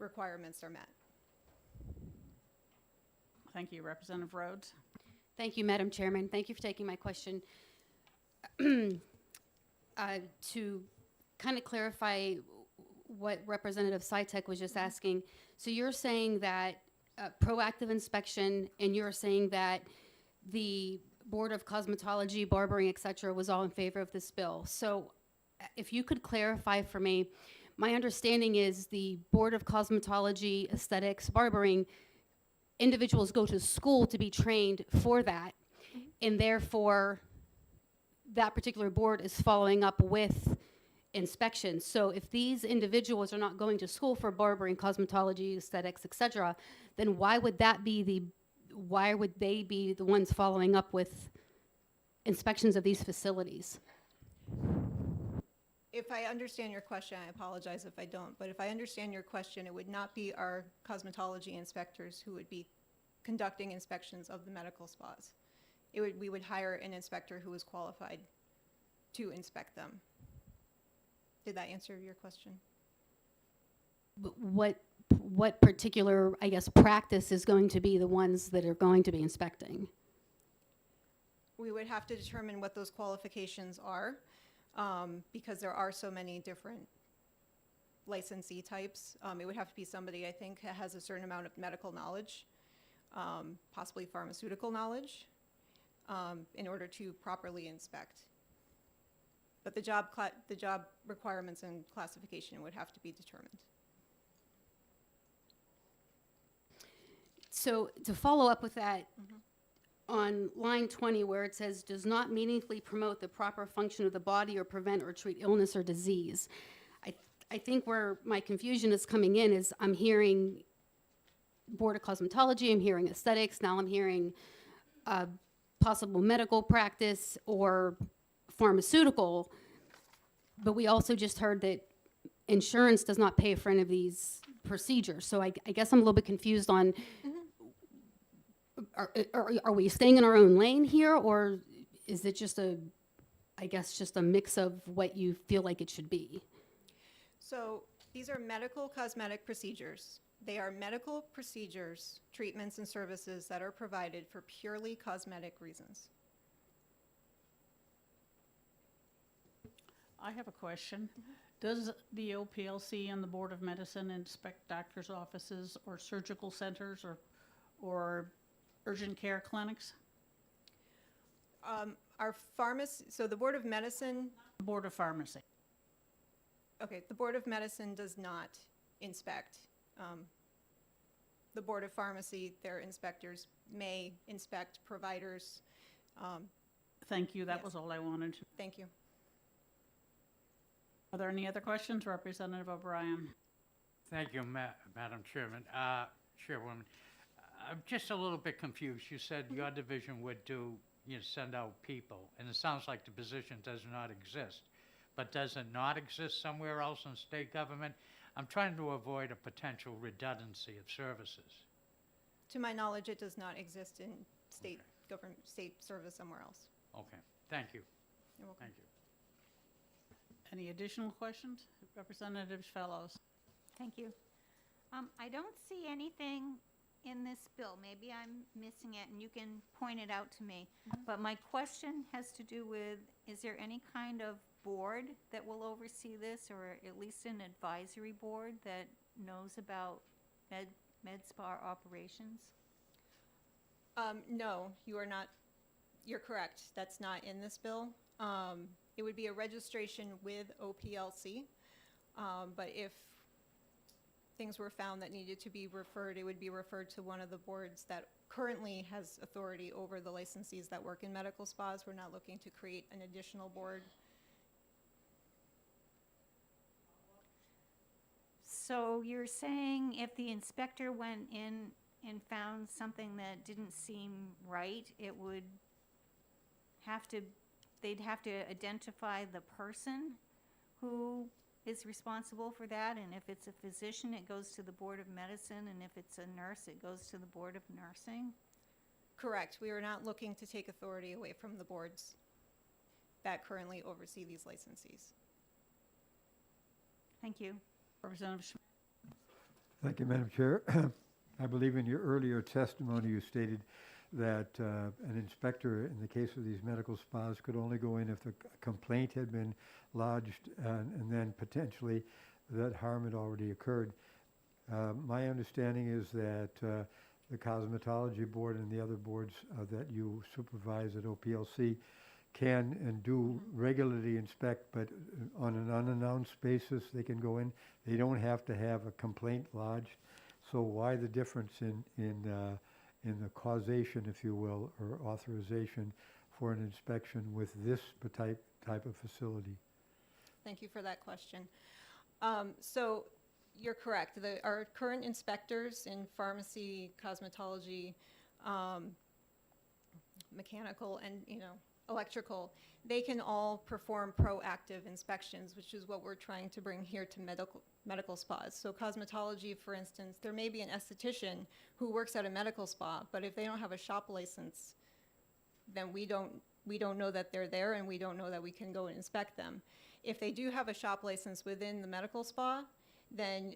S15: requirements are met.
S11: Thank you. Representative Rhodes?
S1: Thank you, Madam Chairman. Thank you for taking my question. To kind of clarify what Representative Sitek was just asking, so you're saying that proactive inspection, and you're saying that the Board of Cosmetology, Barbering, et cetera, was all in favor of this bill. So if you could clarify for me, my understanding is the Board of Cosmetology, Aesthetics, Barbering, individuals go to school to be trained for that, and therefore that particular board is following up with inspections. So if these individuals are not going to school for barbering, cosmetology, aesthetics, etc., then why would they be the ones following up with inspections of these facilities?
S15: If I understand your question, I apologize if I don't, but if I understand your question, it would not be our cosmetology inspectors who would be conducting inspections of the medical spas. We would hire an inspector who is qualified to inspect them. Did that answer your question?
S1: What particular, I guess, practice is going to be the ones that are going to be inspecting?
S15: We would have to determine what those qualifications are, because there are so many different licensee types. It would have to be somebody, I think, that has a certain amount of medical knowledge, possibly pharmaceutical knowledge, in order to properly inspect. But the job requirements and classification would have to be determined.
S1: So to follow up with that, on line 20 where it says, does not meaningfully promote the proper function of the body or prevent or treat illness or disease. I think where my confusion is coming in is I'm hearing Board of Cosmetology, I'm hearing aesthetics, now I'm hearing possible medical practice or pharmaceutical, but we also just heard that insurance does not pay for any of these procedures. So I guess I'm a little bit confused on, are we staying in our own lane here, or is it just just a mix of what you feel like it should be?
S15: So these are medical cosmetic procedures. They are medical procedures, treatments, and services that are provided for purely cosmetic reasons.
S11: I have a question. Does the OPLC and the Board of Medicine inspect doctors' offices or surgical centers or urgent care clinics?
S15: Our pharmacy, so the Board of Medicine,
S11: Board of Pharmacy.
S15: okay, the Board of Medicine does not inspect. The Board of Pharmacy, their inspectors may inspect providers.
S11: Thank you, that
S15: Yes.
S11: was all I wanted.
S15: Thank you.
S11: Are there any other questions, Representative O'Brien?
S16: Thank you, Madam Chairman. Chairwoman, I'm just a little bit confused. You said your division would send out people, and it sounds like the position does not exist. But does it not exist somewhere else in state government? I'm trying to avoid a potential redundancy of services.
S15: To my knowledge, it does not exist in state government, state service somewhere else.
S16: Okay, thank you.
S15: You're welcome.
S16: Thank you.
S11: Any additional questions? Representative Fellows.
S5: Thank you. I don't see anything in this bill. Maybe I'm missing it and you can point it out to me. But my question has to do with, is there any kind of board that will oversee this, or at least an advisory board that knows about med spa operations?
S15: No, you are not. You're correct. That's not in this bill. It would be a registration with OPLC, but if things were found that needed to be referred, it would be referred to one of the boards that currently has authority over the licensees that work in medical spas. We're not looking to create an additional board.
S5: So you're saying if the inspector went in and found something that didn't seem right, they'd have to identify the person who is responsible for that, and if it's a physician, it goes to the Board of Medicine, and if it's a nurse, it goes to the Board of Nursing?
S15: Correct. We are not looking to take authority away from the boards that currently oversee these licensees.
S5: Thank you.
S11: Representative Schmidt.
S10: Thank you, Madam Chair. I believe in your earlier testimony you stated that an inspector in the case of these medical spas could only go in if the complaint had been lodged and then potentially that harm had already occurred. My understanding is that the Cosmetology Board and the other boards that you supervise at OPLC can and do regularly inspect, but on an unannounced basis, they can go in. They don't have to have a complaint lodged. So why the difference in the causation, if you will, or authorization for an inspection with this type of facility?
S15: Thank you for that question. So you're correct. Our current inspectors in pharmacy, cosmetology, mechanical, and electrical, they can all perform proactive inspections, which is what we're trying to bring here to medical spas. So cosmetology, for instance, there may be an esthetician who works at a medical spa, but if they don't have a shop license, then we don't know that they're there, and we don't know that we can go and inspect them. If they do have a shop license within the medical spa, then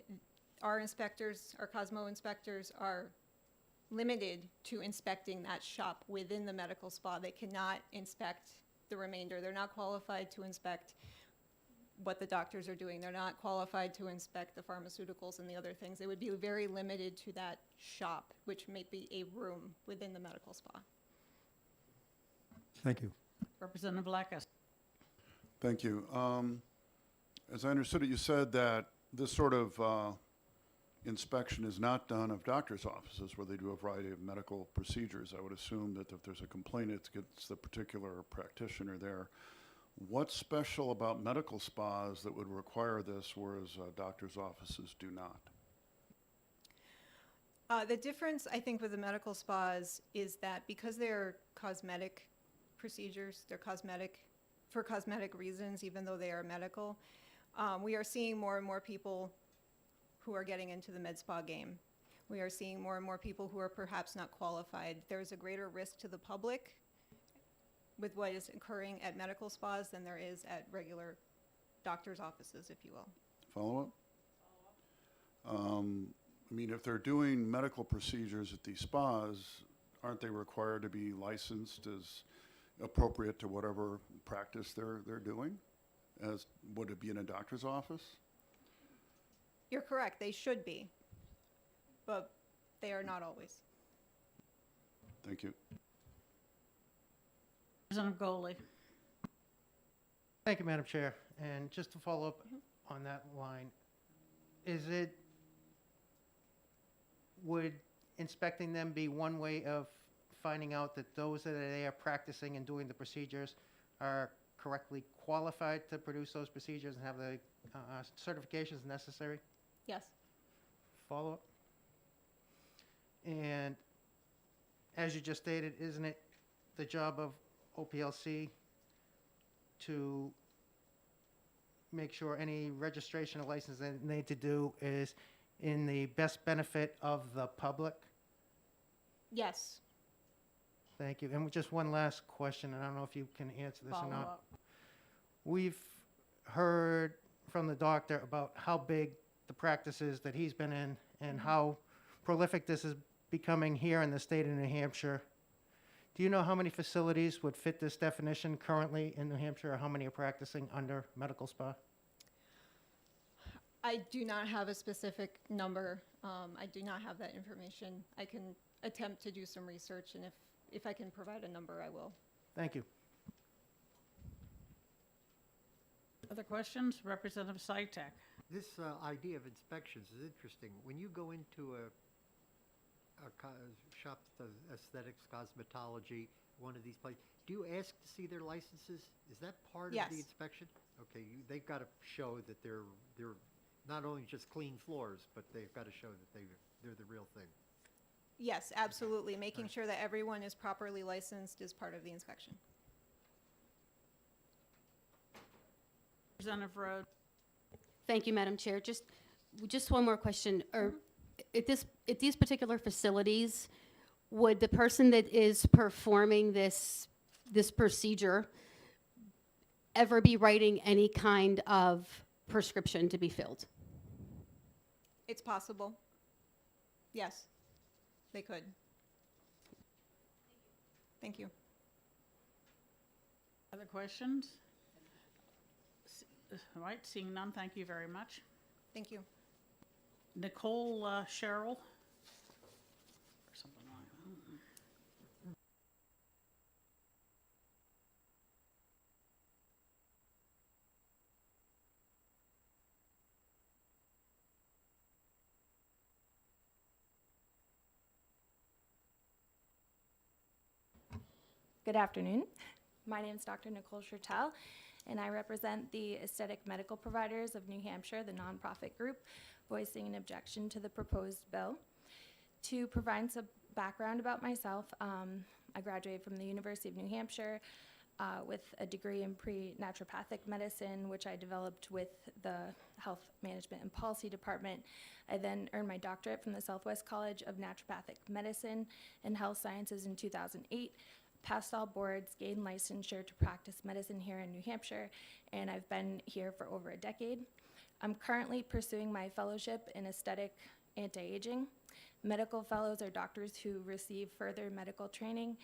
S15: our inspectors, our Cosmo inspectors, are limited to inspecting that shop within the medical spa. They cannot inspect the remainder. They're not qualified to inspect what the doctors are doing. They're not qualified to inspect the pharmaceuticals and the other things. They would be very limited to that shop, which may be a room within the medical spa.
S10: Thank you.
S11: Representative Blackus.
S2: Thank you. As I understood it, you said that this sort of inspection is not done of doctors' offices where they do a variety of medical procedures. I would assume that if there's a complaint, it's the particular practitioner there. What's special about medical spas that would require this, whereas doctors' offices do not?
S15: The difference, I think, with the medical spas is that because they're cosmetic procedures, they're cosmetic for cosmetic reasons, even though they are medical, we are seeing more and more people who are getting into the med spa game. We are seeing more and more people who are perhaps not qualified. There's a greater risk to the public with what is occurring at medical spas than there is at regular doctor's offices, if you will.
S2: Follow-up? I mean, if they're doing medical procedures at these spas, aren't they required to be licensed as appropriate to whatever practice they're doing? As would it be in a doctor's office?
S15: You're correct, they should be, but they are not always.
S2: Thank you.
S11: Representative Goley.
S4: Thank you, Madam Chair. And just to follow up on that line, would inspecting them be one way of finding out that those that are there practicing and doing the procedures are correctly qualified to produce those procedures and have the certifications necessary?
S15: Yes.
S4: Follow-up? And as you just stated, isn't it the job of OPLC to make sure any registration or license they need to do is in the best benefit of the public?
S15: Yes.
S4: Thank you. And just one last question, and I don't know if you can answer this or not.
S11: Follow-up.
S4: We've heard from the doctor about how big the practice is that he's been in and how prolific this is becoming here in the state of New Hampshire. Do you know how many facilities would fit this definition currently in New Hampshire, or how many are practicing under medical spa?
S15: I do not have a specific number. I do not have that information. I can attempt to do some research, and if I can provide a number, I will.
S4: Thank you.
S11: Other questions? Representative Sytek.
S7: This idea of inspections is interesting. When you go into a shop that does aesthetics, cosmetology, one of these places, do you ask to see their licenses? Is that part
S15: Yes.
S7: of the inspection? Okay, they've got to show that they're not only just clean floors, but they've got to show that they're the real thing.
S15: Yes, absolutely. Making sure that everyone is properly licensed is part of the inspection.
S11: Representative Rhodes.
S1: Thank you, Madam Chair. Just one more question. At these particular facilities, would the person that is performing this procedure ever be writing any kind of prescription to be filled?
S15: It's possible. Yes, they could. Thank you.
S11: Other questions? All right, seeing none, thank you very much.
S15: Thank you.
S11: Nicole Sherrill. Something wrong.
S17: Good afternoon. My name is Dr. Nicole Shurtell, and I represent the Aesthetic Medical Providers of New Hampshire, the nonprofit group, voicing an objection to the proposed bill. To provide some background about myself, I graduated from the University of New Hampshire with a degree in pre-naturopathic medicine, which I developed with the Health Management and Policy Department. I then earned my doctorate from the Southwest College of Naturopathic Medicine and Health Sciences in 2008, passed all boards, gained licensure to practice medicine here in New Hampshire, and I've been here for over a decade. I'm currently pursuing my fellowship in aesthetic anti-aging. Medical fellows are doctors who receive further medical training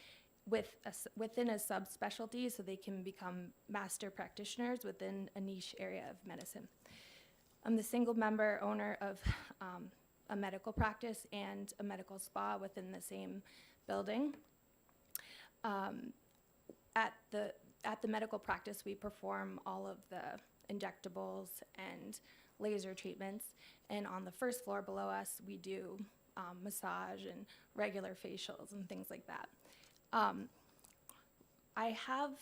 S17: within a subspecialty so they can become master practitioners within a niche area of medicine. I'm the single member owner of a medical practice and a medical spa within the same building. At the medical practice, we perform all of the injectables and laser treatments, and on the first floor below us, we do massage and regular facials and things like that. I have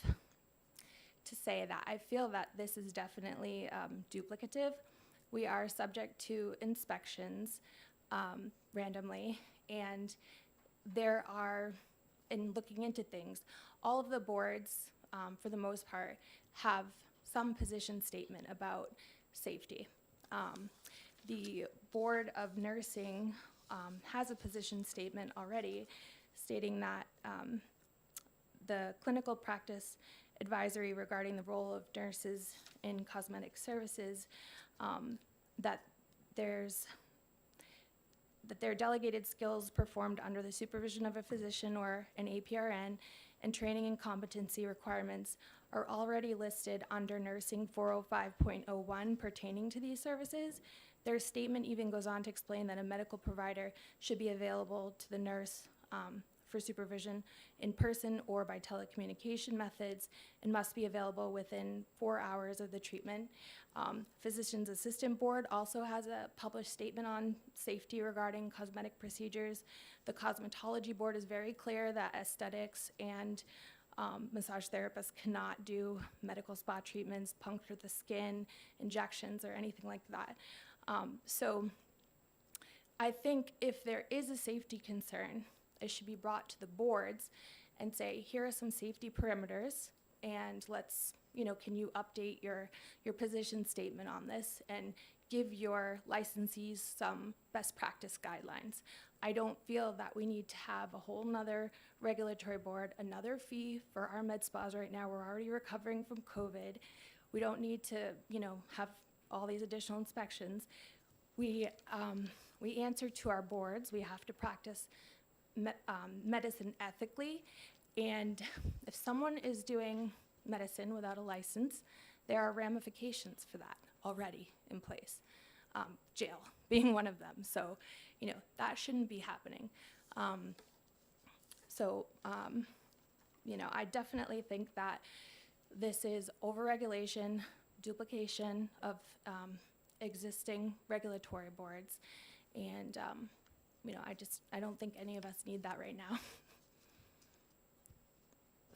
S17: to say that I feel that this is definitely duplicative. We are subject to inspections randomly, and there are, in looking into things, all of the boards, for the most part, have some position statement about safety. The Board of Nursing has a position statement already stating that the clinical practice advisory regarding the role of nurses in cosmetic services, that their delegated skills performed under the supervision of a physician or an APRN and training and competency requirements are already listed under Nursing 405.01 pertaining to these services. Their statement even goes on to explain that a medical provider should be available to the nurse for supervision in person or by telecommunication methods and must be available within 4 hours of the treatment. Physician's Assistant Board also has a published statement on safety regarding cosmetic procedures. The Cosmetology Board is very clear that aesthetics and massage therapists cannot do medical spa treatments, puncture the skin, injections, or anything like that. So I think if there is a safety concern, it should be brought to the boards and say, here are some safety parameters, and let's, can you update your position statement on this and give your licensees some best practice guidelines. I don't feel that we need to have a whole nother regulatory board, another fee for our med spas right now. We're already recovering from COVID. We don't need to, have all these additional inspections. We answer to our boards. We have to practice medicine ethically, and if someone is doing medicine without a license, there are ramifications for that already in place, jail being one of them. So, that shouldn't be happening. I definitely think that this is overregulation, duplication of existing regulatory boards, and I don't think any of us need that right now.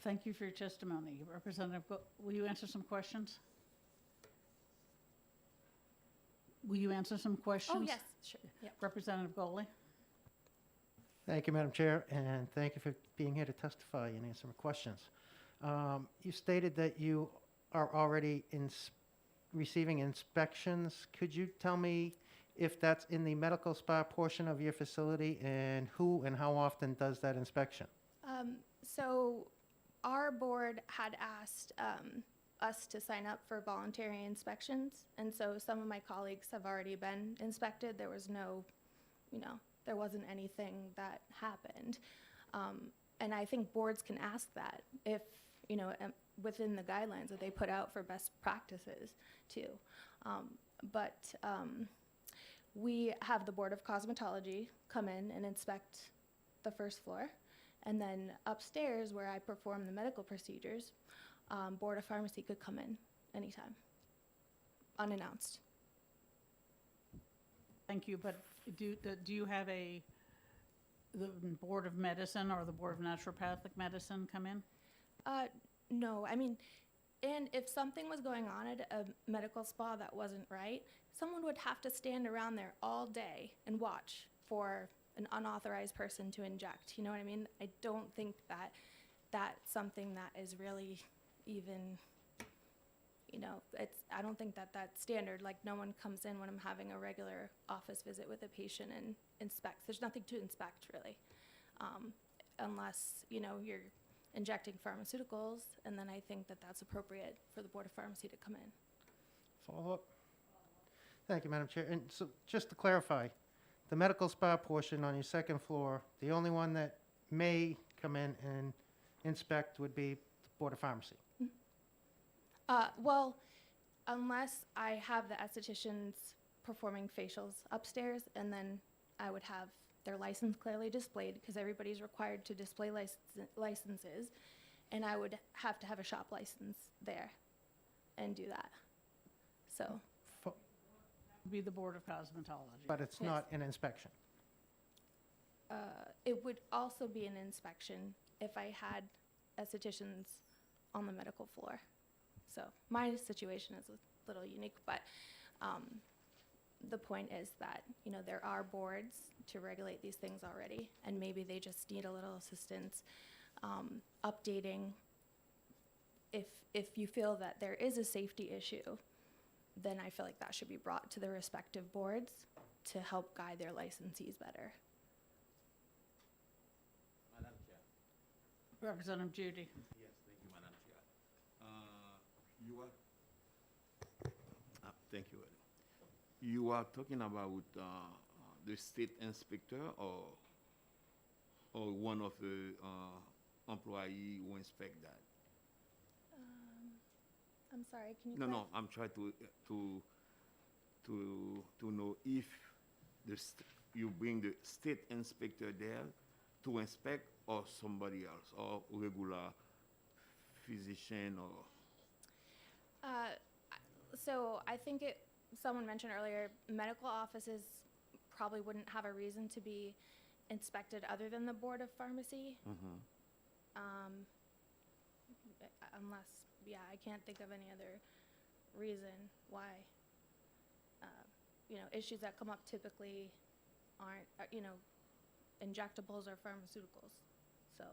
S11: Thank you for your testimony. Representative, will you answer some questions? Will you answer some questions?
S17: Oh, yes, sure. Yep.
S11: Representative Goley?
S4: Thank you, Madam Chair, and thank you for being here to testify and answer my questions. You stated that you are already receiving inspections. Could you tell me if that's in the medical spa portion of your facility, and who and how often does that inspection?
S17: So our board had asked us to sign up for voluntary inspections, and so some of my colleagues have already been inspected. There was no, there wasn't anything that happened. And I think boards can ask that if, within the guidelines that they put out for best practices too. We have the Board of Cosmetology come in and inspect the first floor, and then upstairs where I perform the medical procedures, Board of Pharmacy could come in anytime, unannounced.
S11: Thank you, but do you have the Board of Medicine or the Board of Naturopathic Medicine come in?
S17: No, I mean, and if something was going on at a medical spa that wasn't right, someone would have to stand around there all day and watch for an unauthorized person to inject. You know what I mean? I don't think that that's something that is really even, I don't think that that's standard. Like, no one comes in when I'm having a regular office visit with a patient and inspects. There's nothing to inspect, really, unless, you're injecting pharmaceuticals, and then I think that that's appropriate for the Board of Pharmacy to come in.
S4: Follow up? Thank you, Madam Chair. And so, just to clarify, the medical spa portion on your second floor, the only one that may come in and inspect would be the Board of Pharmacy.
S17: Well, unless I have the estheticians performing facials upstairs, and then I would have their license clearly displayed, because everybody's required to display licenses, and I would have to have a shop license there and do that. So,
S11: Be the Board of Cosmetology.
S4: But it's
S17: Yes.
S4: not an inspection.
S17: it would also be an inspection if I had estheticians on the medical floor. So my situation is a little unique, but the point is that, there are boards to regulate these things already, and maybe they just need a little assistance updating. If you feel that there is a safety issue, then I feel like that should be brought to the respective boards to help guide their licensees better.
S9: Madam Chair.
S11: Representative Judy.
S9: Yes, thank you, Madam Chair. You are,
S18: Thank you. You are talking about the state inspector or one of the employee who inspect that?
S17: I'm sorry, can you
S18: No, I'm trying to know if you bring the state inspector there to inspect, or somebody else, or regular physician, or.
S17: So I think someone mentioned earlier, medical offices probably wouldn't have a reason to be inspected other than the Board of Pharmacy. Unless, I can't think of any other reason why. Issues that come up typically aren't, injectables or pharmaceuticals. So.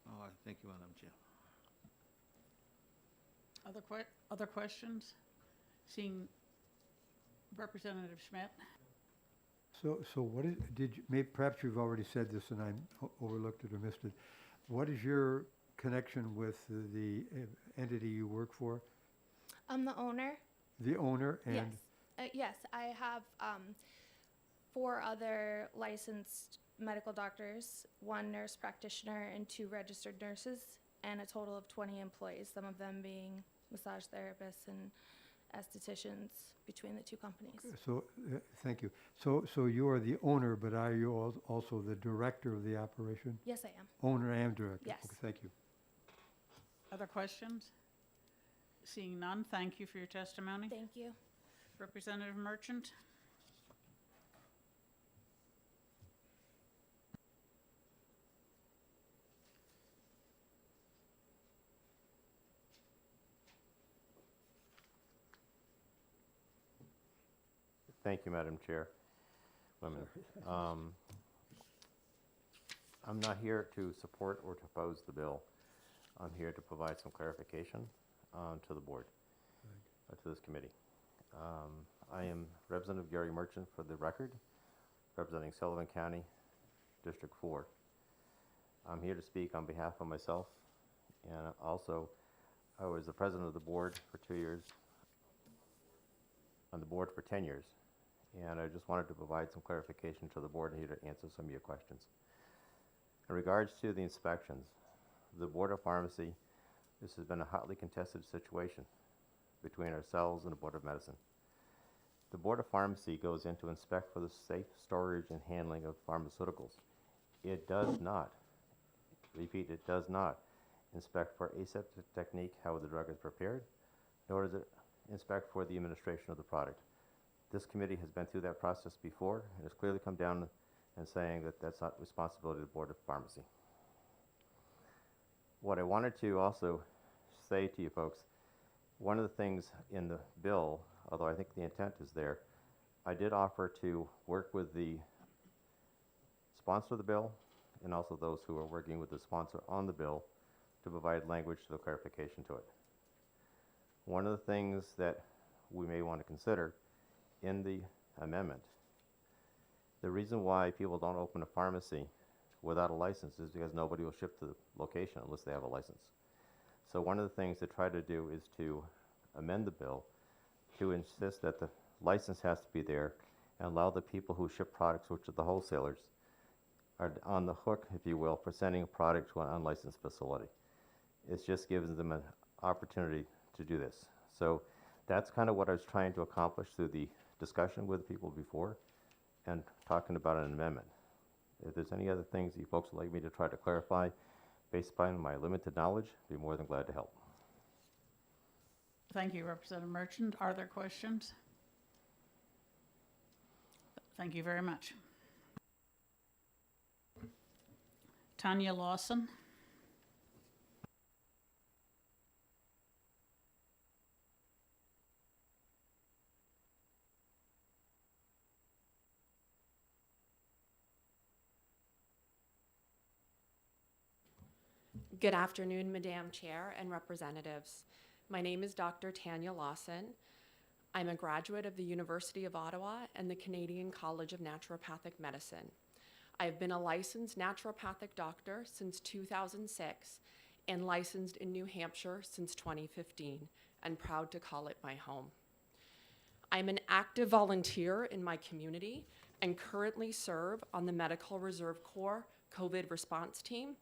S18: All right, thank you, Madam Chair.
S11: Other questions? Seeing Representative Schmidt.
S10: So what is, perhaps you've already said this and I overlooked it or missed it. What is your connection with the entity you work for?
S17: I'm the owner.
S10: The owner and?
S17: Yes. Yes, I have 4 other licensed medical doctors, 1 nurse practitioner, and 2 registered nurses, and a total of 20 employees, some of them being massage therapists and estheticians between the 2 companies.
S10: So, thank you. So you are the owner, but are you also the director of the operation?
S17: Yes, I am.
S10: Owner and director?
S17: Yes.
S10: Okay, thank you.
S11: Other questions? Seeing none, thank you for your testimony.
S17: Thank you.
S11: Representative Merchant.
S19: Thank you, Madam Chair. Women. I'm not here to support or to oppose the bill. I'm here to provide some clarification to the board, to this committee. I am Representative Gary Merchant for the record, representing Sullivan County, District 4. I'm here to speak on behalf of myself, and also I was the president of the board for 2 years, on the board for 10 years. And I just wanted to provide some clarification to the board here to answer some of your questions. In regards to the inspections, the Board of Pharmacy, this has been a hotly contested situation between ourselves and the Board of Medicine. The Board of Pharmacy goes in to inspect for the safe storage and handling of pharmaceuticals. It does not, repeat, it does not inspect for aseptic technique, how the drug is prepared, nor does it inspect for the administration of the product. This committee has been through that process before and has clearly come down and saying that that's not responsibility of the Board of Pharmacy. What I wanted to also say to you folks, one of the things in the bill, although I think the intent is there, I did offer to work with the sponsor of the bill and also those who are working with the sponsor on the bill to provide language to the clarification to it. One of the things that we may want to consider in the amendment, the reason why people don't open a pharmacy without a license is because nobody will ship to the location unless they have a license. So one of the things to try to do is to amend the bill to insist that the license has to be there and allow the people who ship products, which are the wholesalers, are on the hook, if you will, for sending a product to an unlicensed facility. It just gives them an opportunity to do this. So that's kind of what I was trying to accomplish through the discussion with people before and talking about an amendment. If there's any other things you folks would like me to try to clarify based upon my limited knowledge, I'd be more than glad to help.
S11: Thank you, Representative Merchant. Are there questions? Thank you very much. Tanya Lawson.
S20: Good afternoon, Madam Chair and representatives. My name is Dr. Tanya Lawson. I'm a graduate of the University of Ottawa and the Canadian College of Naturopathic Medicine. I've been a licensed naturopathic doctor since 2006 and licensed in New Hampshire since 2015, and proud to call it my home. I'm an active volunteer in my community and currently serve on the Medical Reserve Corps COVID response team.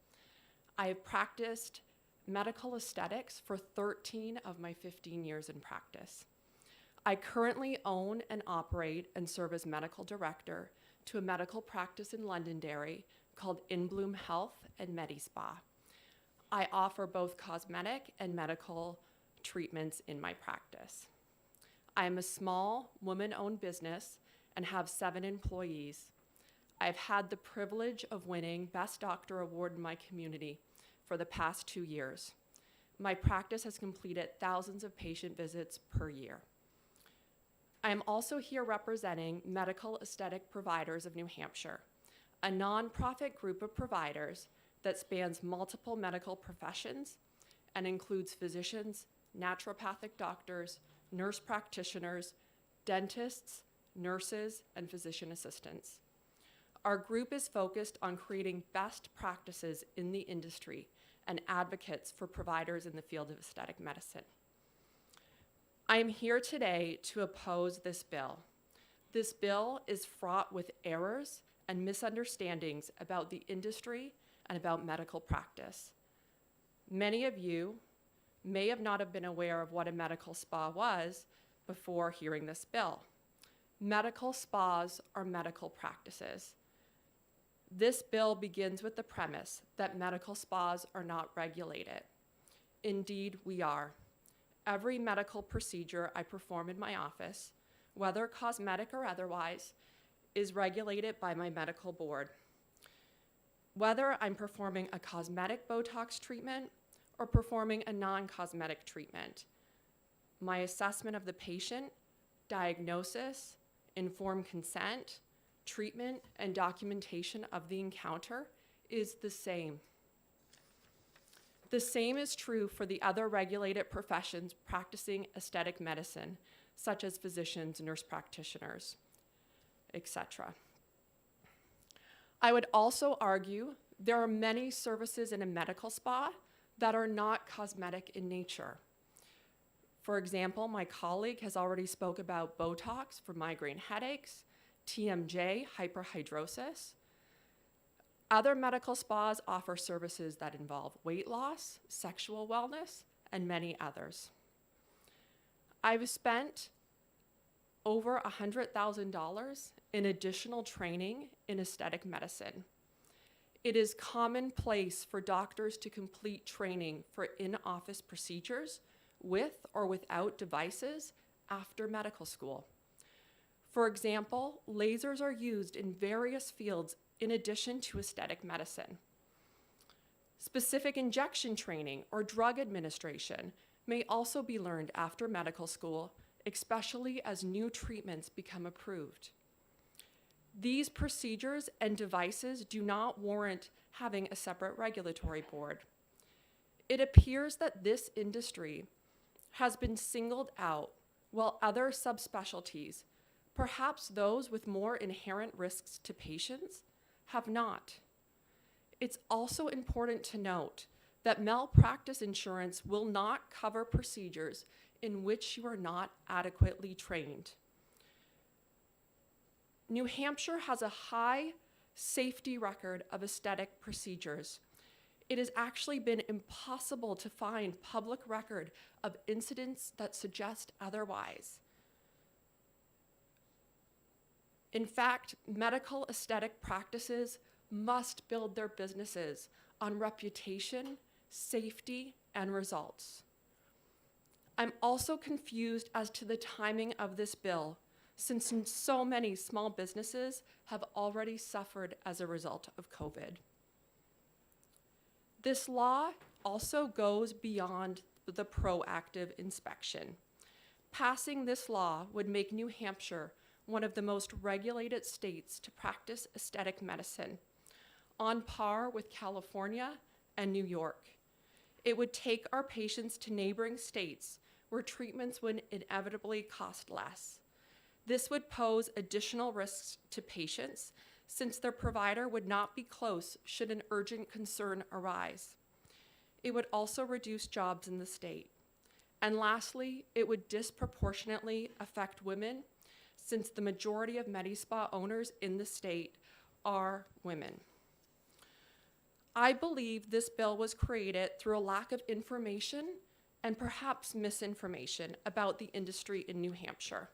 S20: I have practiced medical aesthetics for 13 of my 15 years in practice. I currently own and operate and serve as medical director to a medical practice in Londonderry called In Bloom Health and MediSpa. I offer both cosmetic and medical treatments in my practice. I am a small woman-owned business and have 7 employees. I've had the privilege of winning Best Doctor Award in my community for the past 2 years. My practice has completed thousands of patient visits per year. I am also here representing Medical Aesthetic Providers of New Hampshire, a nonprofit group of providers that spans multiple medical professions and includes physicians, naturopathic doctors, nurse practitioners, dentists, nurses, and physician assistants. Our group is focused on creating best practices in the industry and advocates for providers in the field of aesthetic medicine. I am here today to oppose this bill. This bill is fraught with errors and misunderstandings about the industry and about medical practice. Many of you may have not have been aware of what a medical spa was before hearing this bill. Medical spas are medical practices. This bill begins with the premise that medical spas are not regulated. Indeed, we are. Every medical procedure I perform in my office, whether cosmetic or otherwise, is regulated by my medical board. Whether I'm performing a cosmetic Botox treatment or performing a non-cosmetic treatment, my assessment of the patient, diagnosis, informed consent, treatment, and documentation of the encounter is the same. The same is true for the other regulated professions practicing aesthetic medicine, such as physicians, nurse practitioners, etc. I would also argue there are many services in a medical spa that are not cosmetic in nature. For example, my colleague has already spoke about Botox for migraine headaches, TMJ, hyperhidrosis. Other medical spas offer services that involve weight loss, sexual wellness, and many others. I've spent over $100,000 in additional training in aesthetic medicine. It is commonplace for doctors to complete training for in-office procedures with or without devices after medical school. For example, lasers are used in various fields in addition to aesthetic medicine. Specific injection training or drug administration may also be learned after medical school, especially as new treatments become approved. These procedures and devices do not warrant having a separate regulatory board. It appears that this industry has been singled out while other subspecialties, perhaps those with more inherent risks to patients, have not. It's also important to note that malpractice insurance will not cover procedures in which you are not adequately trained. New Hampshire has a high safety record of aesthetic procedures. It has actually been impossible to find public record of incidents that suggest otherwise. In fact, medical aesthetic practices must build their businesses on reputation, safety, and results. I'm also confused as to the timing of this bill, since so many small businesses have already suffered as a result of COVID. This law also goes beyond the proactive inspection. Passing this law would make New Hampshire one of the most regulated states to practice aesthetic medicine, on par with California and New York. It would take our patients to neighboring states where treatments would inevitably cost less. This would pose additional risks to patients since their provider would not be close should an urgent concern arise. It would also reduce jobs in the state. And lastly, it would disproportionately affect women since the majority of Medi-Spa owners in the state are women. I believe this bill was created through a lack of information and perhaps misinformation about the industry in New Hampshire.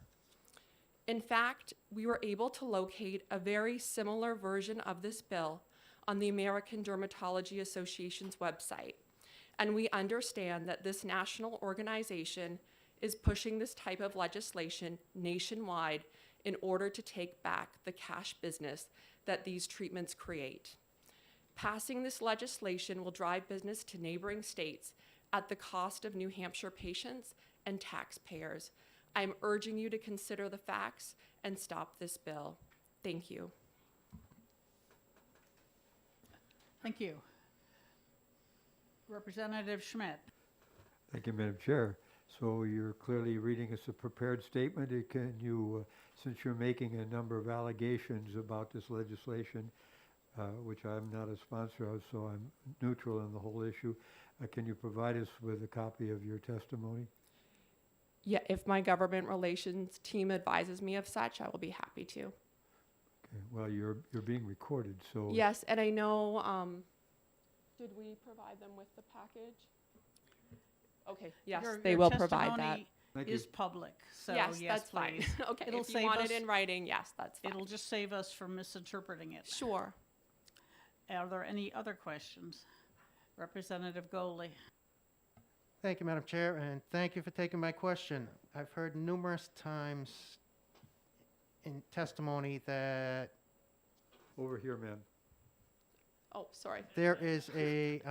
S20: In fact, we were able to locate a very similar version of this bill on the American Dermatology Association's website, and we understand that this national organization is pushing this type of legislation nationwide in order to take back the cash business that these treatments create. Passing this legislation will drive business to neighboring states at the cost of New Hampshire patients and taxpayers. I'm urging you to consider the facts and stop this bill. Thank you.
S11: Thank you. Representative Schmidt.
S10: Thank you, Madam Chair. So you're clearly reading us a prepared statement. Can you, since you're making a number of allegations about this legislation, which I'm not a sponsor of, so I'm neutral on the whole issue, can you provide us with a copy of your testimony?
S20: Yeah, if my government relations team advises me of such, I will be happy to.
S10: Okay. Well, you're being recorded, so.
S20: Yes, and I know, did we provide them with the package? Okay, yes, they
S11: Your
S20: will provide that.
S11: testimony
S10: Thank
S11: is
S10: you.
S11: public, so
S20: Yes,
S11: yes,
S20: that's fine.
S11: please.
S20: Okay,
S11: It'll
S20: if you
S11: save
S20: want
S11: us-
S20: it in writing, yes, that's fine.
S11: It'll just save us from misinterpreting it.
S20: Sure.
S11: Are there any other questions? Representative Goley.
S4: Thank you, Madam Chair, and thank you for taking my question. I've heard numerous times in testimony that
S10: Over here, ma'am.
S20: Oh, sorry.
S4: there is a,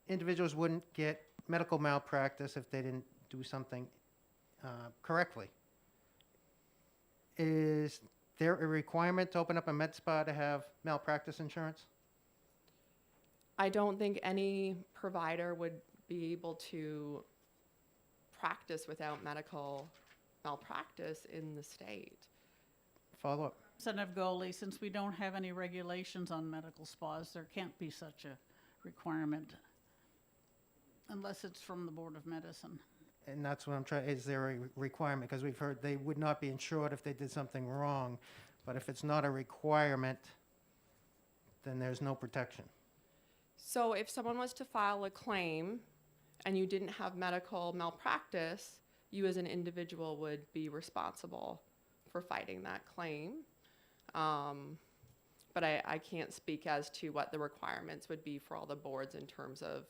S4: individuals wouldn't get medical malpractice if they didn't do something correctly. Is there a requirement to open up a med spa to have malpractice insurance?
S20: I don't think any provider would be able to practice without medical malpractice in the state.
S4: Follow up.
S11: Representative Goley, since we don't have any regulations on medical spas, there can't be such a requirement unless it's from the Board of Medicine.
S4: And that's what I'm trying, is there a requirement? Because we've heard they would not be insured if they did something wrong. But if it's not a requirement, then there's no protection.
S20: So if someone was to file a claim and you didn't have medical malpractice, you as an individual would be responsible for fighting that claim. But I can't speak as to what the requirements would be for all the boards in terms of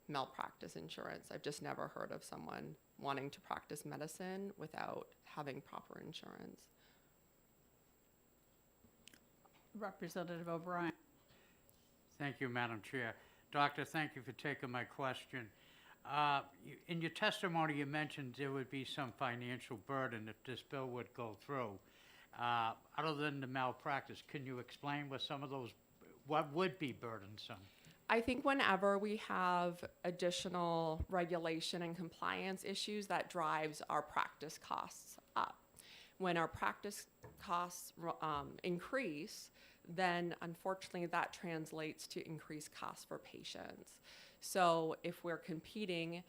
S20: malpractice insurance. I've just never heard of someone wanting to practice medicine without having proper insurance.
S11: Representative O'Brien.
S16: Thank you, Madam Chair. Doctor, thank you for taking my question. In your testimony, you mentioned there would be some financial burden if this bill would go through. Other than the malpractice, can you explain what would be burdensome?
S20: I think whenever we have additional regulation and compliance issues, that drives our practice costs up. When our practice costs increase, then unfortunately that translates to increased costs for patients. So if we're competing,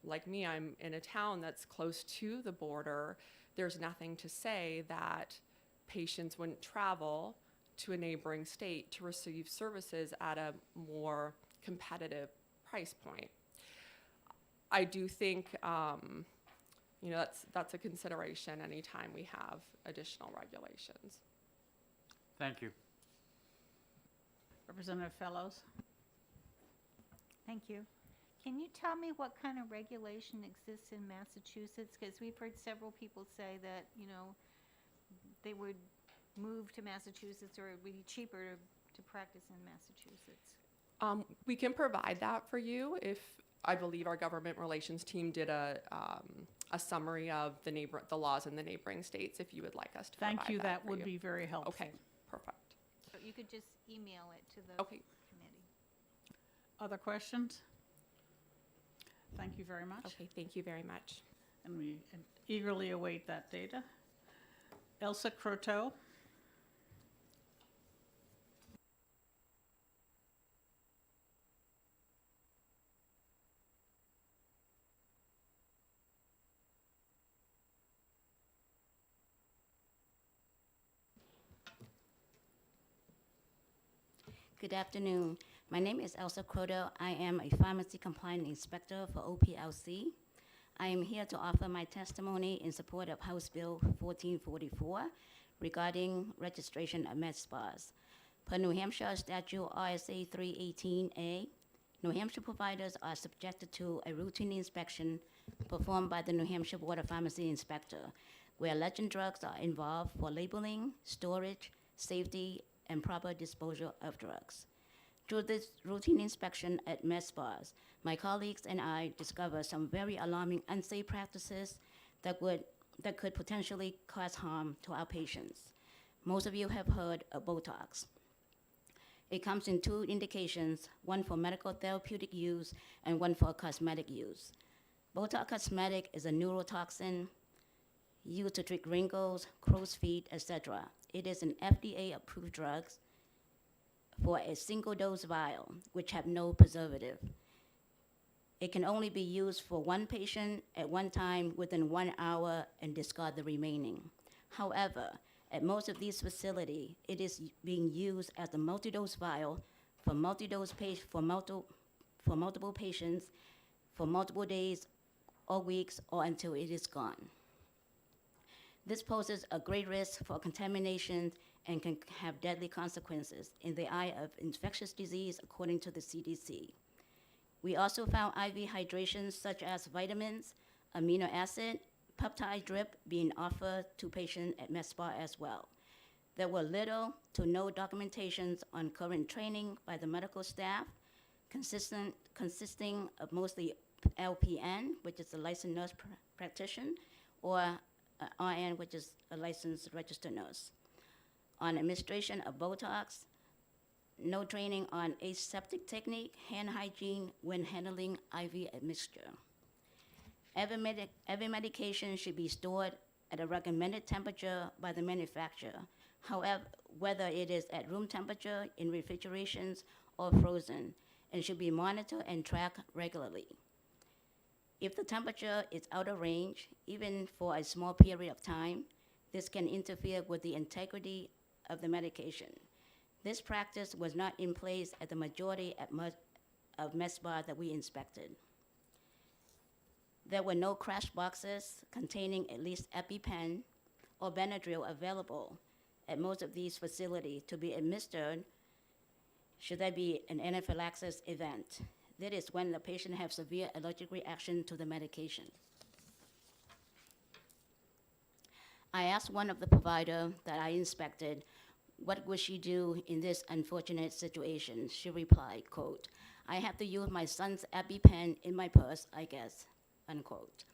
S20: like me, I'm in a town that's close to the border, there's nothing to say that patients wouldn't travel to a neighboring state to receive services at a more competitive price point. I do think that's a consideration anytime we have additional regulations.
S16: Thank you.
S11: Representative Fellows?
S5: Thank you. Can you tell me what kind of regulation exists in Massachusetts? Because we've heard several people say that, they would move to Massachusetts or it would be cheaper to practice in Massachusetts.
S20: We can provide that for you if I believe our government relations team did a summary of the laws in the neighboring states if you would like us to
S11: Thank
S20: provide
S11: you,
S20: that
S11: that
S20: for
S11: would
S20: you.
S11: be very helpful.
S20: Okay, perfect.
S5: So you could just email it to the
S20: Okay.
S5: committee.
S11: Other questions? Thank you very much.
S20: Okay, thank you very much.
S11: And we eagerly await that data. Elsa Croteau?
S21: Good afternoon. My name is Elsa Croteau. I am a pharmacy compliance inspector for OPLC. I am here to offer my testimony in support of House Bill 1444 regarding registration of med spas. Per New Hampshire Statute RSA 318A, New Hampshire providers are subjected to a routine inspection performed by the New Hampshire Board of Pharmacy Inspector, where legend drugs are involved for labeling, storage, safety, and proper disposal of drugs. Through this routine inspection at med spas, my colleagues and I discovered some very alarming unsafe practices that could potentially cause harm to our patients. Most of you have heard of Botox. It comes in two indications, one for medical therapeutic use and one for cosmetic use. Botox Cosmetic is a neurotoxin used to treat wrinkles, crow's feet, etc. It is an FDA-approved drug for a single-dose vial, which have no preservative. It can only be used for one patient at one time within 1 hour and discard the remaining. However, at most of these facilities, it is being used as a multi-dose vial for multiple patients for multiple days or weeks or until it is gone. This poses a great risk for contamination and can have deadly consequences in the eye of infectious disease, according to the CDC. We also found IV hydration such as vitamins, amino acid, peptide drip being offered to patients at med spa as well. There were little to no documentations on current training by the medical staff, consisting of mostly LPN, which is a licensed nurse practitioner, or RN, which is a licensed registered nurse. On administration of Botox, no training on aseptic technique, hand hygiene when handling IV admixture. Every medication should be stored at a recommended temperature by the manufacturer. However, whether it is at room temperature, in refrigerations, or frozen, and should be monitored and tracked regularly. If the temperature is out of range, even for a small period of time, this can interfere with the integrity of the medication. This practice was not in place at the majority of med spas that we inspected. There were no crash boxes containing at least EpiPen or Benadryl available at most of these facilities to be administered should there be an anaphylaxis event. That is when the patient has severe allergic reaction to the medication. I asked one of the providers that I inspected What would she do in this unfortunate situation? She replied, quote, I have to use my son's EpiPen in my purse, I guess, unquote.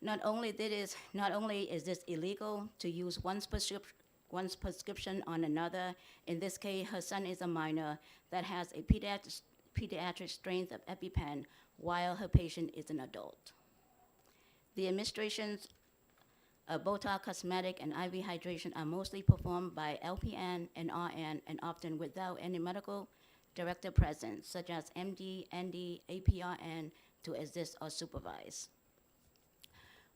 S21: Not only is this illegal to use one's prescription on another, in this case, her son is a minor that has a pediatric strength of EpiPen while her patient is an adult. The administrations of Botox, cosmetic, and IV hydration are mostly performed by LPN and RN and often without any medical director present, such as MD, ND, APRN, to assist or supervise.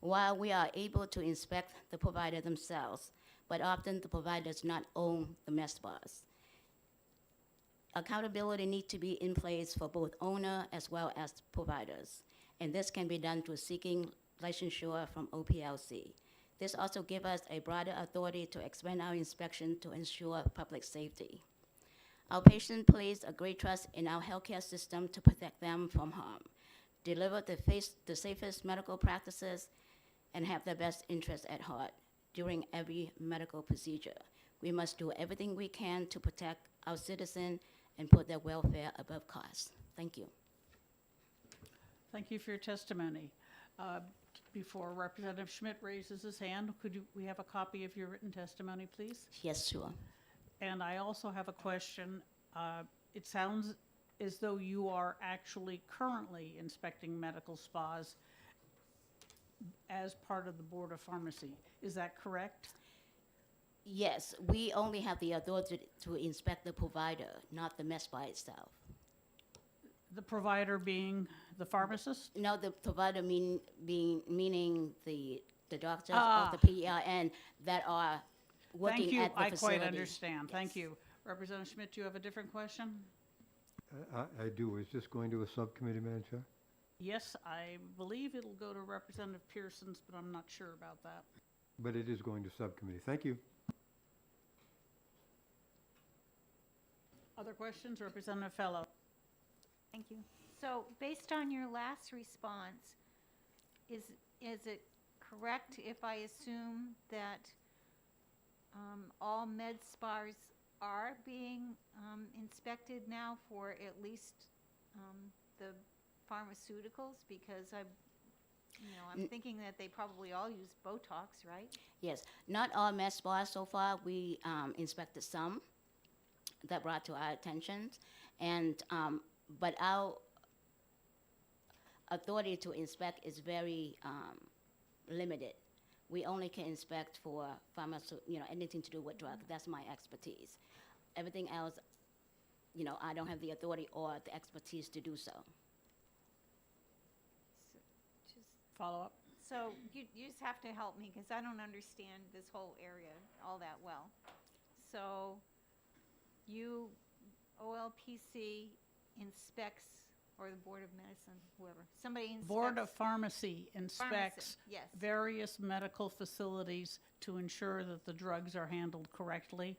S21: While we are able to inspect the provider themselves, but often the provider does not own the med spas. Accountability needs to be in place for both owner as well as providers, and this can be done through seeking licensure from OPLC. This also gives us a broader authority to expand our inspection to ensure public safety. Our patients place a great trust in our healthcare system to protect them from harm, deliver the safest medical practices, and have their best interests at heart during every medical procedure. We must do everything we can to protect our citizens and put their welfare above cost. Thank you.
S11: Thank you for your testimony. Before Representative Schmidt raises his hand, we have a copy of your written testimony, please?
S21: Yes, sure.
S11: And I also have a question. It sounds as though you are actually currently inspecting medical spas as part of the Board of Pharmacy. Is that correct?
S21: Yes, we only have the authority to inspect the provider, not the med spa itself.
S11: The provider being the pharmacist?
S21: No, the provider meaning the doctors
S11: Ah.
S21: or the PRN that are working
S11: Thank you.
S21: at the
S11: I
S21: facility.
S11: quite understand.
S21: Yes.
S11: Thank you. Representative Schmidt, do you have a different question?
S10: I do. Is this going to a subcommittee, Madam Chair?
S11: Yes, I believe it'll go to Representative Pearson's, but I'm not sure about that.
S10: But it is going to subcommittee. Thank you.
S11: Other questions? Representative Fellow.
S5: Thank you. So based on your last response, is it correct if I assume that all med spas are being inspected now for at least the pharmaceuticals? Because I'm thinking that they probably all use Botox, right?
S21: Yes, not all med spas so far. We inspected some that brought to our attention, and but our authority to inspect is very limited. We only can inspect for anything to do with drugs. That's my expertise. Everything else, I don't have the authority or the expertise to do so.
S5: Just
S11: follow up.
S5: So you just have to help me because I don't understand this whole area all that well. So you, OLPC inspects, or the Board of Medicine, whoever, somebody inspects.
S11: Board of Pharmacy inspects
S5: yes.
S11: various medical facilities to ensure that the drugs are handled correctly,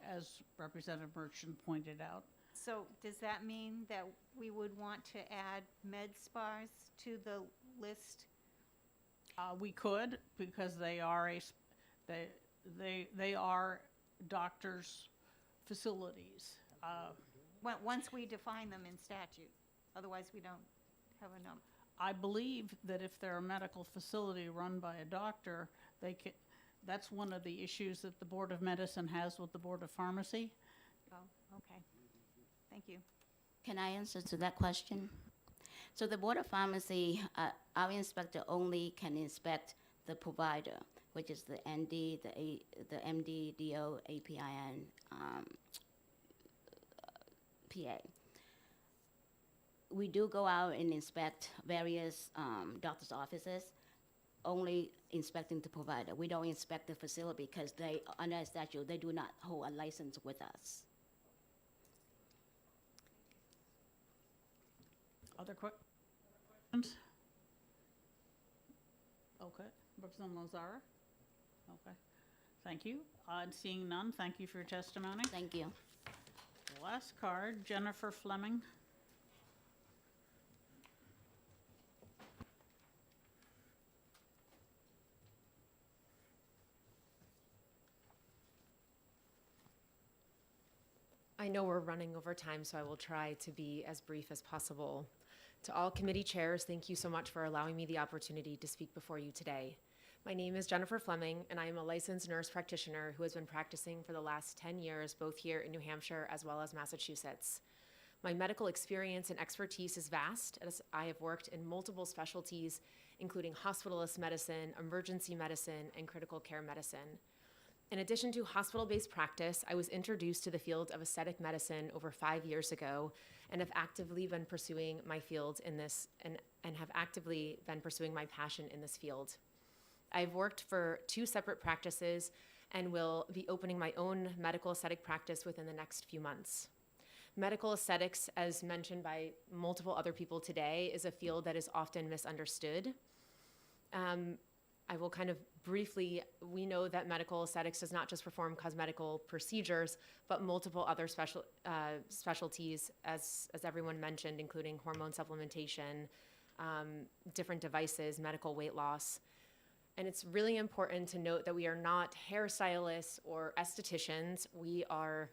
S11: as Representative Merchant pointed out.
S5: So does that mean that we would want to add med spas to the list?
S11: We could, because they are they are doctors' facilities.
S5: Once we define them in statute, otherwise we don't have a number.
S11: I believe that if they're a medical facility run by a doctor, they can. That's one of the issues that the Board of Medicine has with the Board of Pharmacy.
S5: Oh, okay. Thank you.
S21: Can I answer to that question? So the Board of Pharmacy, our inspector only can inspect the provider, which is the ND, the MD, DO, APIN, PA. We do go out and inspect various doctor's offices, only inspecting the provider. We don't inspect the facility because they, under statute, they do not hold a license with us.
S11: Other questions? Okay, Representative Lozara? Okay, thank you. And seeing none, thank you for your testimony.
S21: Thank you.
S11: Last card, Jennifer Fleming.
S20: I know we're running over time, so I will try to be as brief as possible. To all committee chairs, thank you so much for allowing me the opportunity to speak before you today. My name is Jennifer Fleming, and I am a licensed nurse practitioner who has been practicing for the last 10 years, both here in New Hampshire as well as Massachusetts. My medical experience and expertise is vast, as I have worked in multiple specialties, including hospitalist medicine, emergency medicine, and critical care medicine. In addition to hospital-based practice, I was introduced to the field of aesthetic medicine over 5 years ago and have actively been pursuing my field in this and have actively been pursuing my passion in this field. I've worked for 2 separate practices and will be opening my own medical aesthetic practice within the next few months. Medical aesthetics, as mentioned by multiple other people today, is a field that is often misunderstood. I will kind of briefly, we know that medical aesthetics does not just perform cosmetical procedures, but multiple other specialties, as everyone mentioned, including hormone supplementation, different devices, medical weight loss. And it's really important to note that we are not hairstylists or estheticians. We are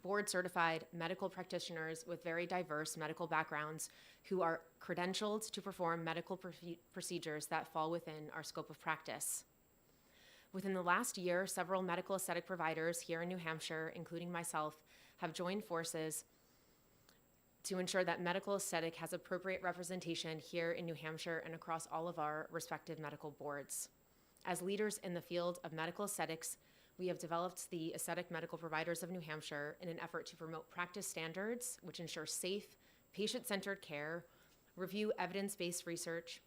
S20: board certified medical practitioners with very diverse medical backgrounds who are credentialed to perform medical procedures that fall within our scope of practice. Within the last year, several medical aesthetic providers here in New Hampshire, including myself, have joined forces to ensure that medical aesthetic has appropriate representation here in New Hampshire and across all of our respective medical boards. As leaders in the field of medical aesthetics, we have developed the Aesthetic Medical Providers of New Hampshire in an effort to promote practice standards, which ensure safe, patient-centered care, review evidence-based research,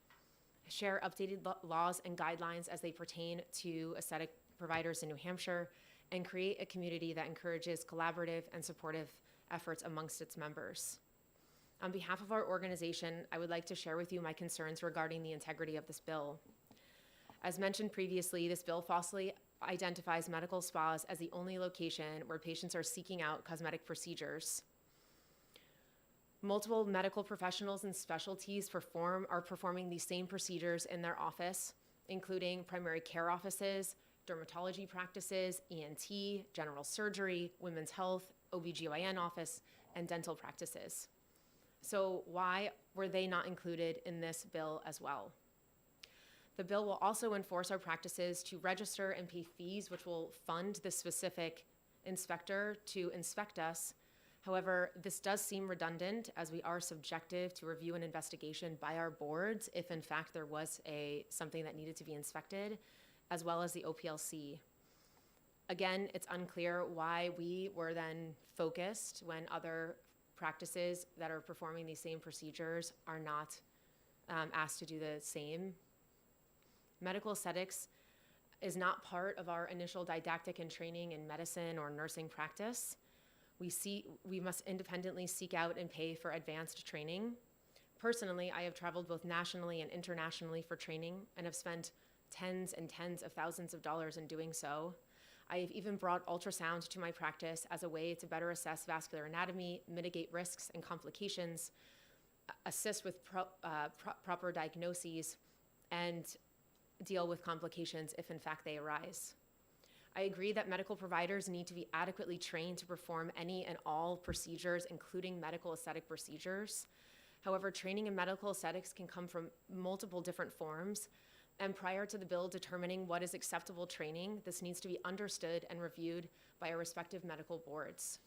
S20: share updated laws and guidelines as they pertain to aesthetic providers in New Hampshire, and create a community that encourages collaborative and supportive efforts amongst its members. On behalf of our organization, I would like to share with you my concerns regarding the integrity of this bill. As mentioned previously, this bill falsely identifies medical spas as the only location where patients are seeking out cosmetic procedures. Multiple medical professionals and specialties are performing these same procedures in their office, including primary care offices, dermatology practices, ENT, general surgery, women's health, OBGYN office, and dental practices. So why were they not included in this bill as well? The bill will also enforce our practices to register and pay fees, which will fund the specific inspector to inspect us. However, this does seem redundant as we are subjective to review and investigation by our boards if in fact there was something that needed to be inspected, as well as the Oplc. Again, it's unclear why we were then focused when other practices that are performing these same procedures are not asked to do the same. Medical aesthetics is not part of our initial didactic and training in medicine or nursing practice. We must independently seek out and pay for advanced training. Personally, I have traveled both nationally and internationally for training and have spent tens and tens of thousands of dollars in doing so. I have even brought ultrasound to my practice as a way to better assess vascular anatomy, mitigate risks and complications, assist with proper diagnoses, and deal with complications if in fact they arise. I agree that medical providers need to be adequately trained to perform any and all procedures, including medical aesthetic procedures. However, training in medical aesthetics can come from multiple different forms, and prior to the bill determining what is acceptable training, this needs to be understood and reviewed by our respective medical boards.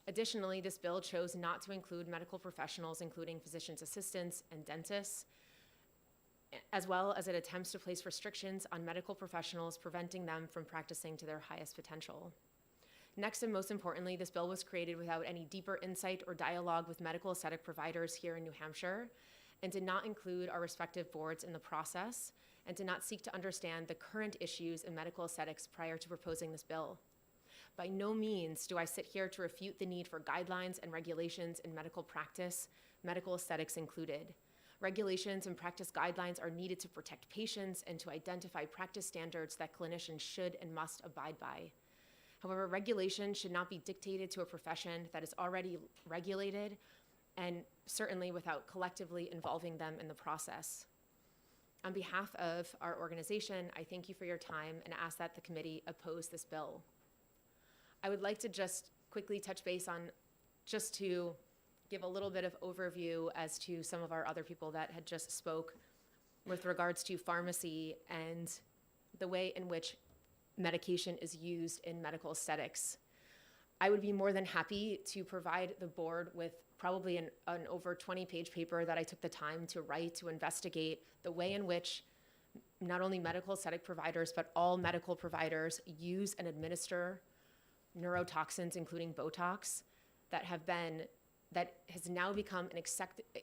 S20: Additionally, this bill chose not to include medical professionals, including physician's assistants and dentists, as well as it attempts to place restrictions on medical professionals, preventing them from practicing to their highest potential. Next, and most importantly, this bill was created without any deeper insight or dialogue with medical aesthetic providers here in New Hampshire, and did not include our respective boards in the process, and did not seek to understand the current issues in medical aesthetics prior to proposing this bill. By no means do I sit here to refute the need for guidelines and regulations in medical practice, medical aesthetics included. Regulations and practice guidelines are needed to protect patients and to identify practice standards that clinicians should and must abide by. However, regulation should not be dictated to a profession that is already regulated, and certainly without collectively involving them in the process. On behalf of our organization, I thank you for your time and ask that the committee oppose this bill. I would like to just quickly touch base on, just to give a little bit of overview as to some of our other people that had just spoke with regards to pharmacy and the way in which medication is used in medical aesthetics. I would be more than happy to provide the board with probably an over 20-page paper that I took the time to write to investigate the way in which not only medical aesthetic providers, but all medical providers use and administer neurotoxins, including Botox, that has now become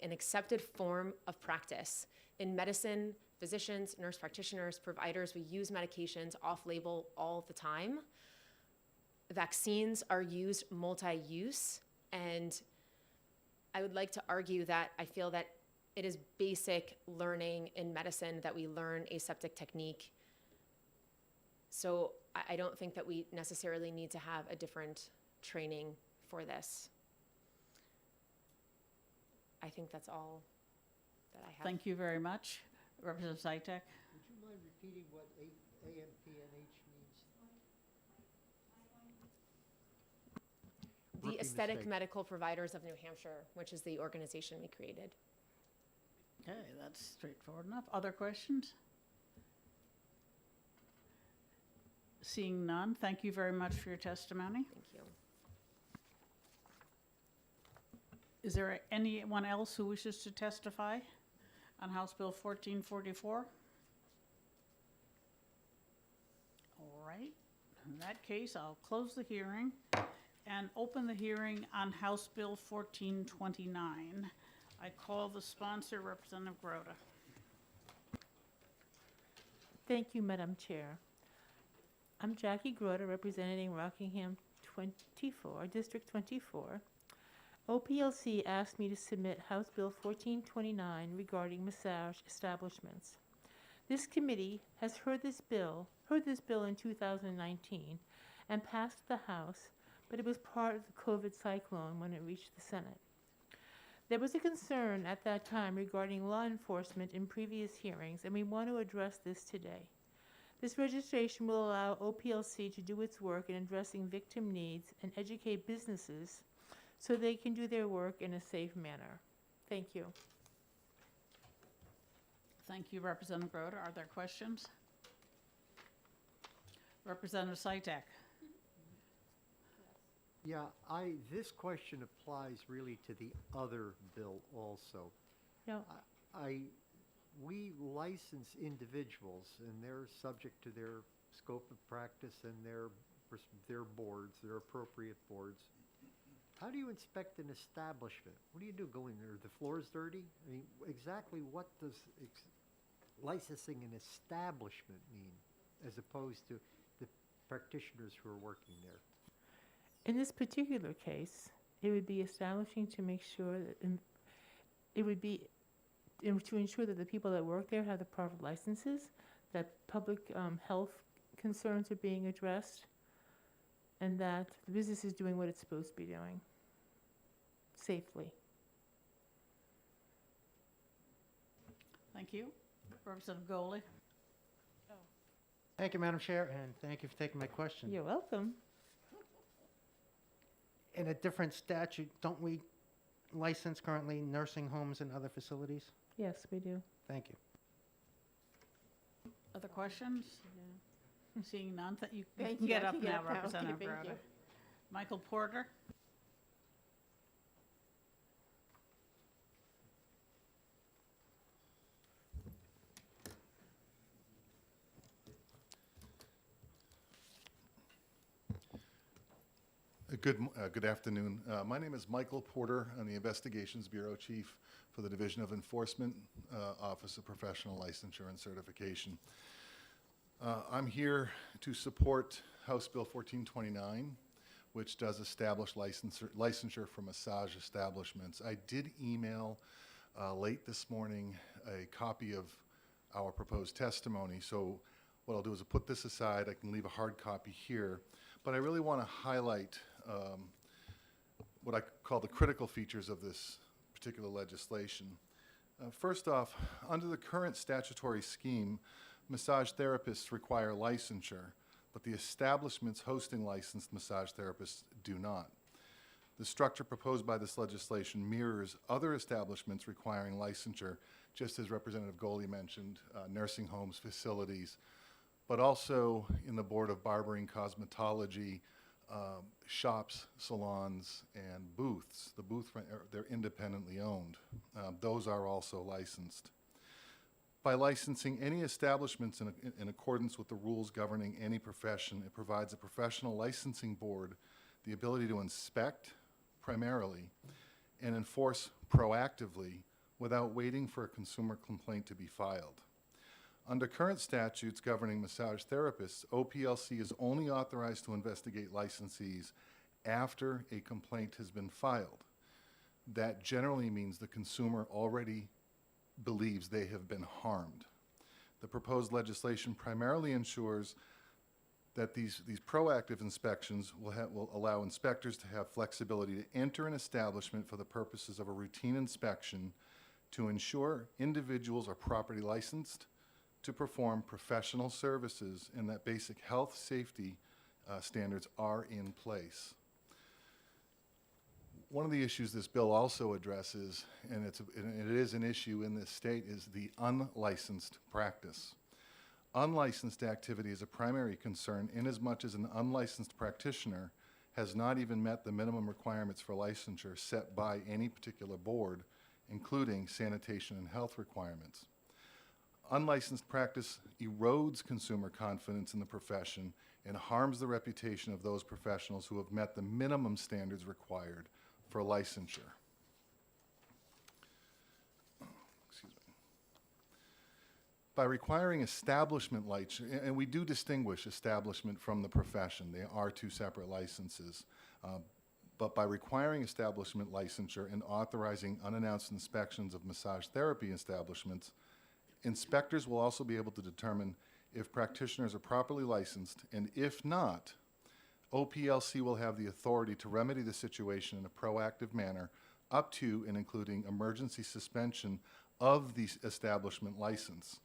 S20: an accepted form of practice. In medicine, physicians, nurse practitioners, providers, we use medications off-label all the time. Vaccines are used multi-use, and I would like to argue that I feel that it is basic learning in medicine that we learn aseptic technique. So I don't think that we necessarily need to have a different training for this. I think that's all that I have.
S11: Thank you very much. Representative Zitek.
S7: Would you mind repeating what AMPNH means?
S20: The Aesthetic Medical Providers of New Hampshire, which is the organization we created.
S11: Okay, that's straightforward enough. Other questions? Seeing none, thank you very much for your testimony.
S20: Thank you.
S11: Is there anyone else who wishes to testify on House Bill 1444? All right, in that case, I'll close the hearing and open the hearing on House Bill 1429. I call the sponsor, Representative Grota.
S6: Thank you, Madam Chair. I'm Jackie Grota, representing Rockingham 24, District 24. OPLC asked me to submit House Bill 1429 regarding massage establishments. This committee has heard this bill in 2019 and passed the House, but it was part of the COVID cyclone when it reached the Senate. There was a concern at that time regarding law enforcement in previous hearings, and we want to address this today. This registration will allow OPLC to do its work in addressing victim needs and educate businesses so they can do their work in a safe manner. Thank you.
S11: Thank you, Representative Grota. Are there questions? Representative Zitek.
S7: Yeah, this question applies really to the other bill also.
S6: No.
S7: We license individuals, and they're subject to their scope of practice and their boards, their appropriate boards. How do you inspect an establishment? What do you do? Go in there, the floor's dirty? I mean, exactly what does licensing an establishment mean, as opposed to the practitioners who are working there?
S6: In this particular case, it would be establishing to make sure that it would be to ensure that the people that work there have the proper licenses, that public health concerns are being addressed, and that the business is doing what it's supposed to be doing safely.
S11: Thank you. Representative Goley.
S4: Thank you, Madam Chair, and thank you for taking my question.
S6: You're welcome.
S4: In a different statute, don't we license currently nursing homes and other facilities?
S6: Yes, we do.
S4: Thank you.
S11: Other questions? Seeing none, that you
S12: Thank
S11: can
S12: you.
S11: get
S12: I
S11: up
S12: can get
S11: now,
S12: up now.
S11: Representative
S12: Thank
S11: Grota.
S12: you.
S11: Michael Porter.
S8: Good afternoon. My name is Michael Porter. I'm the Investigations Bureau Chief for the Division of Enforcement, Office of Professional Licensure and Certification. I'm here to support House Bill 1429, which does establish licensure for massage establishments. I did email late this morning a copy of our proposed testimony, so what I'll do is I'll put this aside. I can leave a hard copy here, but I really want to highlight what I call the critical features of this particular legislation. First off, under the current statutory scheme, massage therapists require licensure but the establishments hosting licensed massage therapists do not. The structure proposed by this legislation mirrors other establishments requiring licensure, just as Representative Goley mentioned, nursing homes, facilities, but also in the Board of Barbering, Cosmetology, shops, salons, and booths. The booth, they're independently owned. Those are also licensed. By licensing any establishments in accordance with the rules governing any profession, it provides a professional licensing board the ability to inspect primarily and enforce proactively without waiting for a consumer complaint to be filed. Under current statutes governing massage therapists, OPLC is only authorized to investigate licensees after a complaint has been filed. That generally means the consumer already believes they have been harmed. The proposed legislation primarily ensures that these proactive inspections will allow inspectors to have flexibility to enter an establishment for the purposes of a routine inspection to ensure individuals are properly licensed to perform professional services and that basic health safety standards are in place. One of the issues this bill also addresses, and it is an issue in this state, is the unlicensed practice. Unlicensed activity is a primary concern inasmuch as an unlicensed practitioner has not even met the minimum requirements for licensure set by any particular board, including sanitation and health requirements. Unlicensed practice erodes consumer confidence in the profession and harms the reputation of those professionals who have met the minimum standards required for licensure. Excuse me. By requiring establishment licensure, and we do distinguish establishment from the profession, they are two separate licenses, but by requiring establishment licensure and authorizing unannounced inspections of massage therapy establishments, inspectors will also be able to determine if practitioners are properly licensed, and if not, OPLC will have the authority to remedy the situation in a proactive manner up to and including emergency suspension of the establishment license.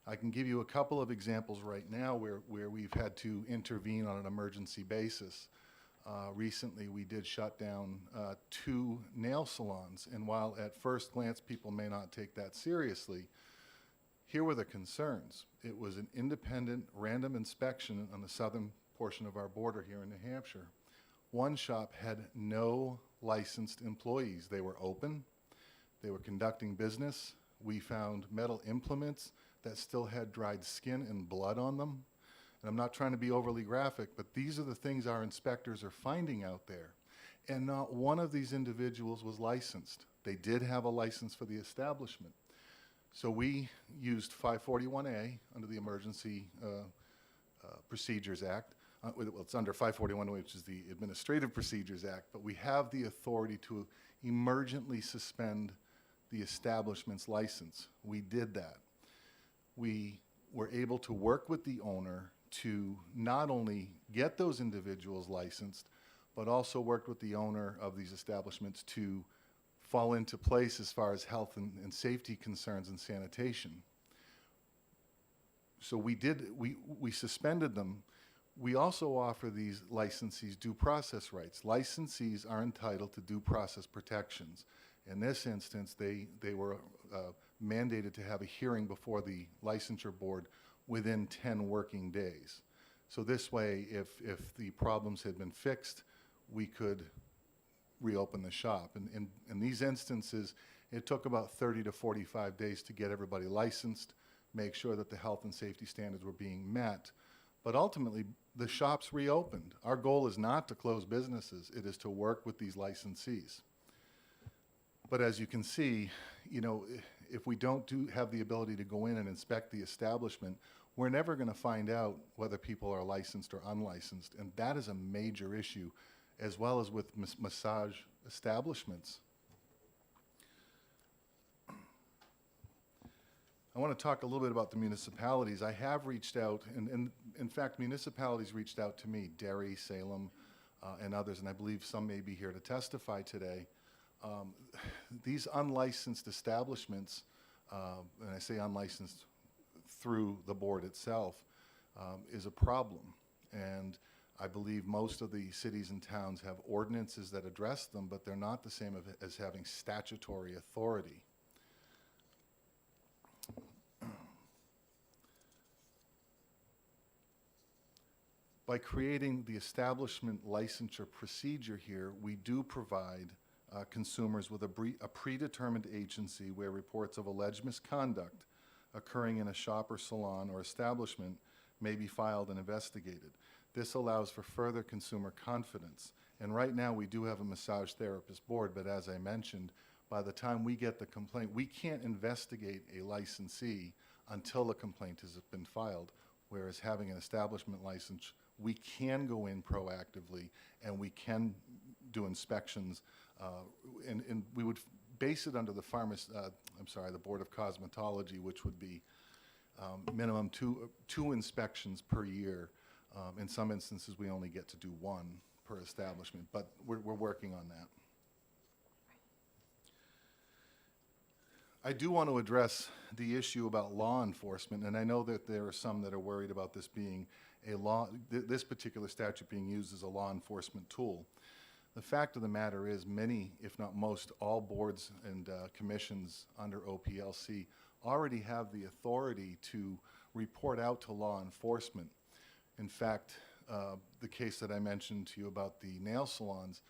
S8: I can give you a couple of examples right now where we've had to intervene on an emergency basis. Recently, we did shut down 2 nail salons, and while at first glance people may not take that seriously, here were the concerns. It was an independent, random inspection on the southern portion of our border here in New Hampshire. One shop had no licensed employees. They were open. They were conducting business. We found metal implements that still had dried skin and blood on them. And I'm not trying to be overly graphic, but these are the things our inspectors are finding out there. And not one of these individuals was licensed. They did have a license for the establishment. So we used 541A under the Emergency Procedures Act. Well, it's under 541, which is the Administrative Procedures Act, but we have the authority to emergently suspend the establishment's license. We did that. We were able to work with the owner to not only get those individuals licensed, but also worked with the owner of these establishments to fall into place as far as health and safety concerns and sanitation. So we suspended them. We also offer these licensees due process rights. Licensees are entitled to due process protections. In this instance, they were mandated to have a hearing before the licensure board within 10 working days. So this way, if the problems had been fixed, we could reopen the shop. And in these instances, it took about 30 to 45 days to get everybody licensed, make sure that the health and safety standards were being met. But ultimately, the shops reopened. Our goal is not to close businesses. It is to work with these licensees. But as you can see, you know, if we don't have the ability to go in and inspect the establishment, we're never going to find out whether people are licensed or unlicensed. And that is a major issue, as well as with massage establishments. I want to talk a little bit about the municipalities. I have reached out, and in fact, municipalities reached out to me, Derry, Salem, and others, and I believe some may be here to testify today. These unlicensed establishments, and I say unlicensed through the board itself, is a problem. And I believe most of the cities and towns have ordinances that address them, but they're not the same as having statutory authority. By creating the establishment licensure procedure here, we do provide consumers with a predetermined agency where reports of alleged misconduct occurring in a shop or salon or establishment may be filed and investigated. This allows for further consumer confidence. And right now we do have a massage therapist board, but as I mentioned, by the time we get the complaint, we can't investigate a licensee until the complaint has been filed, whereas having an establishment license, we can go in proactively and we can do inspections, and we would base it under the the Board of Cosmetology, which would be minimum two inspections per year. In some instances, we only get to do one per establishment, but we're working on that. I do want to address the issue about law enforcement, and I know that there are some that are worried about this being this particular statute being used as a law enforcement tool. The fact of the matter is many, if not most, all boards and commissions under OPLC already have the authority to report out to law enforcement. In fact, the case that I mentioned to you about the nail salons,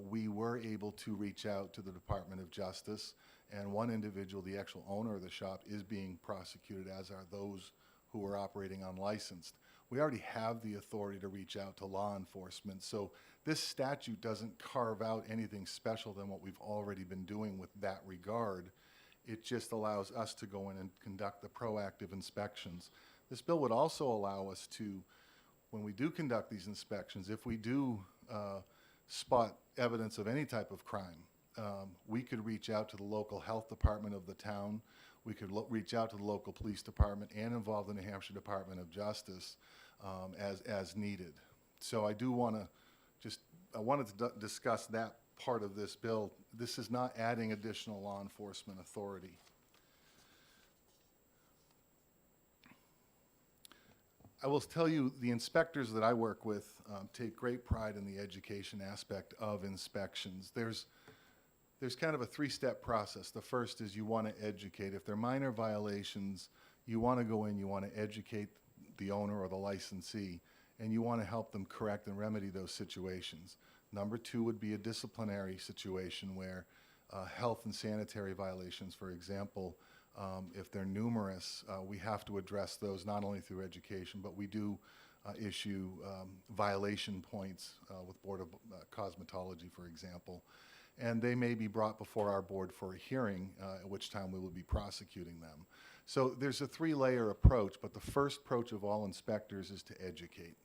S8: we were able to reach out to the Department of Justice, and one individual, the actual owner of the shop, is being prosecuted, as are those who are operating unlicensed. We already have the authority to reach out to law enforcement, so this statute doesn't carve out anything special than what we've already been doing with that regard. It just allows us to go in and conduct the proactive inspections. This bill would also allow us to, when we do conduct these inspections, if we do spot evidence of any type of crime, we could reach out to the local health department of the town. We could reach out to the local police department and involve the New Hampshire Department of Justice as needed. So I do want to I wanted to discuss that part of this bill. This is not adding additional law enforcement authority. I will tell you, the inspectors that I work with take great pride in the education aspect of inspections. There's kind of a three-step process. The first is you want to educate. If they're minor violations, you want to go in, you want to educate the owner or the licensee, and you want to help them correct and remedy those situations. Number two would be a disciplinary situation where health and sanitary violations, for example, if they're numerous, we have to address those not only through education, but we do issue violation points with Board of Cosmetology, for example. And they may be brought before our board for a hearing, at which time we will be prosecuting them. So there's a three-layer approach, but the first approach of all inspectors is to educate.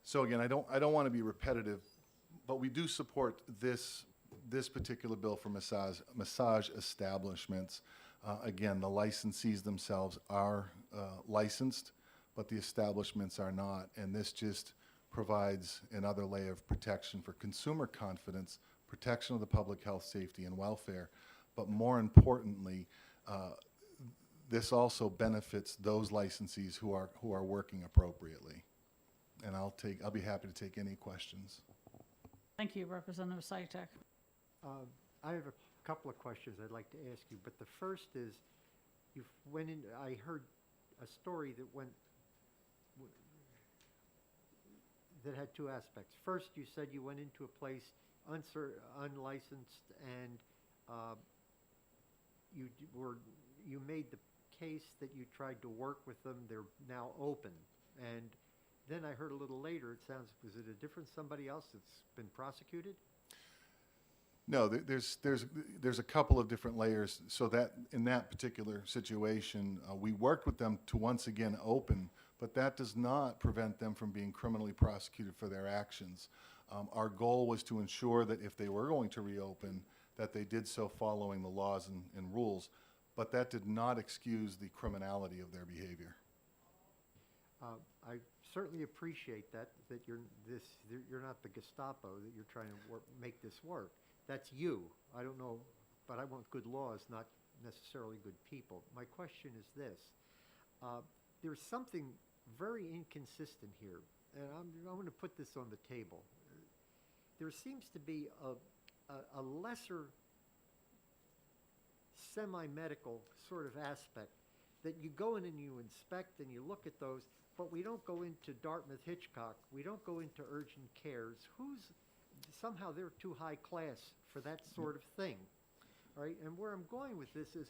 S8: So again, I don't want to be repetitive, but we do support this particular bill for massage establishments. Again, the licensees themselves are licensed, but the establishments are not, and this just provides another layer of protection for consumer confidence, protection of the public health, safety, and welfare, but more importantly, this also benefits those licensees who are working appropriately. And I'll be happy to take any questions.
S11: Thank you, Representative Sitek.
S7: I have a couple of questions I'd like to ask you, but the first is, I heard a story that had two aspects. First, you said you went into a place unlicensed, and you made the case that you tried to work with them. They're now open, and then I heard a little later, was it a different somebody else that's been prosecuted?
S8: No, there's a couple of different layers. So that in that particular situation, we worked with them to once again open, but that does not prevent them from being criminally prosecuted for their actions. Our goal was to ensure that if they were going to reopen, that they did so following the laws and rules, but that did not excuse the criminality of their behavior.
S7: I certainly appreciate that you're not the Gestapo, that you're trying to make this work. That's you. I don't know, but I want good laws, not necessarily good people. My question is this. There's something very inconsistent here, and I'm going to put this on the table. There seems to be a lesser semi-medical sort of aspect that you go in and you inspect and you look at those, but we don't go into Dartmouth Hitchcock. We don't go into urgent cares. Somehow they're too high class for that sort of thing. All right, and where I'm going with this is,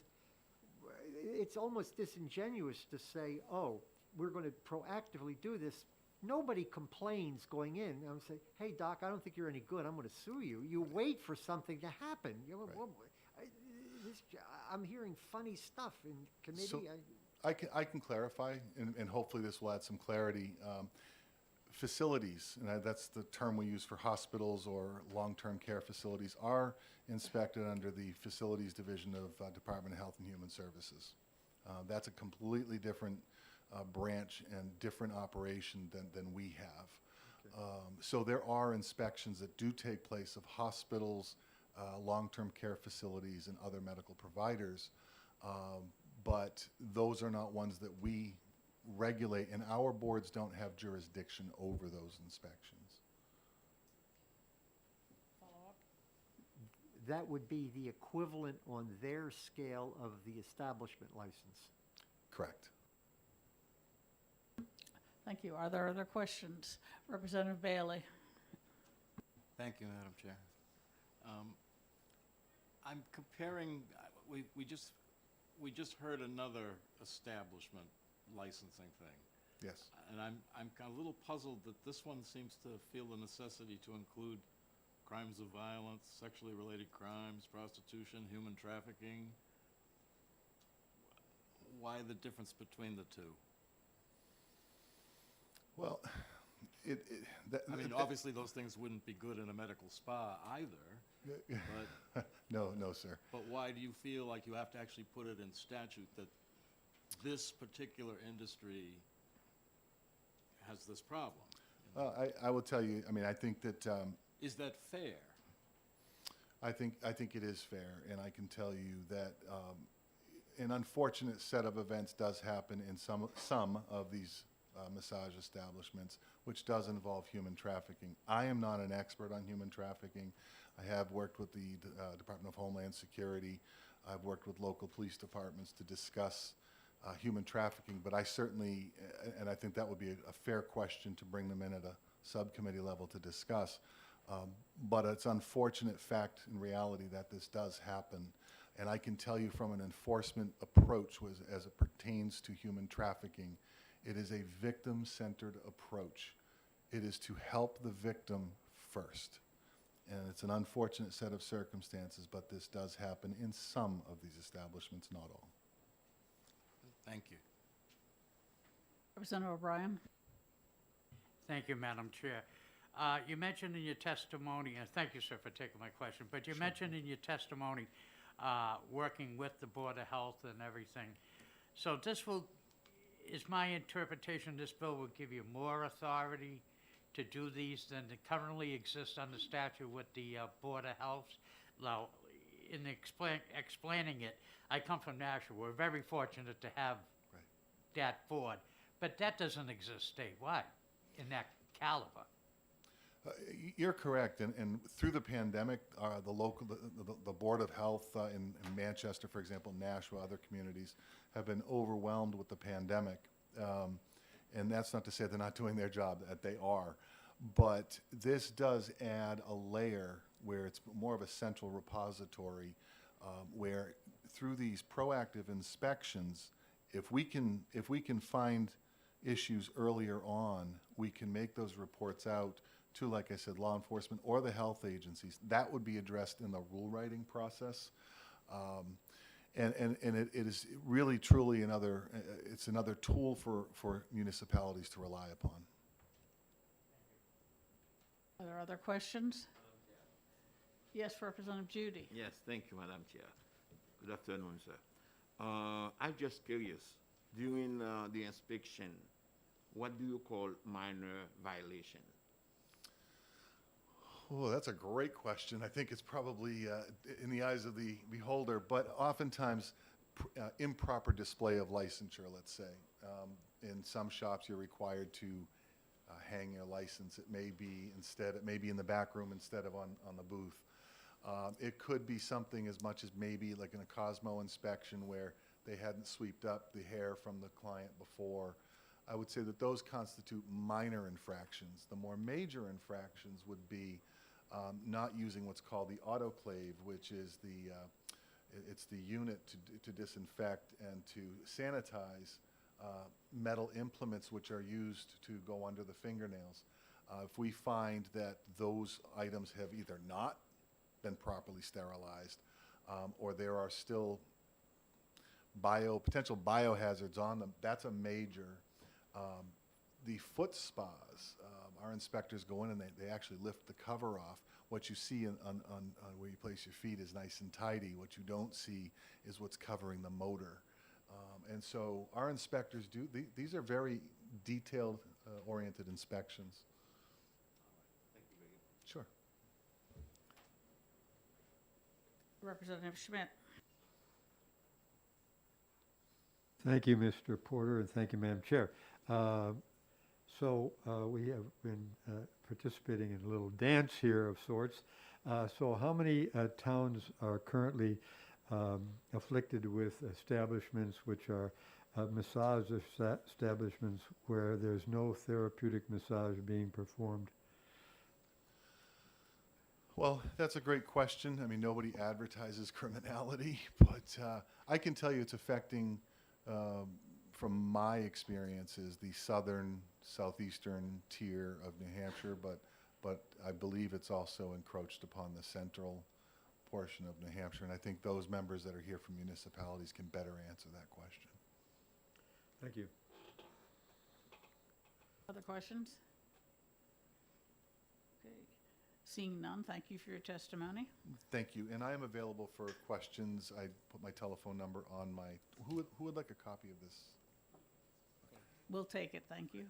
S7: it's almost disingenuous to say, oh, we're going to proactively do this. Nobody complains going in and say, hey, doc, I don't think you're any good. I'm going to sue you. You wait for something to happen. You know, I'm hearing funny stuff in committee.
S8: So I can clarify, and hopefully this will add some clarity. Facilities, and that's the term we use for hospitals or long-term care facilities, are inspected under the Facilities Division of Department of Health and Human Services. That's a completely different branch and different operation than we have. Okay. So there are inspections that do take place of hospitals, long-term care facilities, and other medical providers, but those are not ones that we regulate, and our boards don't have jurisdiction over those inspections.
S11: Follow-up?
S7: That would be the equivalent on their scale of the establishment license.
S8: Correct.
S11: Thank you. Are there other questions? Representative Bailey.
S9: Thank you, Madam Chair. I'm comparing, we just heard another establishment licensing thing.
S8: Yes.
S9: And I'm a little puzzled that this one seems to feel the necessity to include crimes of violence, sexually related crimes, prostitution, human trafficking. Why the difference between the two?
S8: Well,
S9: I mean, obviously those things wouldn't be good in a medical spa either, but...
S8: No, sir.
S9: But why do you feel like you have to actually put it in statute that this particular industry has this problem?
S8: I will tell you, I mean, I think that...
S9: Is that fair?
S8: I think it is fair, and I can tell you that an unfortunate set of events does happen in some of these massage establishments, which does involve human trafficking. I am not an expert on human trafficking. I have worked with the Department of Homeland Security. I've worked with local police departments to discuss human trafficking, but I certainly, and I think that would be a fair question to bring them in at a subcommittee level to discuss, but it's unfortunate fact in reality that this does happen. And I can tell you from an enforcement approach as it pertains to human trafficking, it is a victim-centered approach. It is to help the victim first. And it's an unfortunate set of circumstances, but this does happen in some of these establishments, not all.
S9: Thank you.
S11: Representative O'Brien.
S16: Thank you, Madam Chair. You mentioned in your testimony, and thank you, sir, for taking my question, but you mentioned in your testimony working with the Board of Health and everything. So this will, is my interpretation, this bill will give you more authority to do these than currently exists under statute with the Board of Health? Now, in explaining it, I come from Nashua. We're very fortunate to have that board, but that doesn't exist statewide in that caliber.
S8: You're correct, and through the pandemic, the Board of Health in Manchester, for example, Nashua, other communities, have been overwhelmed with the pandemic. And that's not to say they're not doing their job, that they are. But this does add a layer where it's more of a central repository where through these proactive inspections, if we can find issues earlier on, we can make those reports out to, like I said, law enforcement or the health agencies. That would be addressed in the rule writing process. And it is really, truly it's another tool for municipalities to rely upon.
S11: Are there other questions? Yes, Representative Judy.
S18: Yes, thank you, Madam Chair. Good afternoon, sir. I'm just curious, during the inspection, what do you call minor violation?
S8: Oh, that's a great question. I think it's probably in the eyes of the beholder, but oftentimes improper display of licensure, let's say. In some shops, you're required to hang your license. It may be in the back room instead of on the booth. It could be something as much as maybe like in a Cosmo inspection where they hadn't sweeped up the hair from the client before. I would say that those constitute minor infractions. The more major infractions would be not using what's called the autoclave, which is it's the unit to disinfect and to sanitize metal implements which are used to go under the fingernails. If we find that those items have either not been properly sterilized or there are still potential biohazards on them, that's a major. The foot spas, our inspectors go in and they actually lift the cover off. What you see on where you place your feet is nice and tidy. What you don't see is what's covering the motor. And so our inspectors these are very detailed oriented inspections.
S9: Thank you, Megan.
S8: Sure.
S11: Representative Schmidt.
S10: Thank you, Mr. Porter, and thank you, Madam Chair. We have been participating in a little dance here of sorts. So how many towns are currently afflicted with establishments which are massage establishments where there's no therapeutic massage being performed?
S8: Well, that's a great question. I mean, nobody advertises criminality, but I can tell you it's affecting, from my experiences, the southeastern tier of New Hampshire, but I believe it's also encroached upon the central portion of New Hampshire, and I think those members that are here from municipalities can better answer that question.
S10: Thank you.
S11: Other questions? Okay. Seeing none, thank you for your testimony.
S8: Thank you, and I am available for questions. I put my telephone number on my, who would like a copy of this?
S11: We'll take it, thank you.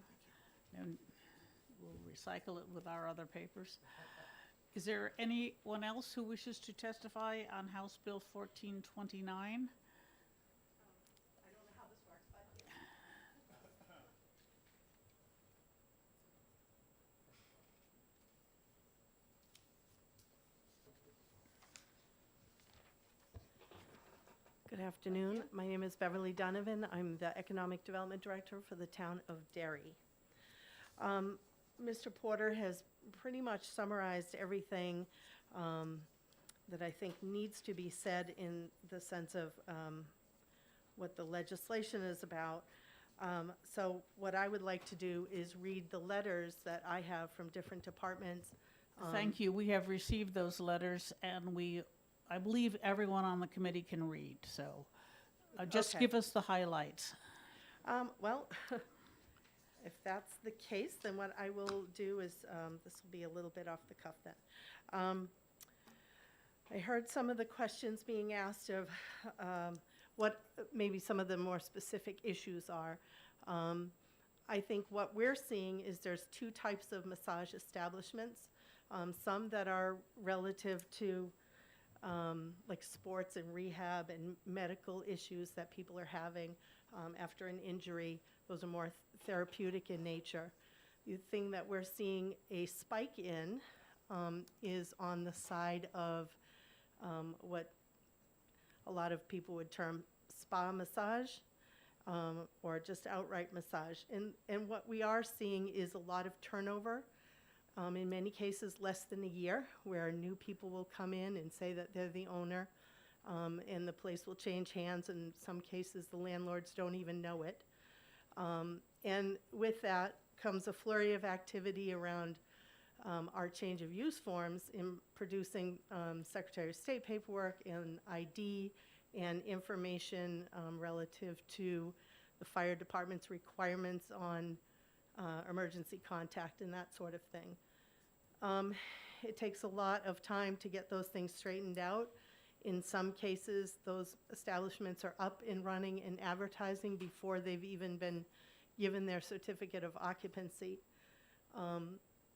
S11: And we'll recycle it with our other papers. Is there anyone else who wishes to testify on House Bill 1429? I don't know how this works, but...
S13: Good afternoon. My name is Beverly Donovan. I'm the Economic Development Director for the town of Derry. Mr. Porter has pretty much summarized everything that I think needs to be said in the sense of what the legislation is about. So what I would like to do is read the letters that I have from different departments.
S11: Thank you. We have received those letters, and I believe everyone on the committee can read, so just
S13: Okay.
S11: give us the highlights.
S13: Well, if that's the case, then what I will do is, this will be a little bit off the cuff then. I heard some of the questions being asked of what maybe some of the more specific issues are. I think what we're seeing is there's two types of massage establishments. Some that are relative to like sports and rehab and medical issues that people are having after an injury. Those are more therapeutic in nature. The thing that we're seeing a spike in is on the side of what a lot of people would term spa massage or just outright massage. And what we are seeing is a lot of turnover. In many cases, less than a year, where new people will come in and say that they're the owner, and the place will change hands. In some cases, the landlords don't even know it. And with that comes a flurry of activity around our change of use forms in producing Secretary of State paperwork and ID and information relative to the fire department's requirements on emergency contact and that sort of thing. It takes a lot of time to get those things straightened out. In some cases, those establishments are up and running and advertising before they've even been given their certificate of occupancy.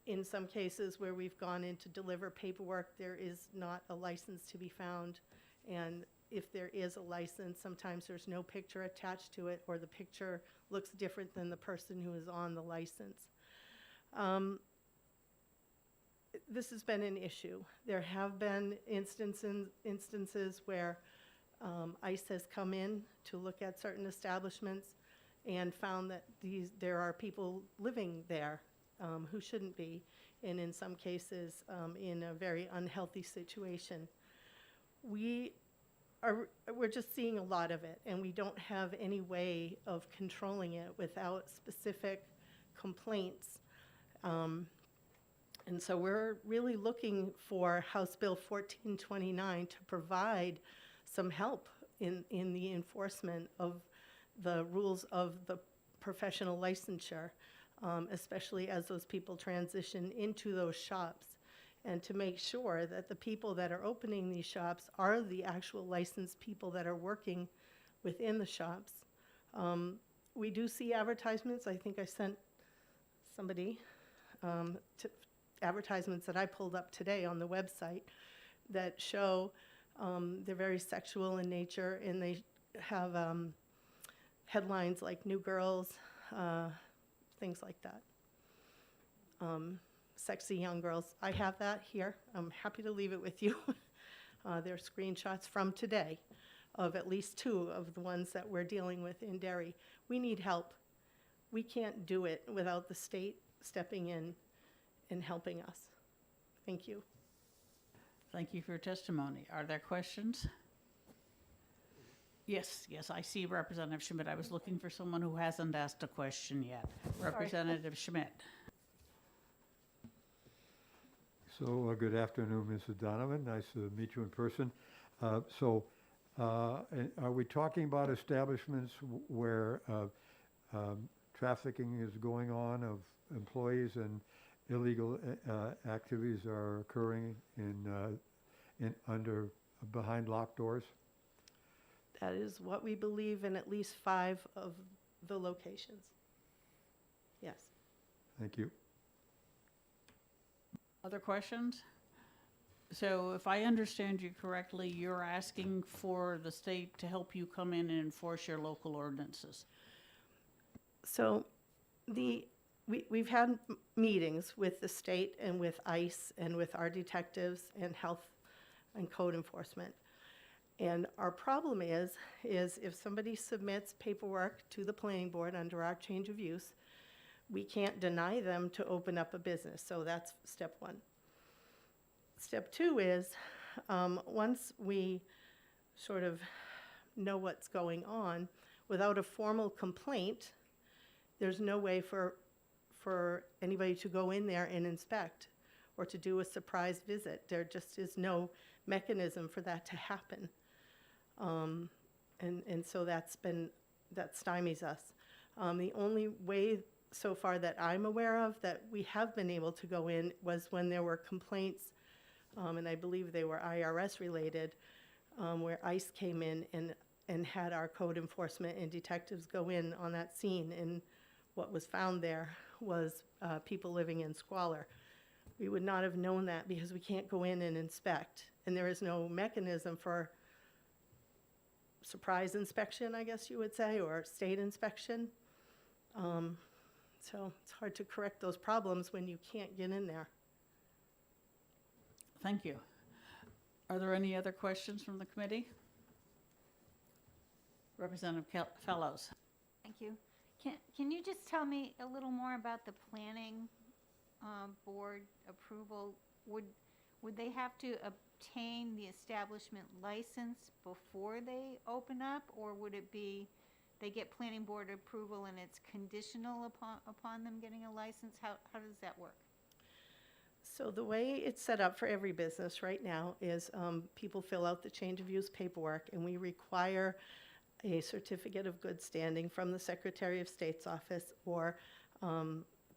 S13: in some cases where we've gone in to deliver paperwork, there is not a license to be found. And if there is a license, sometimes there's no picture attached to it, or the picture looks different than the person who is on the license. This has been an issue. There have been instances where ICE has come in to look at certain establishments and found that there are people living there who shouldn't be, and in some cases in a very unhealthy situation. We're just seeing a lot of it, and we don't have any way of controlling it without specific complaints. And so we're really looking for House Bill 1429 to provide some help in the enforcement of the rules of the professional licensure, especially as those people transition into those shops, and to make sure that the people that are opening these shops are the actual licensed people that are working within the shops. We do see advertisements. I think I sent somebody advertisements that I pulled up today on the website that show they're very sexual in nature, and they have headlines like "New Girls," things like that. Sexy young girls. I have that here. I'm happy to leave it with you. They're screenshots from today of at least 2 of the ones that we're dealing with in Derry. We need help. We can't do it without the state stepping in and helping us. Thank you.
S11: Thank you for your testimony. Are there questions? Yes, I see Representative Schmidt. I was looking for someone who hasn't asked a question yet. Representative Schmidt.
S10: So, good afternoon, Mrs. Donovan. Nice to meet you in person. And are we talking about establishments where trafficking is going on of employees and illegal activities are occurring behind locked doors?
S13: That is what we believe in at least 5 of the locations. Yes.
S10: Thank you.
S11: Other questions? So if I understand you correctly, you're asking for the state to help you come in and enforce your local ordinances.
S13: So we've had meetings with the state and with ICE and with our detectives and health and code enforcement. And our problem is if somebody submits paperwork to the planning board under our change of use, we can't deny them to open up a business. So that's step 1. Step 2 is once we sort of know what's going on, without a formal complaint, there's no way for anybody to go in there and inspect or to do a surprise visit. There just is no mechanism for that to happen. And so that stymies us. The only way so far that I'm aware of that we have been able to go in was when there were complaints, and I believe they were IRS related, where ICE came in and had our code enforcement and detectives go in on that scene, and what was found there was people living in squalor. We would not have known that because we can't go in and inspect, and there is no mechanism for surprise inspection, I guess you would say, or state inspection. So it's hard to correct those problems when you can't get in there.
S11: Thank you. Are there any other questions from the committee? Representative Fellows.
S5: Thank you. Can you just tell me a little more about the planning board approval? Would they have to obtain the establishment license before they open up, or would it be they get planning board approval and it's conditional upon them getting a license? How does that work?
S13: So the way it's set up for every business right now is people fill out the change of use paperwork, and we require a certificate of good standing from the Secretary of State's office, or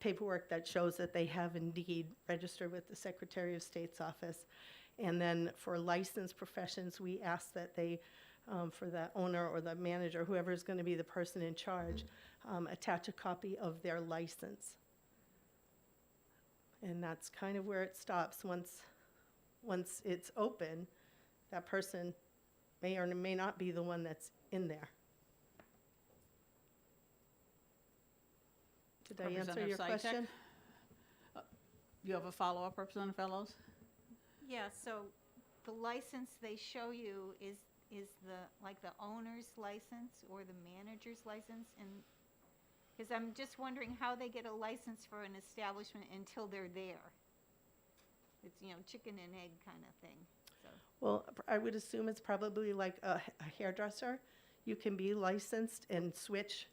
S13: paperwork that shows that they have indeed registered with the Secretary of State's office. And then for licensed professions, we ask that they, for the owner or the manager, whoever is going to be the person in charge, attach a copy of their license. And that's kind of where it stops. Once it's open, that person may or may not be the one that's in there. Did I answer
S11: Representative
S13: your
S11: Sytek?
S13: question?
S11: You have a follow-up, Representative Fellows?
S5: Yeah, so the license they show you is the, like the owner's license or the manager's license? And, because I'm just wondering how they get a license for an establishment until they're there. It's, you know, chicken and egg kind of thing, so.
S13: Well, I would assume it's probably like a hairdresser. You can be licensed and switch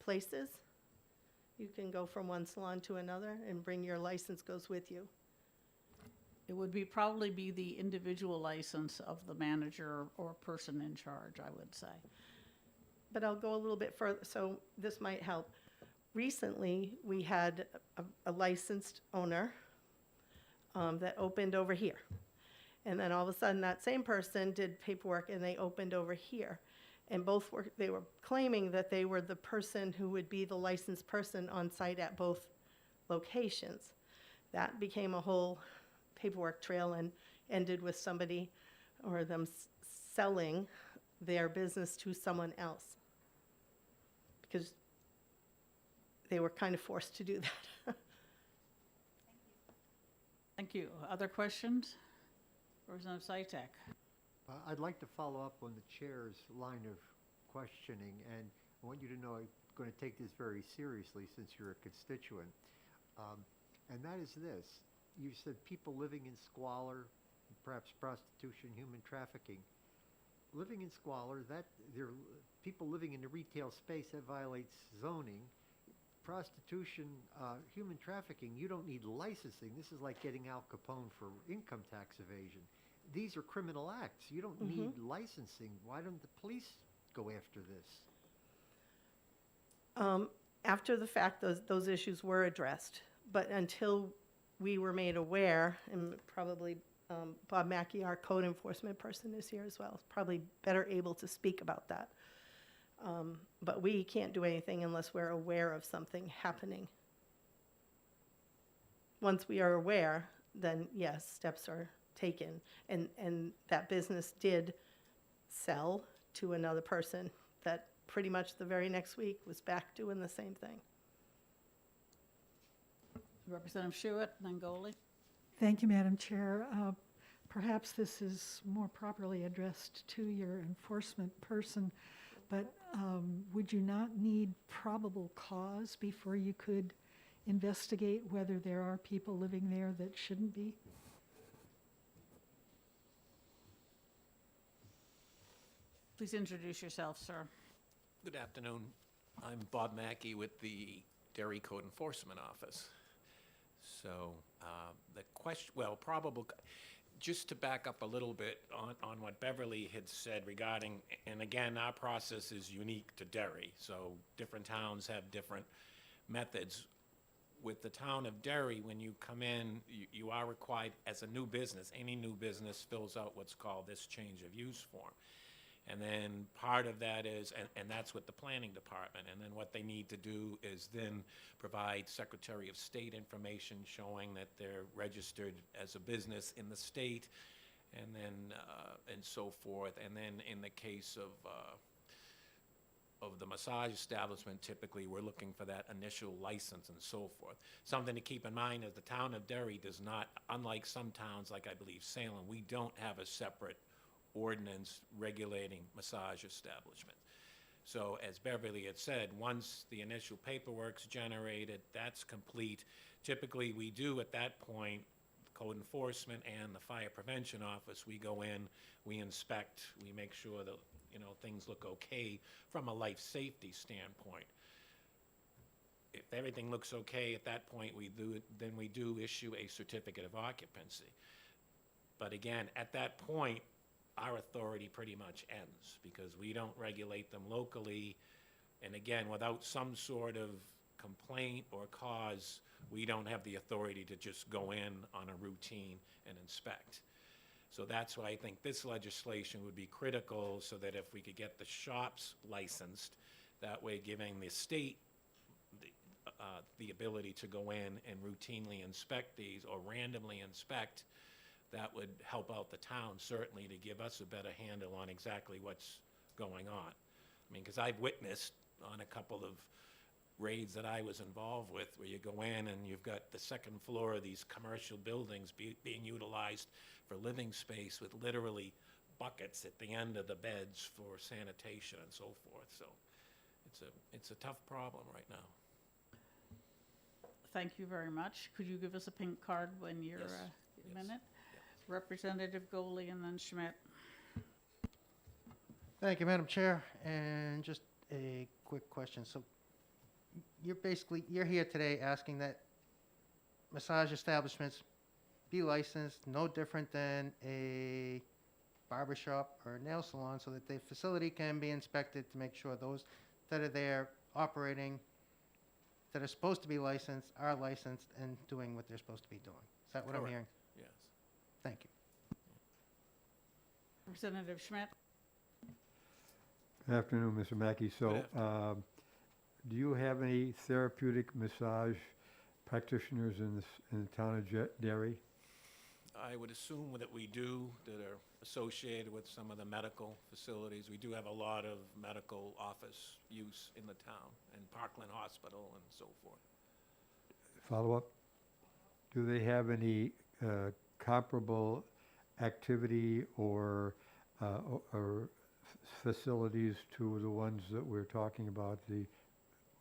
S13: places. You can go from one salon to another and bring your license goes with you.
S11: It would be, probably be the individual license of the manager or person in charge, I would say.
S13: But I'll go a little bit further, so this might help. Recently, we had a licensed owner that opened over here. And then all of a sudden, that same person did paperwork and they opened over here. And they were claiming that they were the person who would be the licensed person on site at both locations. That became a whole paperwork trail and ended with somebody or them selling their business to someone else. Because they were kind of forced to do that.
S11: Thank you. Other questions? Representative Sytek?
S7: I'd like to follow up on the chair's line of questioning, and I want you to know I'm going to take this very seriously since you're a constituent. And that is this. You said people living in squalor, perhaps prostitution, human trafficking. Living in squalor, they're people living in the retail space, that violates zoning. Prostitution, human trafficking, you don't need licensing. This is like getting Al Capone for income tax evasion. These are criminal acts. You don't need licensing. Why don't the police go after this?
S13: After the fact, those issues were addressed. But until we were made aware, and probably Bob Mackey, our code enforcement person, is here as well, probably better able to speak about that. But we can't do anything unless we're aware of something happening. Once we are aware, then yes, steps are taken. And that business did sell to another person that pretty much the very next week was back doing the same thing.
S11: Representative Schuett, then Goley.
S3: Thank you, Madam Chair. Perhaps this is more properly addressed to your enforcement person, but would you not need probable cause before you could investigate whether there are people living there that shouldn't be?
S11: Please introduce yourself, sir.
S22: Good afternoon. I'm Bob Mackey with the Dairy Code Enforcement Office. So the question, well, probable, just to back up a little bit on what Beverly had said regarding, and again, our process is unique to Derry, so different towns have different methods. With the town of Derry, when you come in, you are required, as a new business, any new business fills out what's called this change of use form. And then part of that is, and that's with the planning department, and then what they need to do is then provide Secretary of State information showing that they're registered as a business in the state, and then, and so forth. And then in the case of the massage establishment, typically we're looking for that initial license and so forth. Something to keep in mind is the town of Derry does not, unlike some towns like I believe Salem, we don't have a separate ordinance regulating massage establishment. So as Beverly had said, once the initial paperwork's generated, that's complete. Typically we do at that point, code enforcement and the fire prevention office, we go in, we inspect, we make sure that, you know, things look okay from a life safety standpoint. If everything looks okay at that point, then we do issue a certificate of occupancy. But again, at that point, our authority pretty much ends because we don't regulate them locally. And again, without some sort of complaint or cause, we don't have the authority to just go in on a routine and inspect. So that's why I think this legislation would be critical, so that if we could get the shops licensed, that way giving the state the ability to go in and routinely inspect these or randomly inspect, that would help out the town certainly to give us a better handle on exactly what's going on. I mean, because I've witnessed on a couple of raids that I was involved with, where you go in and you've got the second floor of these commercial buildings being utilized for living space with literally buckets at the end of the beds for sanitation and so forth. So it's a tough problem right now.
S11: Thank you very much. Could you give us a pink card when you're
S22: Yes.
S11: a minute? Representative Goley and then Schmidt.
S4: Thank you, Madam Chair. And just a quick question. So you're here today asking that massage establishments be licensed, no different than a barber shop or a nail salon, so that the facility can be inspected to make sure those that are there operating, that are supposed to be licensed, are licensed and doing what they're supposed to be doing. Is that what I'm
S22: Correct.
S4: hearing?
S22: Yes.
S4: Thank you.
S11: Representative Schmidt.
S10: Good afternoon, Mr. Mackey. So, do you have any therapeutic massage practitioners in the town of Derry?
S22: I would assume that we do, that are associated with some of the medical facilities. We do have a lot of medical office use in the town, and Parkland Hospital and so forth.
S10: Follow-up? Do they have any comparable activity or facilities to the ones that we're talking about,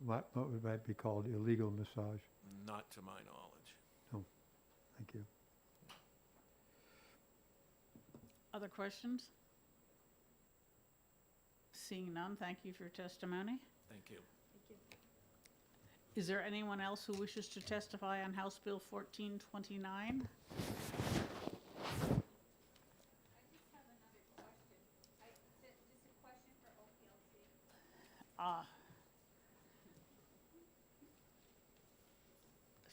S10: what might be called illegal massage?
S22: Not to my knowledge.
S10: No. Thank you.
S11: Other questions? Seeing none, thank you for your testimony.
S22: Thank you.
S11: Is there anyone else who wishes to testify on House Bill 1429?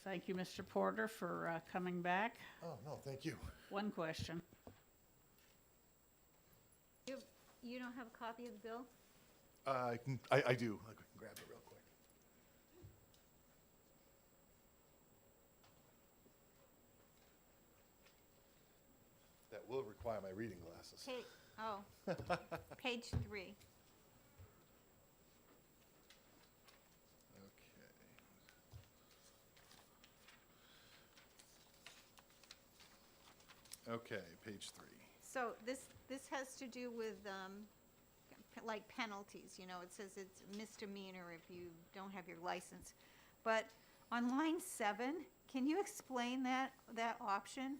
S11: Thank you, Mr. Porter, for coming back.
S8: Oh, no, thank you.
S11: One question.
S5: You don't have a copy of the bill?
S8: I do. I can grab it real quick. That will require my reading glasses.
S5: Page 3.
S8: Okay, page 3.
S5: So this has to do with, like penalties, you know, it says it's misdemeanor if you don't have your license. But on line 7, can you explain that option?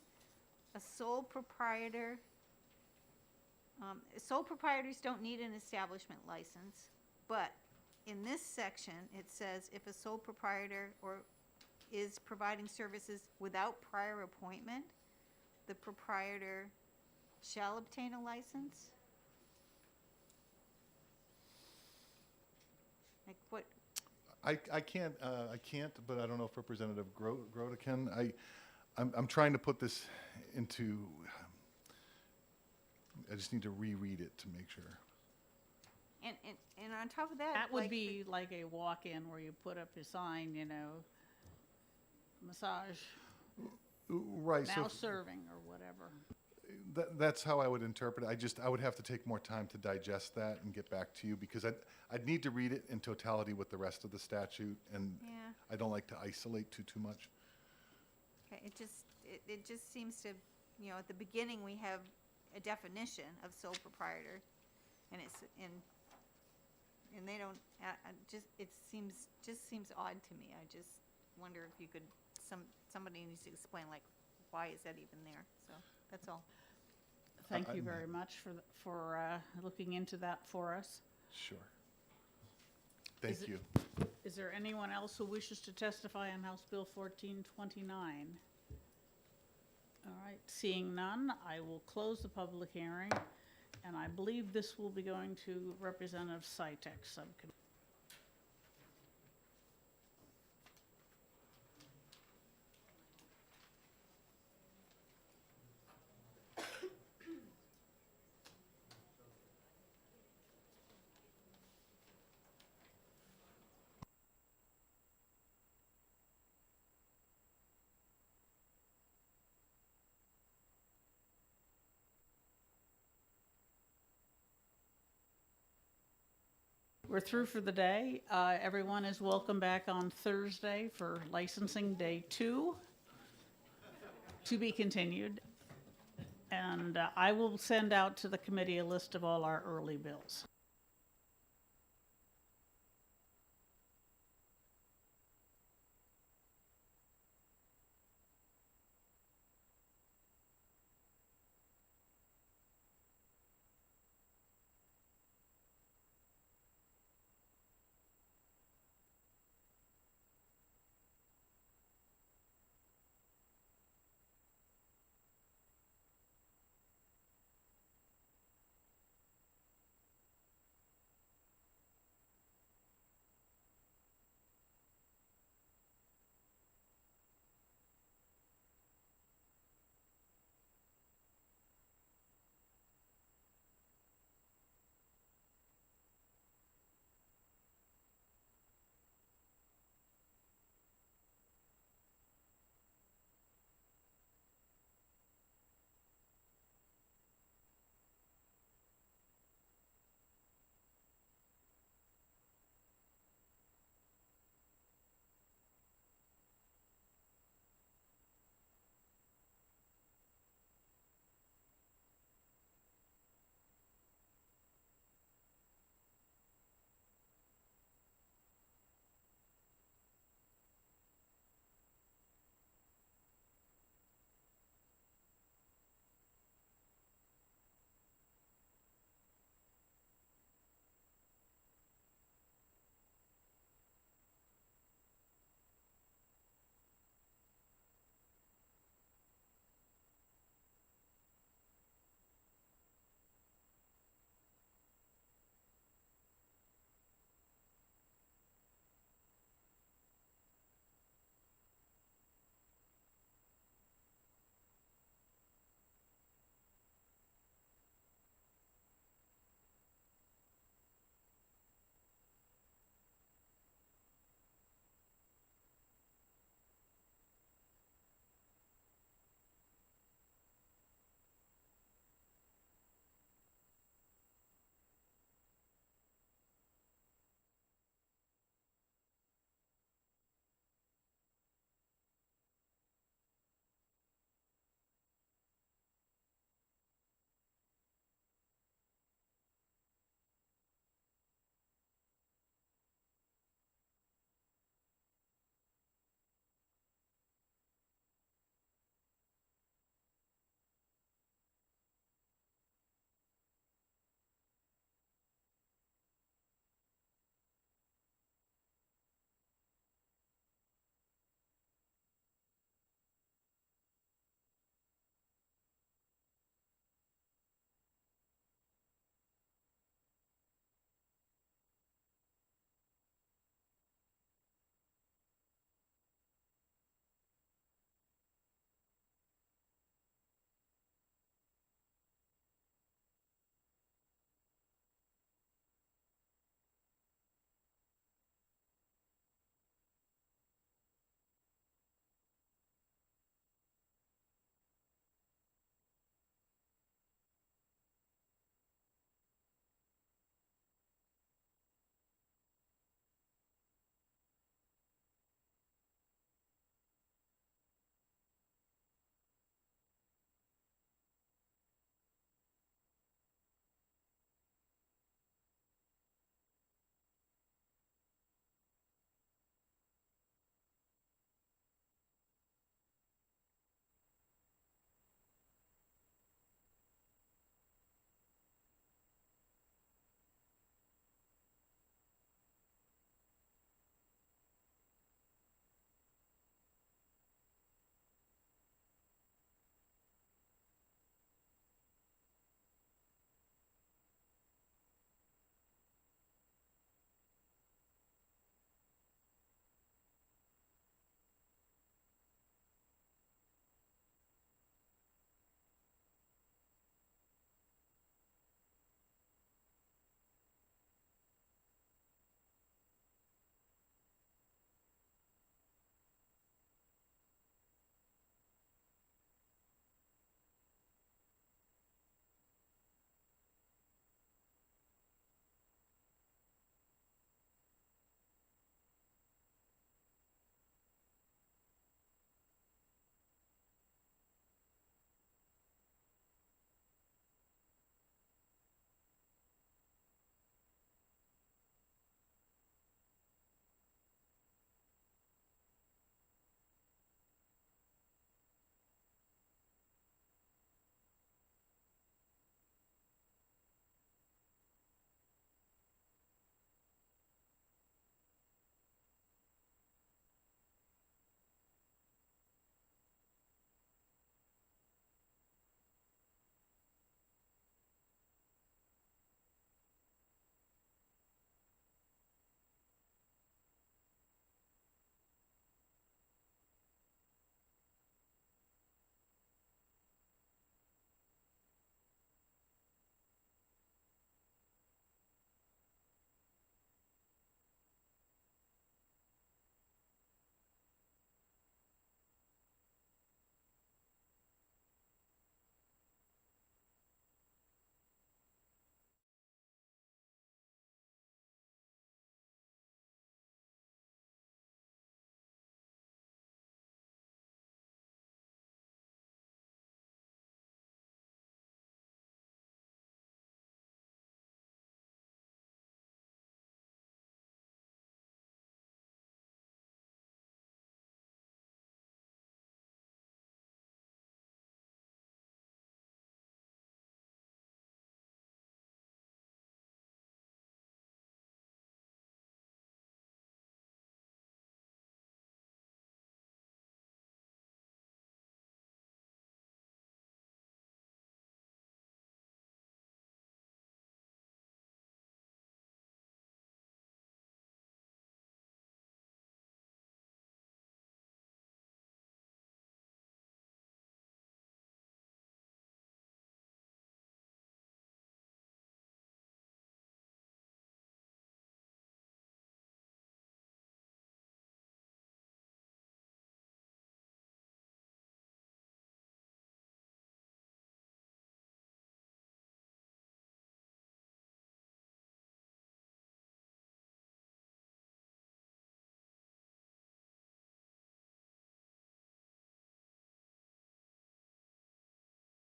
S5: A sole proprietor, sole proprietors don't need an establishment license, but in this section, it says if a sole proprietor is providing services without prior appointment, the proprietor shall obtain a license? Like what?
S8: I can't, but I don't know if Representative Grota can. I'm trying to put this into, I just need to reread it to make sure.
S5: And on top of that.
S11: That would be like a walk-in where you put up a sign, you know, massage,
S8: Right.
S11: now
S8: So
S11: serving or whatever.
S8: that's how I would interpret it. I would have to take more time to digest that and get back to you, because I'd need to read it in totality with the rest of the statute, and
S5: Yeah.
S8: I don't like to isolate too much.
S5: Okay, it just seems to, you know, at the beginning, we have a definition of sole proprietor, and and they don't, it seems odd to me. I just wonder if you could, somebody needs to explain, like, why is that even there? So, that's all.
S11: Thank you very much for looking into that for us.
S8: Sure. Thank you.
S11: Is there anyone else who wishes to testify on House Bill 1429? All right, seeing none, I will close the public hearing, and I believe this will be going to Representative Sytek Subcommittee. We're through for the day. Everyone is welcome back on Thursday for licensing day 2, to be continued. And I will send out to the committee a list of all our early bills.